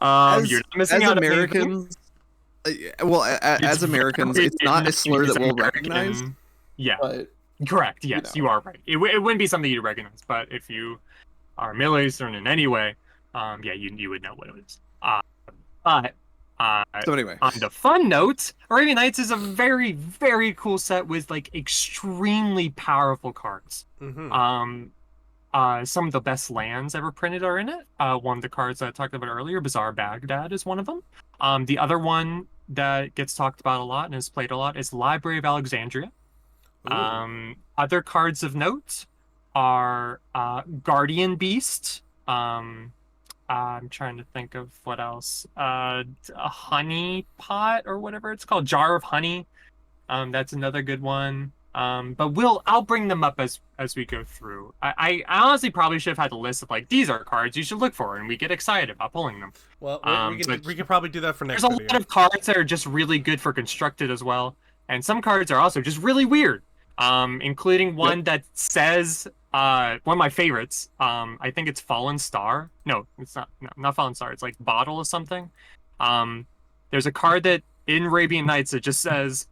You're not missing as out Americans. As Americans, it's not a slur that we'll recognize. Yeah. But, correct. Yes, you are right. It wouldn't be something you'd recognize, but if you are Middle Eastern in any way, yeah, you would know what it is. So anyway, on the fun note, Arabian Nights is a very, very cool set with like extremely powerful cards. Some of the best lands ever printed are in it. One of the cards that I talked about earlier, Bazaar Baghdad, is one of them. The other one that gets talked about a lot and is played a lot is Library of Alexandria. Other cards of note are Guardian Beast. I'm trying to think of what else. A honey pot or whatever it's called, jar of honey. That's another good one. But I'll bring them up as we go through. I honestly probably should have had a list of like, these are cards you should look for, and we get excited about pulling them. Well, we can probably do that for next. There's a lot of cards that are just really good for constructed as well, and some cards are also just really weird. Including one that says one of my favorites. I think it's Fallen Star. No, it's not. No, not Fallen Star. It's like Bottle or something. There's a card that in Arabian Nights that just says,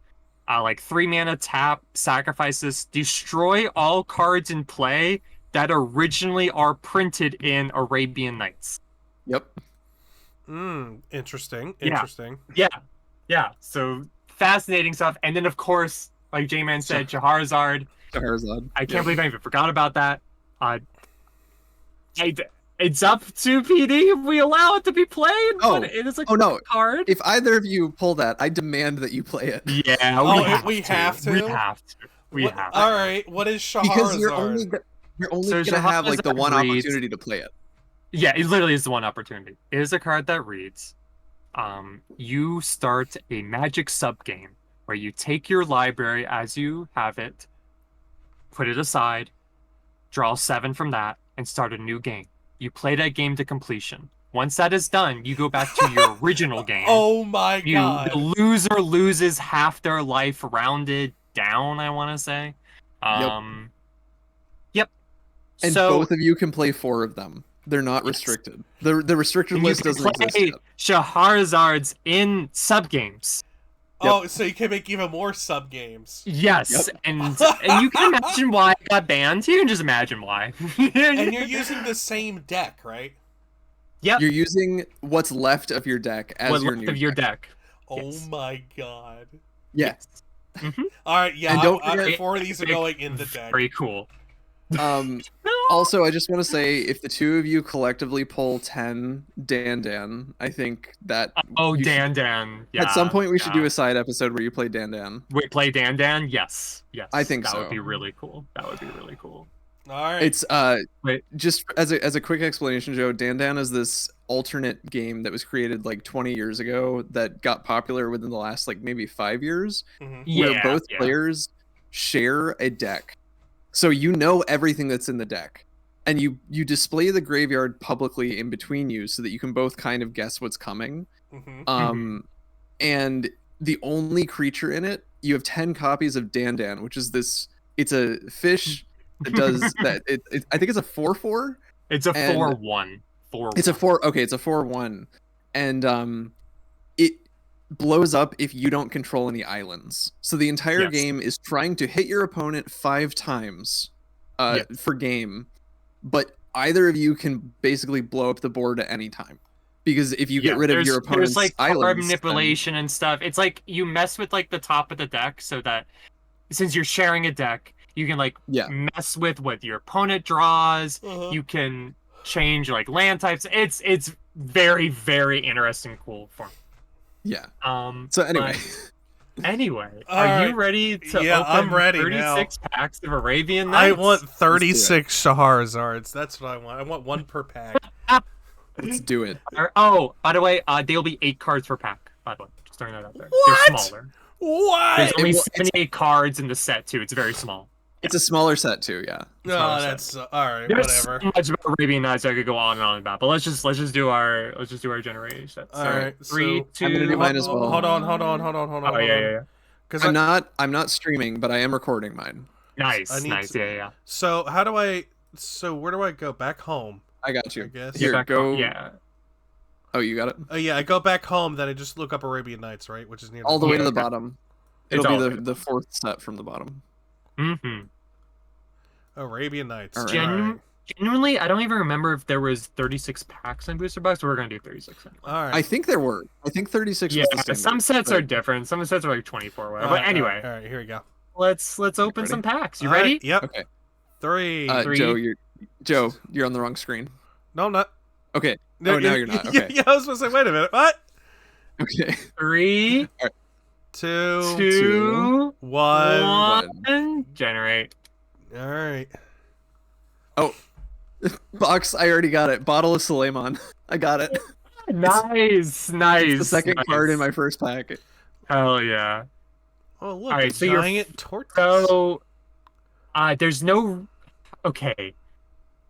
like 3 mana tap, sacrifice this, destroy all cards in play that originally are printed in Arabian Nights. Yep. Interesting. Yeah. So fascinating stuff. And then of course, like J-Man said, Charizard. I can't believe I even forgot about that. It's up to PD if we allow it to be played, but it is a card. If either of you pull that, I demand that you play it. Yeah, we have to. We have to. All right, what is Charizard? Because you're only gonna have like the one opportunity to play it. Yeah, it literally is the one opportunity. It is a card that reads, you start a Magic sub-game where you take your library as you have it, put it aside, draw 7 from that, and start a new game. You play that game to completion. Once that is done, you go back to your original game. Oh my God. The loser loses half their life rounded down, I want to say. Yep. And so, both of you can play 4 of them. They're not restricted. The restricted list doesn't exist yet. Charizards in sub-games. Oh, so you can make even more sub-games. Yes, and you can imagine why it got banned. You can just imagine why. And you're using the same deck, right? Yep. You're using what's left of your deck as your new your deck. Oh my God. Yes. Mm-hmm. All right, yeah. And don't forget, 4 of these are going in the deck. Very cool. Also, I just want to say, if the 2 of you collectively pull 10 Dan, I think that Dan. Yeah, at some point we should do a side episode where you play Dan. We play Dan. Yes. I think that so. would be really cool. All right. It's Wait. just as a quick explanation, Joe. Dan is this alternate game that was created like 20 years ago that got popular within the last like maybe 5 years, Mhm. where Yeah, both yeah. players share a deck. So you know everything that's in the deck. And you display the graveyard publicly in between you so that you can both kind of guess what's coming. Mhm. And the only creature in it, you have 10 copies of Dan, which is this, it's a fish that does that. I think it's a 4/4. It's a And 4/1. 4/1. It's a 4. Okay, it's a 4/1, and it blows up if you don't control any islands. So the entire Yes. game is trying to hit your opponent 5 times, Yeah. for game, but either of you can basically blow up the board at any time. Because if you get rid of your opponent's there's like islands, card then- manipulation and stuff. It's like you mess with like the top of the deck so that since you're sharing a deck, you can like Yeah. mess with what your opponent draws. Uh-huh. You can change like land types. It's very, very interesting, cool form. yeah. So anyway. Anyway, All are right. you ready to Yeah, open I'm ready 36 packs of Arabian I Nights? want 36 Charizards. That's what I want. I want one per pack. Let's do it. Oh, by the way, there'll be 8 cards per pack. By the way, just throwing that out there. What? They're smaller. What? There's only It's- 78 cards in the set too. It's very small. It's a smaller set too, yeah. No, that's all right. There's Whatever. so much about Arabian Nights I could go on and on about, but let's just do our generation sets. All right. Three, so, I'm gonna do two. mine as well. Hold on. Oh yeah. Because I'm not streaming, but I am recording mine. Nice, I need nice. to- Yeah. So how do I? So where do I go? Back home, I got you. I guess. Here, Back go. on- Yeah. Oh, you got it? Oh yeah, I go back home. Then I just look up Arabian Nights, right? Which is near All the way to Yeah. the bottom. It's It'll all be the the, way to the fourth set from the bottom. Mm-hmm. Arabian Nights. All right. All right. Genuinely, I don't even remember if there was 36 packs in booster box, but we're gonna do 36 anyway. All right. I think there were. I think 36 Yeah, was the standard. some sets but- are different. Some sets are like 24. Whatever. All But right, anyway, All right. Here we go. let's open Ready? some packs. You All right, ready? Yep. Okay. 3. Three. Joe, you're on the wrong screen. No, I'm not. Okay. Oh, now you're not. Yeah, Okay. yeah, I was supposed to say, wait a minute. What? Okay. 3, 2, 2, 1. 1. Generate. All right. Oh, box. I already got it. Bottle of Suleiman. I got it. Nice. It's the second nice. card in my first pack. Hell yeah. Oh, look, All right, a so you're- giant tortoise. So, there's no. Okay.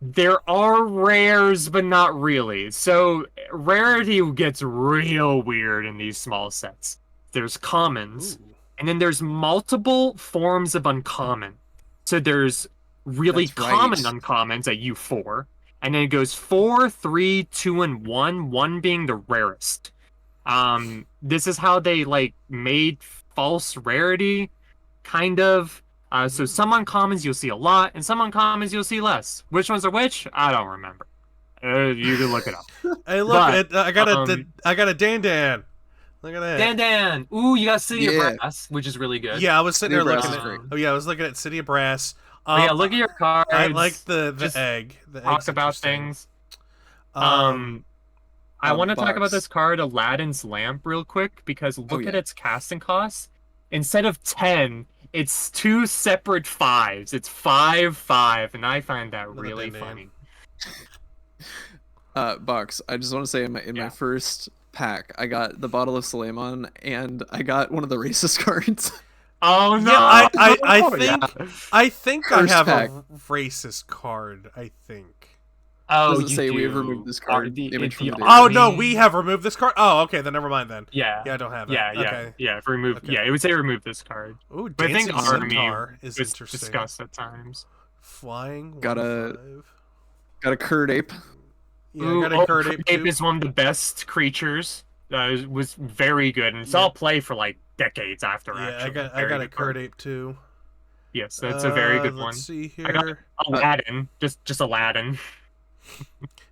There are rares, but not really. So, rarity gets real weird in these small sets. There's commons, Ooh. and then there's multiple forms of uncommon. So, there's really That's right. common uncommons at U4, and then it goes 4, 3, 2, and 1, 1 being the rarest. This is how they like made false rarity, kind of. So some uncommons you'll see a lot, and some uncommons you'll see less. Which ones are which? I don't remember. You can look it up. Hey, look, But, I got a Dan. Look at that. Dan. Ooh, you got City Yeah. of Brass, which is really good. Yeah, I was sitting City there of looking Brass at. is great. Oh yeah, I was looking at City of Brass. But yeah, look at your cards. I like the Just egg. The talk egg's about interesting. things. I want to talk about Box. this card, Aladdin's Lamp, real quick, because look at yeah. its casting costs. Instead of 10, it's 2 separate 5s. It's 5/5, and I find that Another really Dan. funny. Box. I just want to say in my Yeah. first pack, I got the bottle of Suleiman, and I got one of the racist cards. Oh no! Yeah, I think Yeah. I think I First have pack. a racist card. I think. Oh, Doesn't you say we have do. removed this card image from the data. Oh no, we have removed this card. Oh, okay, then never mind then. Yeah. Yeah, I don't have it. Yeah. Okay. Yeah. Remove. Okay. Yeah, it would say remove this card. Ooh, But I think dancing Army centaur is was interesting. discussed at times. Flying. Got a- 1/5. Got a Curd Ape. Yeah, I got a Curd Ape too. is one of the best creatures. It was very good, and it's all play for like decades after. Yeah, actually. I got a Very good card. Curd Ape too. Yes, that's a very good one. Let's see I got here. Aladdin, just Aladdin.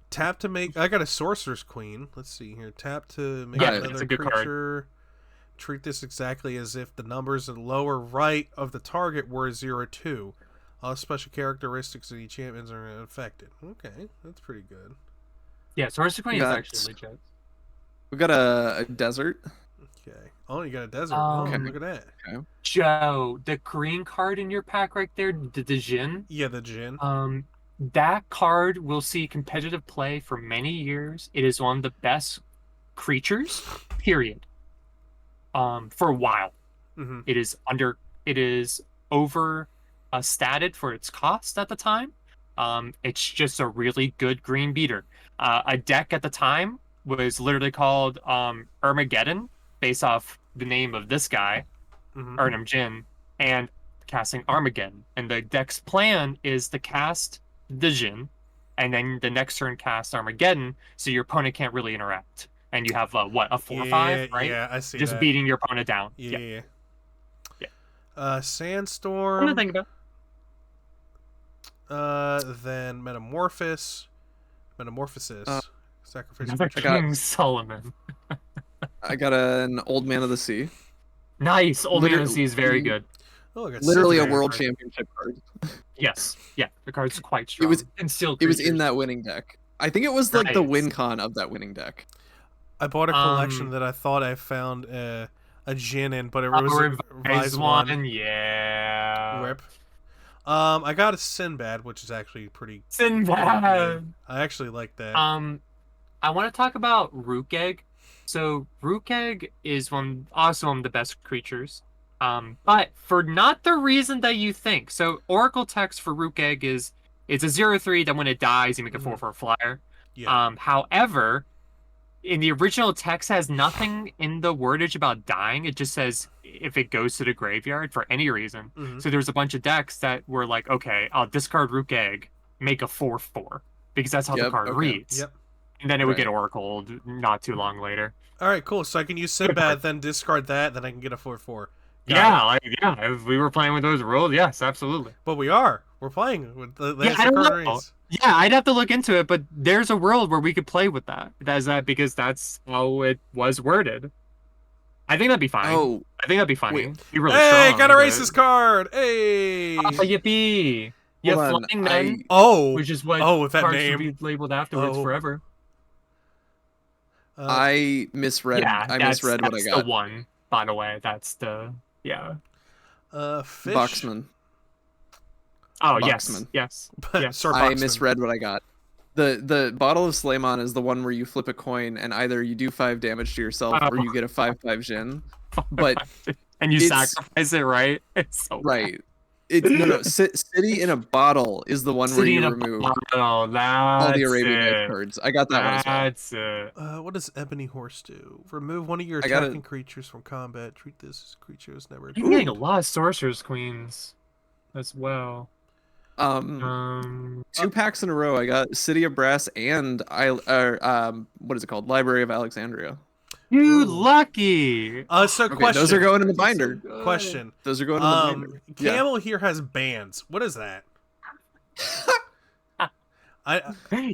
Tap to make. I got a Sorcerer's Queen. Let's see here. Tap to make Yeah, another that's a good card. creature. Treat this exactly as if the numbers in the lower right of the target were 0 or 2. All special characteristics of the enchantments are affected. Okay, that's pretty good. Yeah, Sorcerer Queen is Got- actually legit. We got a desert. Okay. Oh, you got a desert. Okay. Look at that. Joe, the green card in your pack right there, the Jin. Yeah, the Jin. That card will see competitive play for many years. It is one of the best creatures, period. For a while. Mm-hmm. It is over statted for its cost at the time. It's just a really good green beater. A deck at the time was literally called Armageddon, based off the name of this guy, Ernum Jin, and casting Armageddon. And the deck's plan is to cast the Jin, and then the next turn cast Armageddon, so your opponent can't really interact. And you have a 4/5, right? Yeah, I see just that. beating your opponent down. Yeah. Something to Sandstorm. think about. Then Metamorphosis. Sacrifice Another creature. King Solomon. I got an Old Man of the Sea. Nice. Old Man of the Sea is very good. Oh, I got Literally a Sylvan world card. championship card. Yes. Yeah. The card's quite strong. And still It was in that winning deck. I think it was like the Nice. win con of that winning deck. I bought a collection that I thought I found a Jin in, but it was a revised one. Yeah. Rip. I got a Sinbad, which is actually pretty. Sinbad. I actually like that. I want to talk about Rookegg. So Rookegg is also one of the best creatures. But for not the reason that you think. So Oracle text for Rookegg is it's a 0/3 that when it dies you make a 4/4 flyer. Yeah. However, in the original text has nothing in the wordage about dying. It just says if it goes to the graveyard for any reason. So there's a bunch of decks that were like, okay, I'll discard Rookegg, make a 4/4 because that's how the card reads. Yep. And then it would get oracled not too long later. All right, cool. So I can use Sinbad, then discard that, then I can get a 4/4. If we were playing with those rules, yes, absolutely. But we are. We're playing with the I don't know. Yeah, I'd have to look into it, but there's a world where we could play with that. Because that's how it was worded. I think that'd be fine. Oh, I think that'd be funny. wait. Be really Hey, strong, got a but- racist card. Hey. Oh, yippee! Yeah, Hold on, Flying Men, Which is what with that cards name. should be labeled afterwards forever. I misread. I misread what I That's got. the one, by the way. That's the Fish. Boxman. Oh Boxman. yes. Sir I Boxman. misread what I got. The bottle of Slaymon is the one where you flip a coin and either you do 5 damage to yourself or you get a 5/5 Jin. But and you it's- sacrifice it, right? It's so right. No. City in a Bottle is the one where City you in a remove Bottle, all the that's Arabian Nights it. cards. I got that one as well. That's it. What does Ebony Horse do? Remove one of your I got attacking creatures from combat. Treat this creature as never. You're getting a lot of Sorcerer's Queens as well. 2 packs in a row. I got City of Brass and what is it called? Library of Alexandria. You lucky. So Okay, question. those are going in the binder. Question. Those are going in the binder. Camel here has bands. What is that?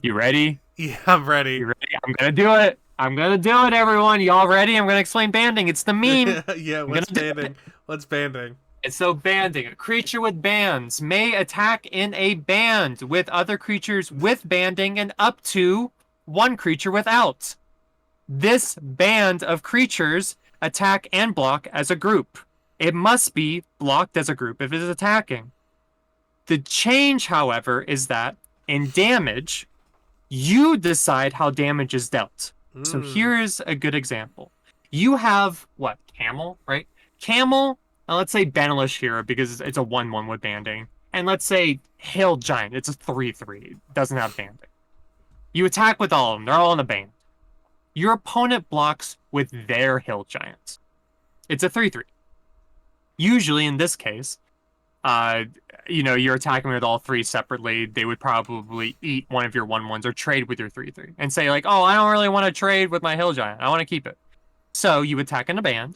You ready? Yeah, I'm ready. You ready? I'm gonna do it. I'm gonna do it, everyone. Y'all ready? I'm gonna explain banding. It's the meme. Yeah, what's banding? What's banding? And so banding, a creature with bands may attack in a band with other creatures with banding and up to one creature without. This band of creatures attack and block as a group. It must be blocked as a group if it is attacking. The change, however, is that in damage, you decide how damage is dealt. So here is a good example. You have, Camel, right? Camel, let's say Benelish here because it's a 1/1 with banding. And let's say Hail Giant, it's a 3/3, doesn't have banding. You attack with all of them, they're all in a band. Your opponent blocks with their Hill Giant. It's a 3/3. Usually, in this case, you're attacking with all 3 separately. They would probably eat one of your 1/1s or trade with your 3/3 and say like, "Oh, I don't really want to trade with my Hill Giant. I want to keep it." So you attack in a band.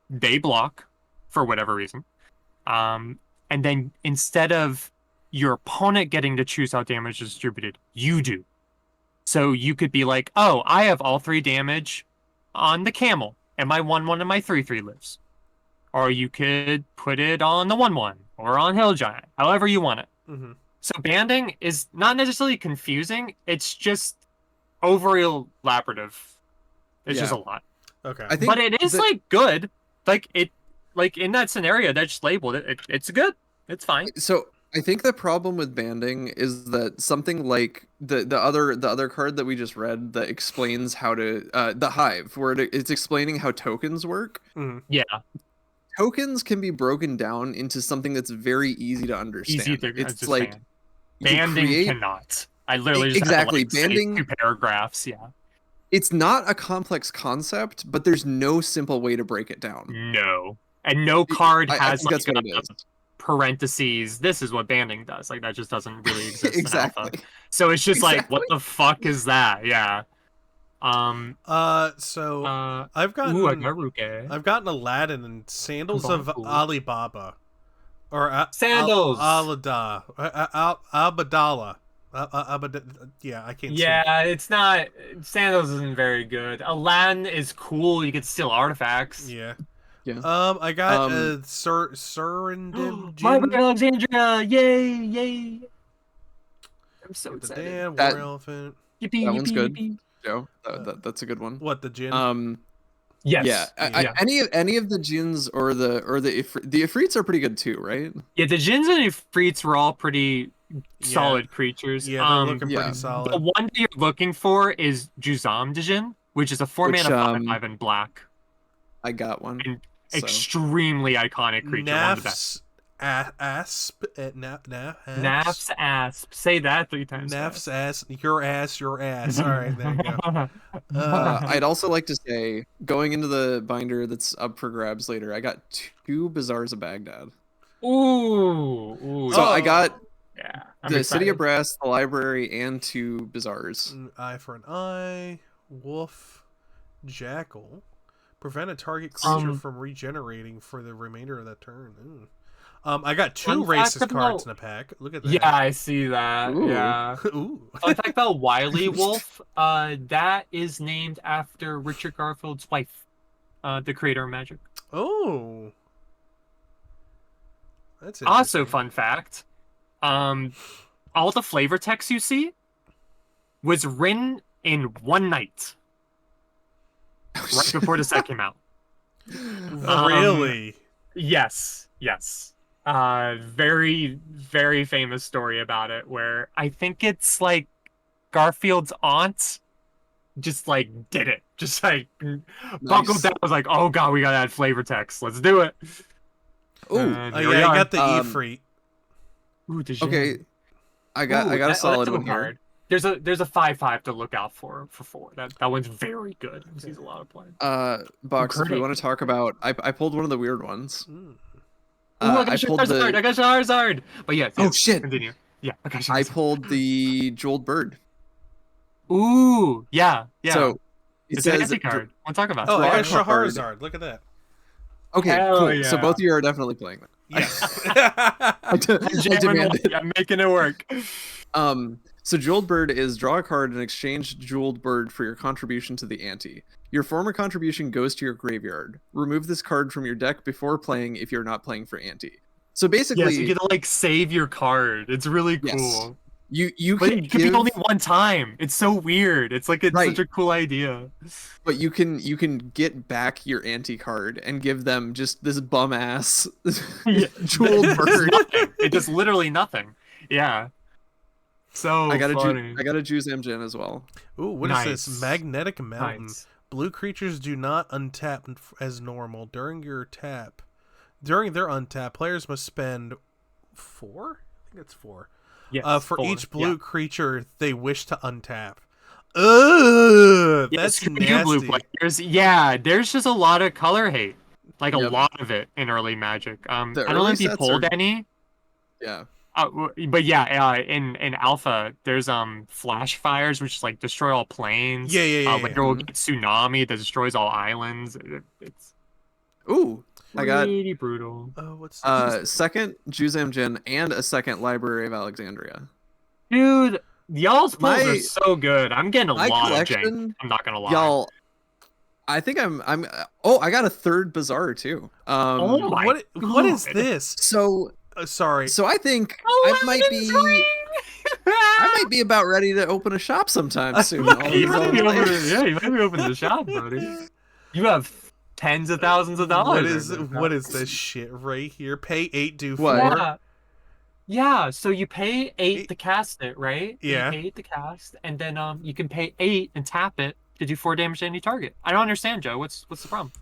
They block for whatever reason, and then instead of your opponent getting to choose how damage is distributed, you do. So you could be like, oh, I have all 3 damage on the Camel, and my 1/1 and my 3/3 lives. Or you could put it on the 1/1 or on Hill Giant, however you want it. So banding is not necessarily confusing. It's just over elaborative. It's just a lot. Okay. I think But it is like good. Like it, like in that scenario that just labeled it, it's good. It's fine. so. I think the problem with banding is that something like the other card that we just read that explains how to the hive, where it's explaining how tokens work. Mhm. Yeah, Tokens can be broken down into something that's very easy to understand. easy to It's like understand. you Banding create cannot. I literally just exactly have to like banding. say 2 paragraphs. Yeah. It's not a complex concept, but there's no simple way to break it down. No. And no card I has think that's like what it is. parentheses. This is what banding does. Like that just doesn't really exist in alpha. Exactly. So it's just like, Exactly. what the fuck is that? Yeah. So Ooh, I've I gotten got Ruke. Aladdin and Sandals of Babu. Alibaba, or Sandals. Alada, Abadala. Yeah, I can't. Yeah, it's not. Sandals isn't very good. Aladdin is cool. You can steal artifacts. Speak. Yeah. Yeah. I got Um, Surrendib My Jin. Alexandria! Yay! Yay! I'm so The excited. Dan That- War Elephant. Yippee! that one's yippee, good. yippee. Joe, that's a good one. What the Jin? Yes. Yeah, Yeah. any of the Jins or the Ifrits are pretty good too, right? Yeah, the Jins and Ifrits were all pretty solid creatures. Yeah, they're looking yeah. pretty The solid. one that you're looking for is Juzam Dijin, which is a 4-mana 5/5 in black. I got one. And So. extremely iconic creature. One of the best. Asp. Naf's Asp. Say that 3 times. Naf's ass. Your ass. Your ass. All right, there you go. I'd also like to say, going into the binder that's up for grabs later, I got 2 Bazaars of Baghdad. Ooh. So I got Yeah. the City of Brass, the library, and 2 Bazaars. An eye for an eye. Wolf. Jackal. Prevent a target creature from regenerating for the remainder of that turn. Ooh. I got 2 Fun fact racist cards about- in a pack. Look at that. Yeah, I see that. Ooh. Yeah. Ooh. Fun fact about Wily Wolf, that is named after Richard Garfield's wife, the creator of Magic. Oh. That's Also, interesting. fun fact, all the flavor text you see was written in one night, right before the set came out. Really? Yes. Very, very famous story about it where I think it's like Garfield's aunt just like did it. Just like buckled down, was like, oh god, we gotta add flavor text. Let's do it. Ooh, And Oh here we yeah, I are. got the Um, Ifrit. Ooh, the Jin. okay. I got a that's solid a one here. card. There's a 5/5 to look out for 4. That one's very good. It sees a lot of play. Box, if we Kurdic. want to talk about, I pulled one of the weird ones. Mm. Ooh, I I got pulled Charizard. I got Charizard. But yeah. Oh, shit. Continue. Yeah. I got I Charizard. pulled the Jeweled Bird. Ooh. Yeah. So it it's an says anti card. We'll talk about Oh, it. I got Draw card. Charizard. Look at that. Okay, Hell cool. So yeah. both of you are definitely playing that. Yes. I demand it. I'm making it work. So Jeweled Bird is draw a card and exchange Jeweled Bird for your contribution to the ante. Your former contribution goes to your graveyard. Remove this card from your deck before playing if you're not playing for ante. So basically, Yes, you get to like save your card. It's really Yes. cool. you But can it could give, be only one time. It's so weird. It's like it's Right. such a cool idea. but you can get back your ante card and give them just this bum ass Yeah. Jeweled It does Bird. nothing. It does literally nothing. Yeah. So I got funny. a Juice Amgen as well. Ooh, what is this? Nice. Magnetic Mountain. Nice. Blue creatures do not untap as normal during your tap. During their untap, players must spend 4. I think it's 4. Yes, For 4. each blue Yeah. creature they wish to untap. Ugh, Yeah, that's screw you, blue nasty. players. Yeah, there's just a lot of color hate. Like a Yep. lot of it in early Magic. The I don't know early if you sets pulled are- any. Yeah. But yeah, in alpha, there's flash fires, which is like destroy all planes. Yeah. Later we'll Mhm. get tsunami that destroys all islands. It's Ooh, I got pretty brutal. Oh, what's this? second Juice Amgen and a second Library of Alexandria. Dude, y'all's pulls My- are so good. I'm getting a my lot of jank. collection- I'm not gonna lie. Y'all, I think I'm. Oh, I got a third Bazaar too. Oh my What is God. this? So Sorry. I think I might be. I might be about ready to open a shop sometime soon. All You these might be other opening, players. yeah, you might be opening the shop, buddy. You have tens of thousands of dollars. What is this shit right here? Pay 8, do What? 4. Yeah. Yeah, so you pay 8 Eight- to cast it, right? You Yeah. pay 8 to cast, and then you can pay 8 and tap it to do 4 damage to any target. I don't understand, Joe. What's the problem?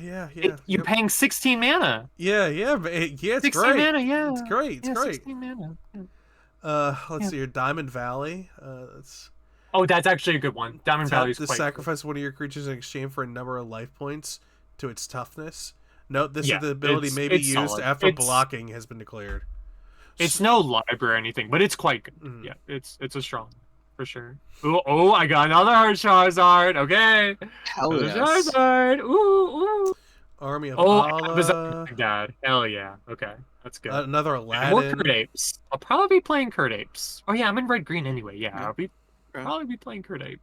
Yeah. You're Yep. paying 16 mana. Yeah, but yeah, it's 16 great. mana, yeah. It's great. It's Yeah, great. 16 mana. Yeah. Let's Yeah. see here. Diamond Valley. That's Oh, that's actually a good one. Diamond tap Valley is to quite sacrifice one of your creatures in exchange for a number of life points to its toughness. Note this Yeah, is the ability it's- may be it's used solid. after It's- blocking has been declared. It's no library or anything, but it's quite good. Mhm. Yeah, it's a strong one, for sure. Oh, I got another hard Charizard. Okay. Hell Another yes. Charizard. Ooh. Army of Oh, Allah. Dad. Hell yeah. Okay, that's good. Another And more Aladdin. Kurt Apes. I'll probably be playing Kurt Apes. Oh yeah, I'm in red green anyway. Yeah, Yeah. I'll be Okay. probably be playing Kurt Ape.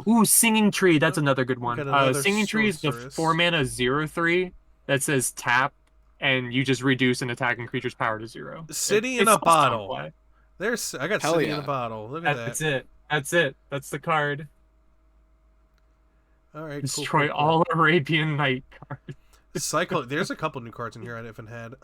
Ooh, Singing Tree. That's another good one. got another Singing Tree is the sorceress. 4 mana 0/3 that says tap, and you just reduce an attacking creature's power to 0. City It- in it's a also fun bottle. play. I got Hell City in yeah. a bottle. Look at That's that. it. That's it. That's the card. All right, Destroy cool. all Arabian Night cards. Cyclone. There's a couple new cards in here I haven't had.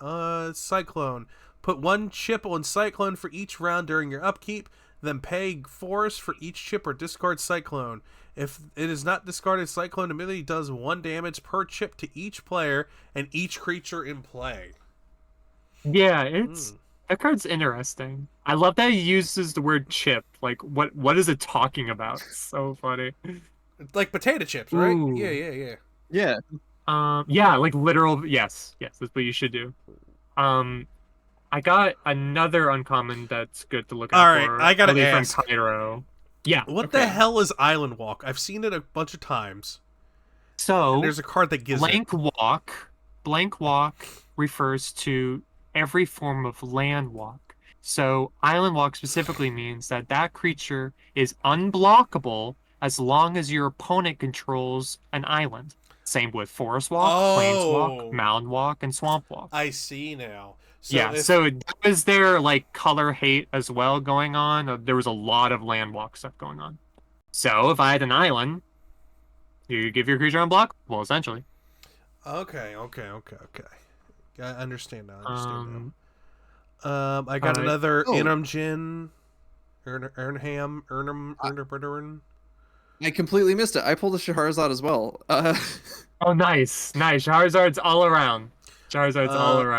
Cyclone. Put 1 chip on Cyclone for each round during your upkeep. Then pay Force for each chip or discard Cyclone. If it is not discarded, Cyclone immediately does 1 damage per chip to each player and each creature in play. Yeah, it's that card's interesting. I love that he uses the word chip. Like, what is it talking about? It's so funny. Like potato chips, right? Ooh. Yeah. Yeah. Yeah, like literal. Yes, that's what you should do. I got another uncommon that's good to look out All right, for. I gotta early ask. from Cairo. Yeah. What Okay. the hell is Island Walk? I've seen it a bunch of times. So And there's a card that gives blank walk. Blank walk refers to every form of land walk. So island walk specifically means that that creature is unblockable as long as your opponent controls an island. Same with forest walk, plains Oh. walk, mountain walk, and swamp walk. I see now. So Yeah, so that was their like color hate as well going on. There was a lot of land walk stuff going on. So if I had an island, you give your creature unblockable, essentially. Okay. I understand now. I got alright. another Oh. Inamjin, Ernham. I completely missed it. I pulled a Charizard as well. Oh, nice. Charizard's all around.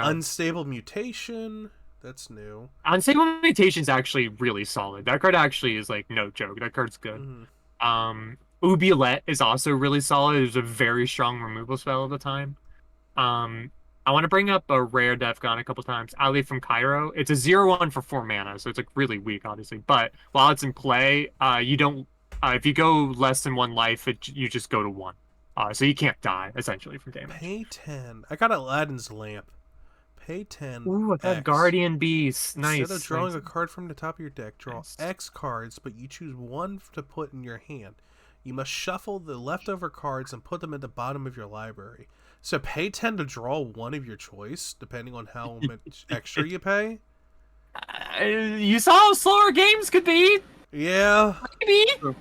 Unstable Mutation. That's new. Unstable Mutation's actually really solid. That card actually is like no joke. That card's good. Mhm. Oubliette is also really solid. It was a very strong removal spell at the time. I want to bring up a rare that I've gotten a couple times. Ali from Cairo. It's a 0/1 for 4 mana, so it's like really weak, obviously. But while it's in play, you don't. If you go less than 1 life, you just go to 1. So you can't die essentially from damage. Pay 10. I got Aladdin's Lamp. Pay 10. Ooh, I got X. Guardian Beast. Nice. Instead of drawing nice. a card from the top of your deck, draw Nice. X cards, but you choose 1 to put in your hand. You must shuffle the leftover cards and put them at the bottom of your library. So pay 10 to draw 1 of your choice, depending on how much extra you pay. You saw how slower games could be. Yeah. Maybe.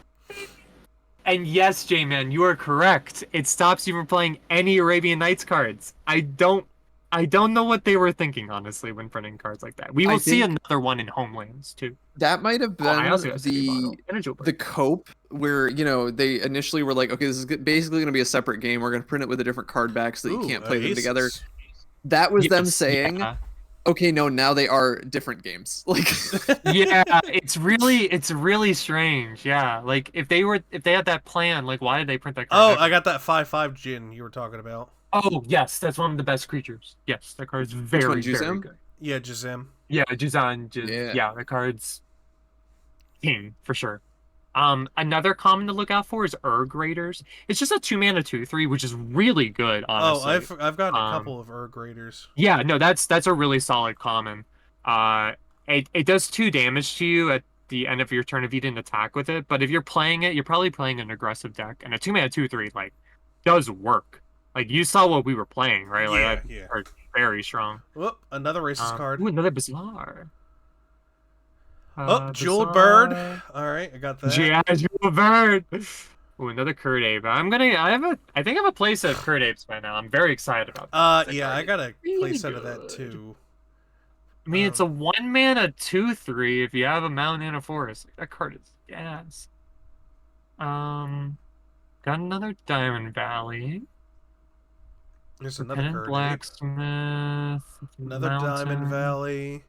And yes, J-Man, you are correct. It stops you from playing any Arabian Nights cards. I don't know what they were thinking, honestly, when printing cards like that. We will see think- another one in Homelands too. That might have I been also got a city bottle and a jewel the cope where they initially were like, okay, this is basically going to be a separate game. We're going to print it with a different card back so that you can't play them together. Aces. That was them Yes, saying, yeah. okay, no, now they are different games. Like, Yeah, it's really strange. Yeah, like if they had that plan, like why did they print that card? Oh, back? I got that 5/5 Jin you were talking about. Oh yes, that's one of the best creatures. Yes, that card's very one, very Juzam? good. Yeah, Jazam. Yeah, Juzan. Yeah. Yeah, the card's king for sure. Another common to look out for is Urg Raiders. It's just a 2 mana 2/3, which is really good. Honestly. Oh, I've gotten a couple of Urg Raiders. Yeah, no, that's a really solid common. It does 2 damage to you at the end of your turn if you didn't attack with it. But if you're playing it, you're probably playing an aggressive deck, and a 2 mana 2/3 like does work. Like you saw what we were playing, right? Like Yeah. that card's very strong. Whoop, another racist card. Ooh, another Bazaar. Oh, Jeweled Bazaar. Bird. All right, I got that. Yeah, Jeweled Bird. Ooh, another Curd Ape. I think I have a playset of Curd Apes by now. I'm very excited about that. That Yeah, card I is got a really playset of that good. too. I mean, it's a 1 mana 2/3 if you have a mountain and a forest. That card is gas. Um, got another Diamond Valley. There's another Repentant Curd Ape. Blacksmith. Another Diamond Mountain. Valley.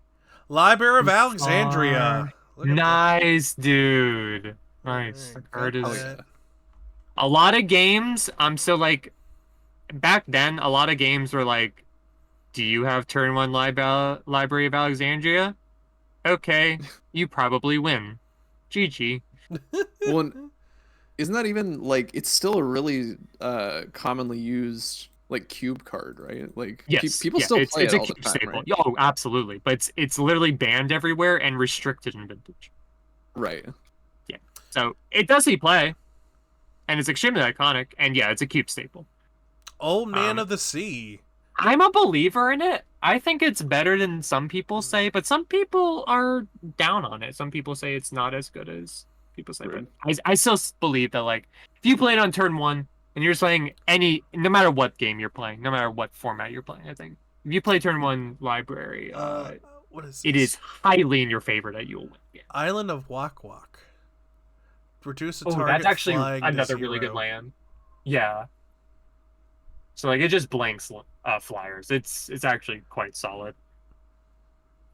Library of Alexandria. Star. Look at that. Nice, dude. Nice. The Alright, card got Hell is yeah. that. a lot of games. I'm so like back then. A lot of games were like, "Do you have turn one Library of Alexandria? Okay, you probably win. GG." Well, isn't that even like it's still a really commonly used like cube card, right? Like Yes, people yeah, still play it's it a all the keep time, staple. right? Oh, absolutely. But it's literally banned everywhere and restricted in Vintage. Right. Yeah. So it does see play, and it's extremely iconic, and yeah, it's a keep staple. Old Man Um, of the Sea. I'm a believer in it. I think it's better than some people say, but some people are down on it. Some people say it's not as good as people say, but Rude. I still believe that like if you play it on turn one and you're playing no matter what game you're playing, no matter what format you're playing, I think if you play turn one library, What is it this? is highly in your favor that you'll win. Yeah. Island of Wak Wak. Reduce a Oh, that's target actually flying to another really good 0. land. Yeah. So like it just blanks flyers. It's actually quite solid.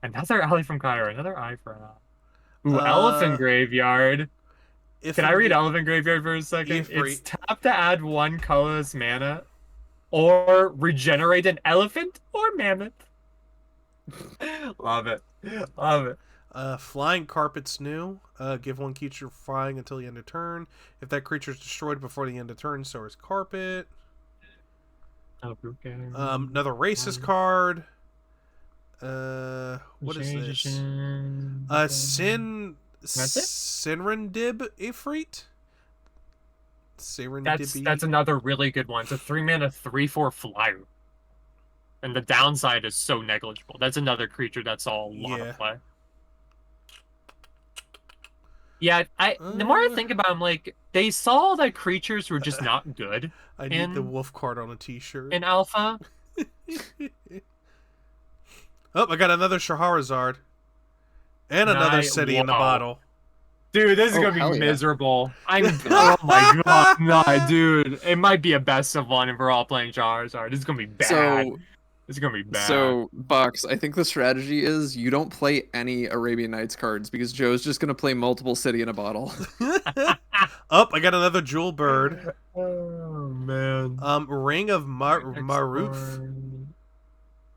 Another alley from Cairo, another eye for Ooh, Elephant Uh, Graveyard. if Can I read Elephant Graveyard for a second? free. It's tap to add 1 colorless mana or regenerate an elephant or mammoth. Love it. Love it. Flying Carpet's new. Give one creature flying until the end of turn. If that creature is destroyed before the end of turn, so is Carpet. Oh, okay. Another racist card. What is this? That's it? Sinrendib Ifrit? That's another really good one. It's a 3 mana 3/4 flyer. And the downside is so negligible. That's another creature that's all a lot of play. Yeah, the more I think about it, I'm like, they saw that creatures were just not good I need the wolf card on a t-shirt. in alpha. Oh, I got another Shahrazad. And another city in the bottle. Dude, this is Oh, gonna hell be yeah. miserable. Oh my god, nah, dude. It might be a best of one if we're all playing Charizard. This is gonna be bad. So This is gonna be bad. So, Box, I think the strategy is you don't play any Arabian Nights cards because Joe's just gonna play multiple city in a bottle. Oh, I got another Jewel Bird. Oh man. Ring of Maruf.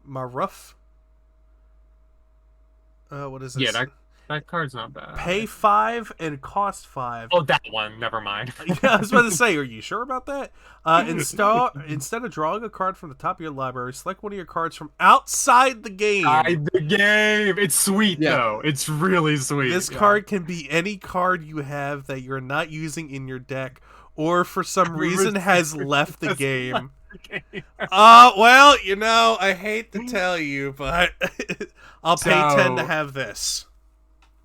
Maruf. What is this? Yeah, that card's not bad. Pay 5 and cost 5. Oh, that one. Never mind. Yeah, I was about to say, are you sure about that? Instead of drawing a card from the top of your library, select one of your cards from outside the game. Outside the game. It's sweet though. It's really sweet. This card can be any card you have that you're not using in your deck, or for some reason has left the game. Well, I hate to tell you, but I'll pay 10 to have this.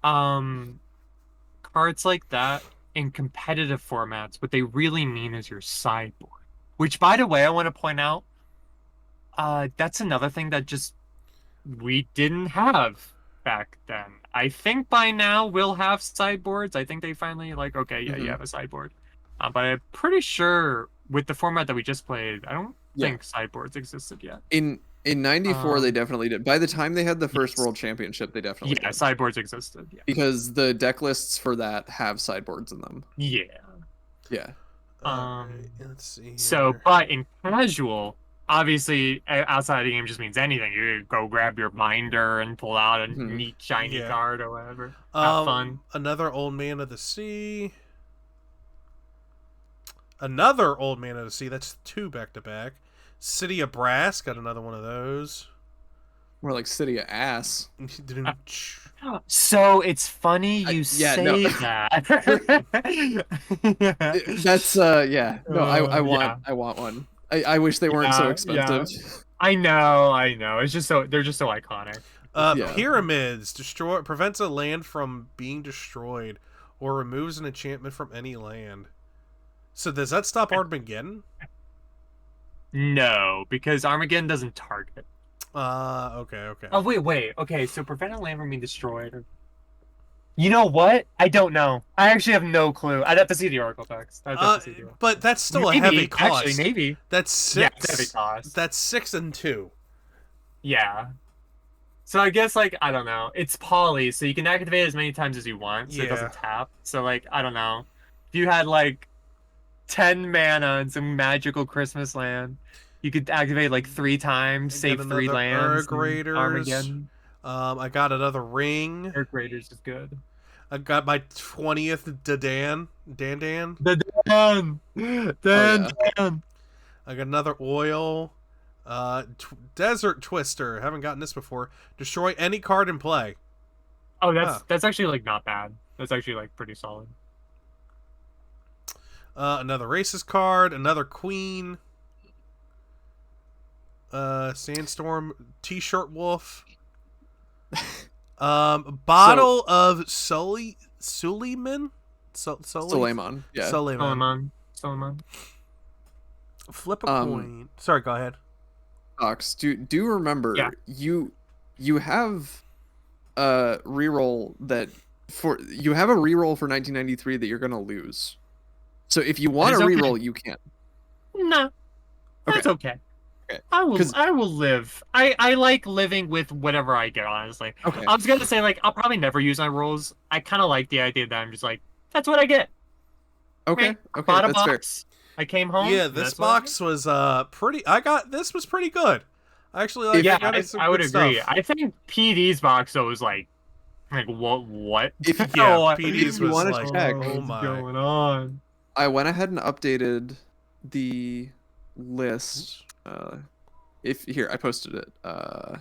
Cards like that in competitive formats, what they really mean is your sideboard. Which, by the way, I want to point out, that's another thing that just we didn't have back then. I think by now we'll have sideboards. I think they finally okay, yeah, you have a sideboard. But I'm pretty sure with the format that we just played, I don't think sideboards existed yet. In '94, they definitely did. By the time they had the first World Championship, they definitely did. Sideboards existed. Yeah. Because the deck lists for that have sideboards in them. Yeah. Yeah. Let's see here. So, but in casual, obviously, outside of the game just means anything. You go grab your binder and pull out a neat shiny card or whatever. Have fun. Another Old Man of the Sea. Another Old Man of the Sea. That's 2 back-to-back. City of Brass. Got another one of those. More like City of Ass. So it's funny you say that. That's yeah. No, I want one. I wish they weren't so expensive. I know. It's just they're just so iconic. Pyramids prevents a land from being destroyed or removes an enchantment from any land. So does that stop Armageddon? No, because Armageddon doesn't target. Okay. Oh wait. Okay, so prevent a land from being destroyed. You know what? I don't know. I actually have no clue. I'd have to see the Oracle text. I'd have to see the Oracle. But that's still a Maybe, heavy cost. actually, maybe. That's Yeah, 6. it's a heavy cost. That's 6 and 2. Yeah. So I guess like I don't know. It's poly, so you can activate it as many times as you want, so it Yeah. doesn't tap. So like I don't know. If you had like 10 mana and some magical Christmas land, you could activate like 3 times, I save got 3 another lands. Erg Raiders. Armageddon. I got another ring. Earth Raiders is good. I got my 20th Dan. The Dan! Dan! I got another oil. Desert Twister. Haven't gotten this before. Destroy any card in play. Oh, that's actually like not bad. That's actually like pretty solid. Another racist card. Another queen. Sandstorm. T-shirt wolf. Bottle of Suleiman. Suleiman. Yeah. Solomon. Flip a coin. Sorry, go ahead. Ox, do remember you have a reroll for 1993 that you're gonna lose. So if you want to reroll, you can. No, that's okay. I will live. I like living with whatever I get, honestly. Okay. I was gonna say like I'll probably never use my rolls. I kind of like the idea that I'm just like that's what I get. Okay. Okay. Bought a That's fair. box. I came home. Yeah, this box was pretty. This was pretty good. I actually like. Yeah, some I would good agree. stuff. I think PD's box though was like what? If Yeah, What? PD's you was wanna like, check, oh What's my. going on? I went ahead and updated the list. If here I posted it. I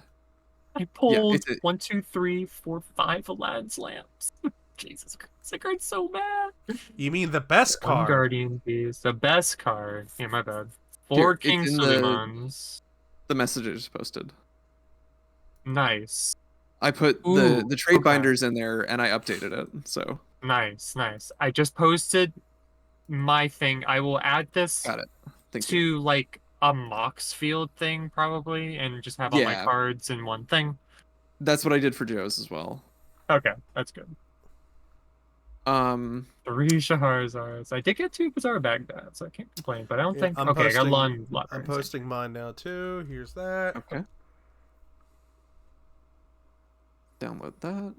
pulled it's 1, 2, 3, 4, 5 Aladdin's lamps. Jesus Christ, that card's so bad. You mean the best One card? Guardian Beast, the best card. Yeah, my bad. 4 it's King in Suleimans. the messages posted. Nice. I put Ooh, the trade okay. binders in there and I updated it. So Nice. I just posted my thing. I will add this got it. Thank you. to like a Mox field thing probably, and just have all my Yeah. cards in one thing. That's what I did for Joe's as well. Okay, that's good. 3 Shaharzards. I did get 2 Bazaar Baghdad, so I can't complain. But I don't think. I'm Okay, I got posting, Lon. I'm posting mine now too. Here's that. Okay. Download that.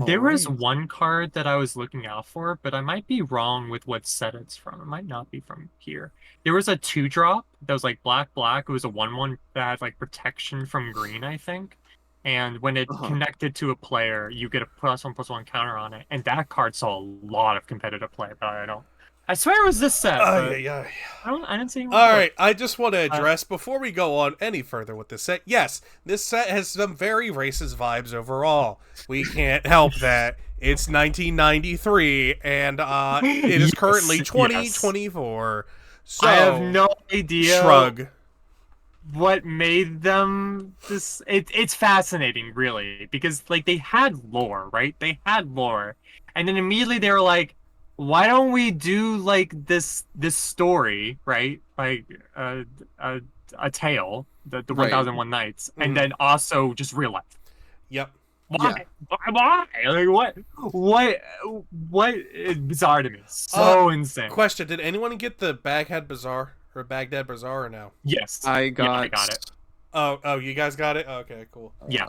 There was Alright. one card that I was looking out for, but I might be wrong with what set it's from. It might not be from here. There was a 2-drop that was like black. It was a 1/1 that had like protection from green, I think. And when it connected to a player, you get a +1/+1 counter on it. And that card saw a lot of competitive play, but I swear it was this set. But yeah. I didn't see anyone. All right, I just want to address before we go on any further with this set. Yes, this set has some very racist vibes overall. We can't help that. It's 1993, and it is currently 2024. So I have no idea. Shrug. What made them this? It's fascinating, really, because like they had lore, right? They had lore, and then immediately they were like, why don't we do like this story, right? Like a tale, the 1001 Nights, and then also just real life. Yep. Why? Why? Like what is bizarre to me? So insane. Question: did anyone get the Baghdad Bazaar or Baghdad Bazaar or no? Yes. I got it. Oh, you guys got it? Okay, cool. Yeah.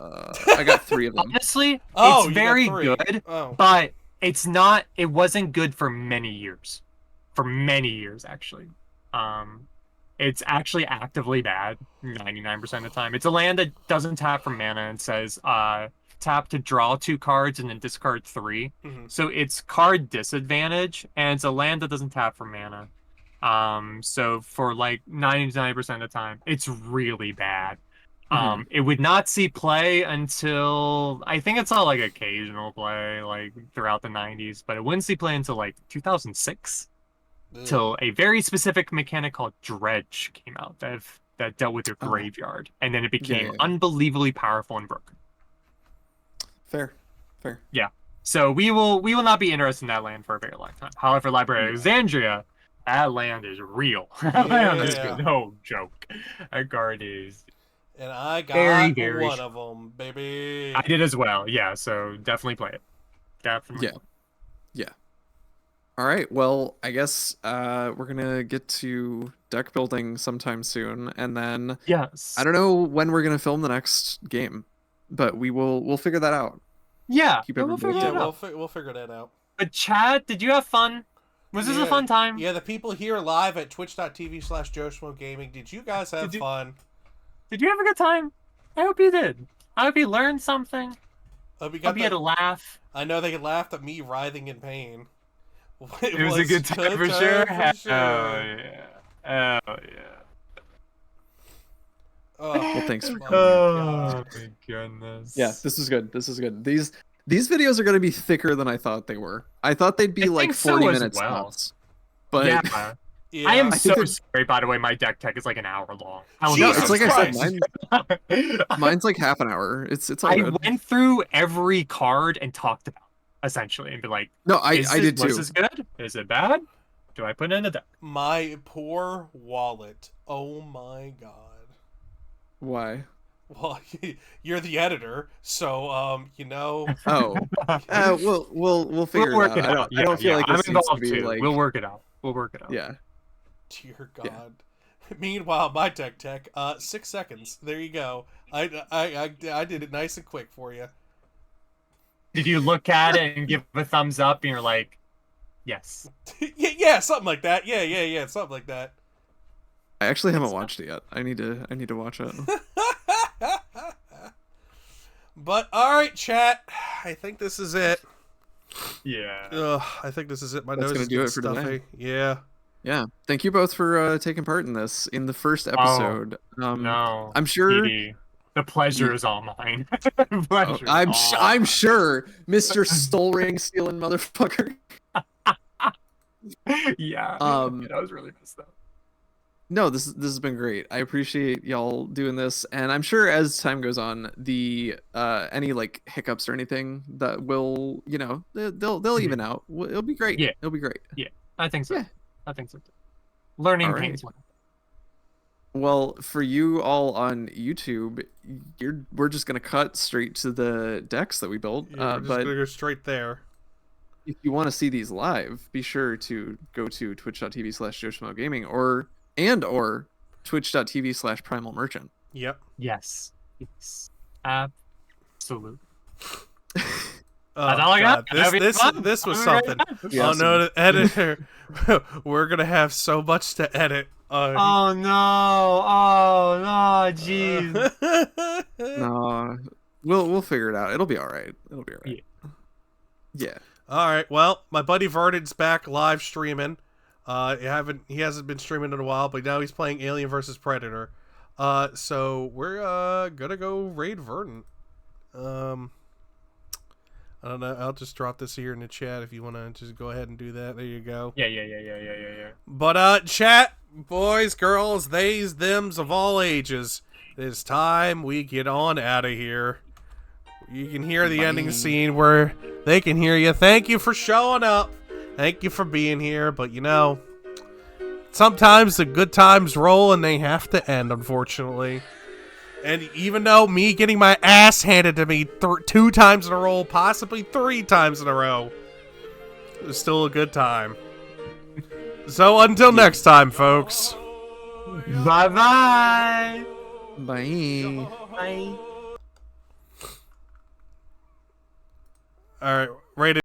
I got 3 of them. Honestly, Oh, it's you got very 3. good, Oh. but it wasn't good for many years. For many years, actually. It's actually actively bad 99% of the time. It's a land that doesn't tap for mana and says tap to draw 2 cards and then discard 3. So it's card disadvantage, and it's a land that doesn't tap for mana. So for like 99% of the time, it's really bad. It would not see play until I think it's all like occasional play like throughout the 90s, but it wouldn't see play until like 2006 till a very specific mechanic called Dredge came out that dealt with your graveyard, and then it became unbelievably powerful and broken. Fair. Yeah. So we will not be interested in that land for a very long time. However, Library of Alexandria, that land is real. That land is Yeah. no joke. That card is And I very, got very one of them, baby. I did as well. Yeah, so definitely play it. Definitely. Yeah. Yeah. All right. Well, I guess we're gonna get to deck building sometime soon, and then Yes. I don't know when we're gonna film the next game, but we'll figure that out. Yeah. Keep We'll everybody figure Yeah, it out. we'll figure that out. But Chad, did you have fun? Was this a fun time? Yeah, the people here live at twitch.tv/JoeSchmo Gaming. Did you guys have fun? Did you have a good time? I hope you did. I hope you learned something. We Hope you had a laugh. I know they laughed at me writhing in pain. It was a good time for sure. Hell yeah. Hell yeah. Oh, thanks for my coming. Oh God. my goodness. Yeah, this is good. This is good. These videos are gonna be thicker than I thought they were. I thought they'd be I like think so 40 as minutes well. tops. But Yeah. Yeah. I am I so think sorry, by the way, my deck tech is like an hour long. How no, Jesus it's like I said, Christ. mine's like half an hour. It's all I good. went through every card and talked about it, essentially, and be like, No, I did was too. this good? Is it bad? Do I put it in a deck? My poor wallet. Oh my God. Why? Well, you're the editor, so you know. Oh, we'll figure We'll work it it out. out. I don't feel like I'm this needs to involved be too. like. We'll work it out. We'll work it out. Yeah. Dear Yeah. God. Meanwhile, my deck tech, 6 seconds. There you go. I did it nice and quick for you. Did you look at it and give a thumbs up and you're like, yes. Yeah, something like that. Yeah, something like that. I actually haven't watched it yet. I need to watch it. But all right, chat. I think this is it. Yeah. I think this is it. My That's nose gonna is do getting it for stuffy. today. Yeah. Yeah. Thank you both for taking part in this in the first episode. No. I'm sure. PD, the pleasure is all mine. The pleasure is all I'm sure, Mr. Stolring stealing motherfucker. Yeah. Um, That was really messed up. No, this has been great. I appreciate y'all doing this, and I'm sure as time goes on, the any like hiccups or anything that will, they'll even out. It'll be great. Yeah. It'll be great. I think so. Yeah. I think so too. Learning All right. pains. Well, for you all on YouTube, we're just gonna cut straight to the decks that we built. Yeah, we're just But gonna go straight there. if you want to see these live, be sure to go to twitch.tv/JoeSchmo Gaming or twitch.tv/Primal Merchant. Yep. Yes. Yes. Absolutely. Oh, That's all I got. God. This was something. Yeah, Oh no, the editor. We're gonna have so much to edit. Oh no! Oh no! Jeez. No, we'll figure it out. It'll be all right. It'll be all right. Yeah. All right. Well, my buddy Vernon's back live streaming. He hasn't been streaming in a while, but now he's playing Alien vs Predator. So we're gonna go raid Vernon. I don't know. I'll just drop this here in the chat if you want to just go ahead and do that. There you go. Yeah. But chat, boys, girls, theys, thems of all ages, it's time we get on out of here. You can hear the ending scene where they can hear you. Thank you for showing up. Thank you for being here. But sometimes the good times roll and they have to end, unfortunately. And even though me getting my ass handed to me 2 times in a row, possibly 3 times in a row, it's still a good time. So until next time, folks. Bye-bye. Bye. Bye. All right, rated.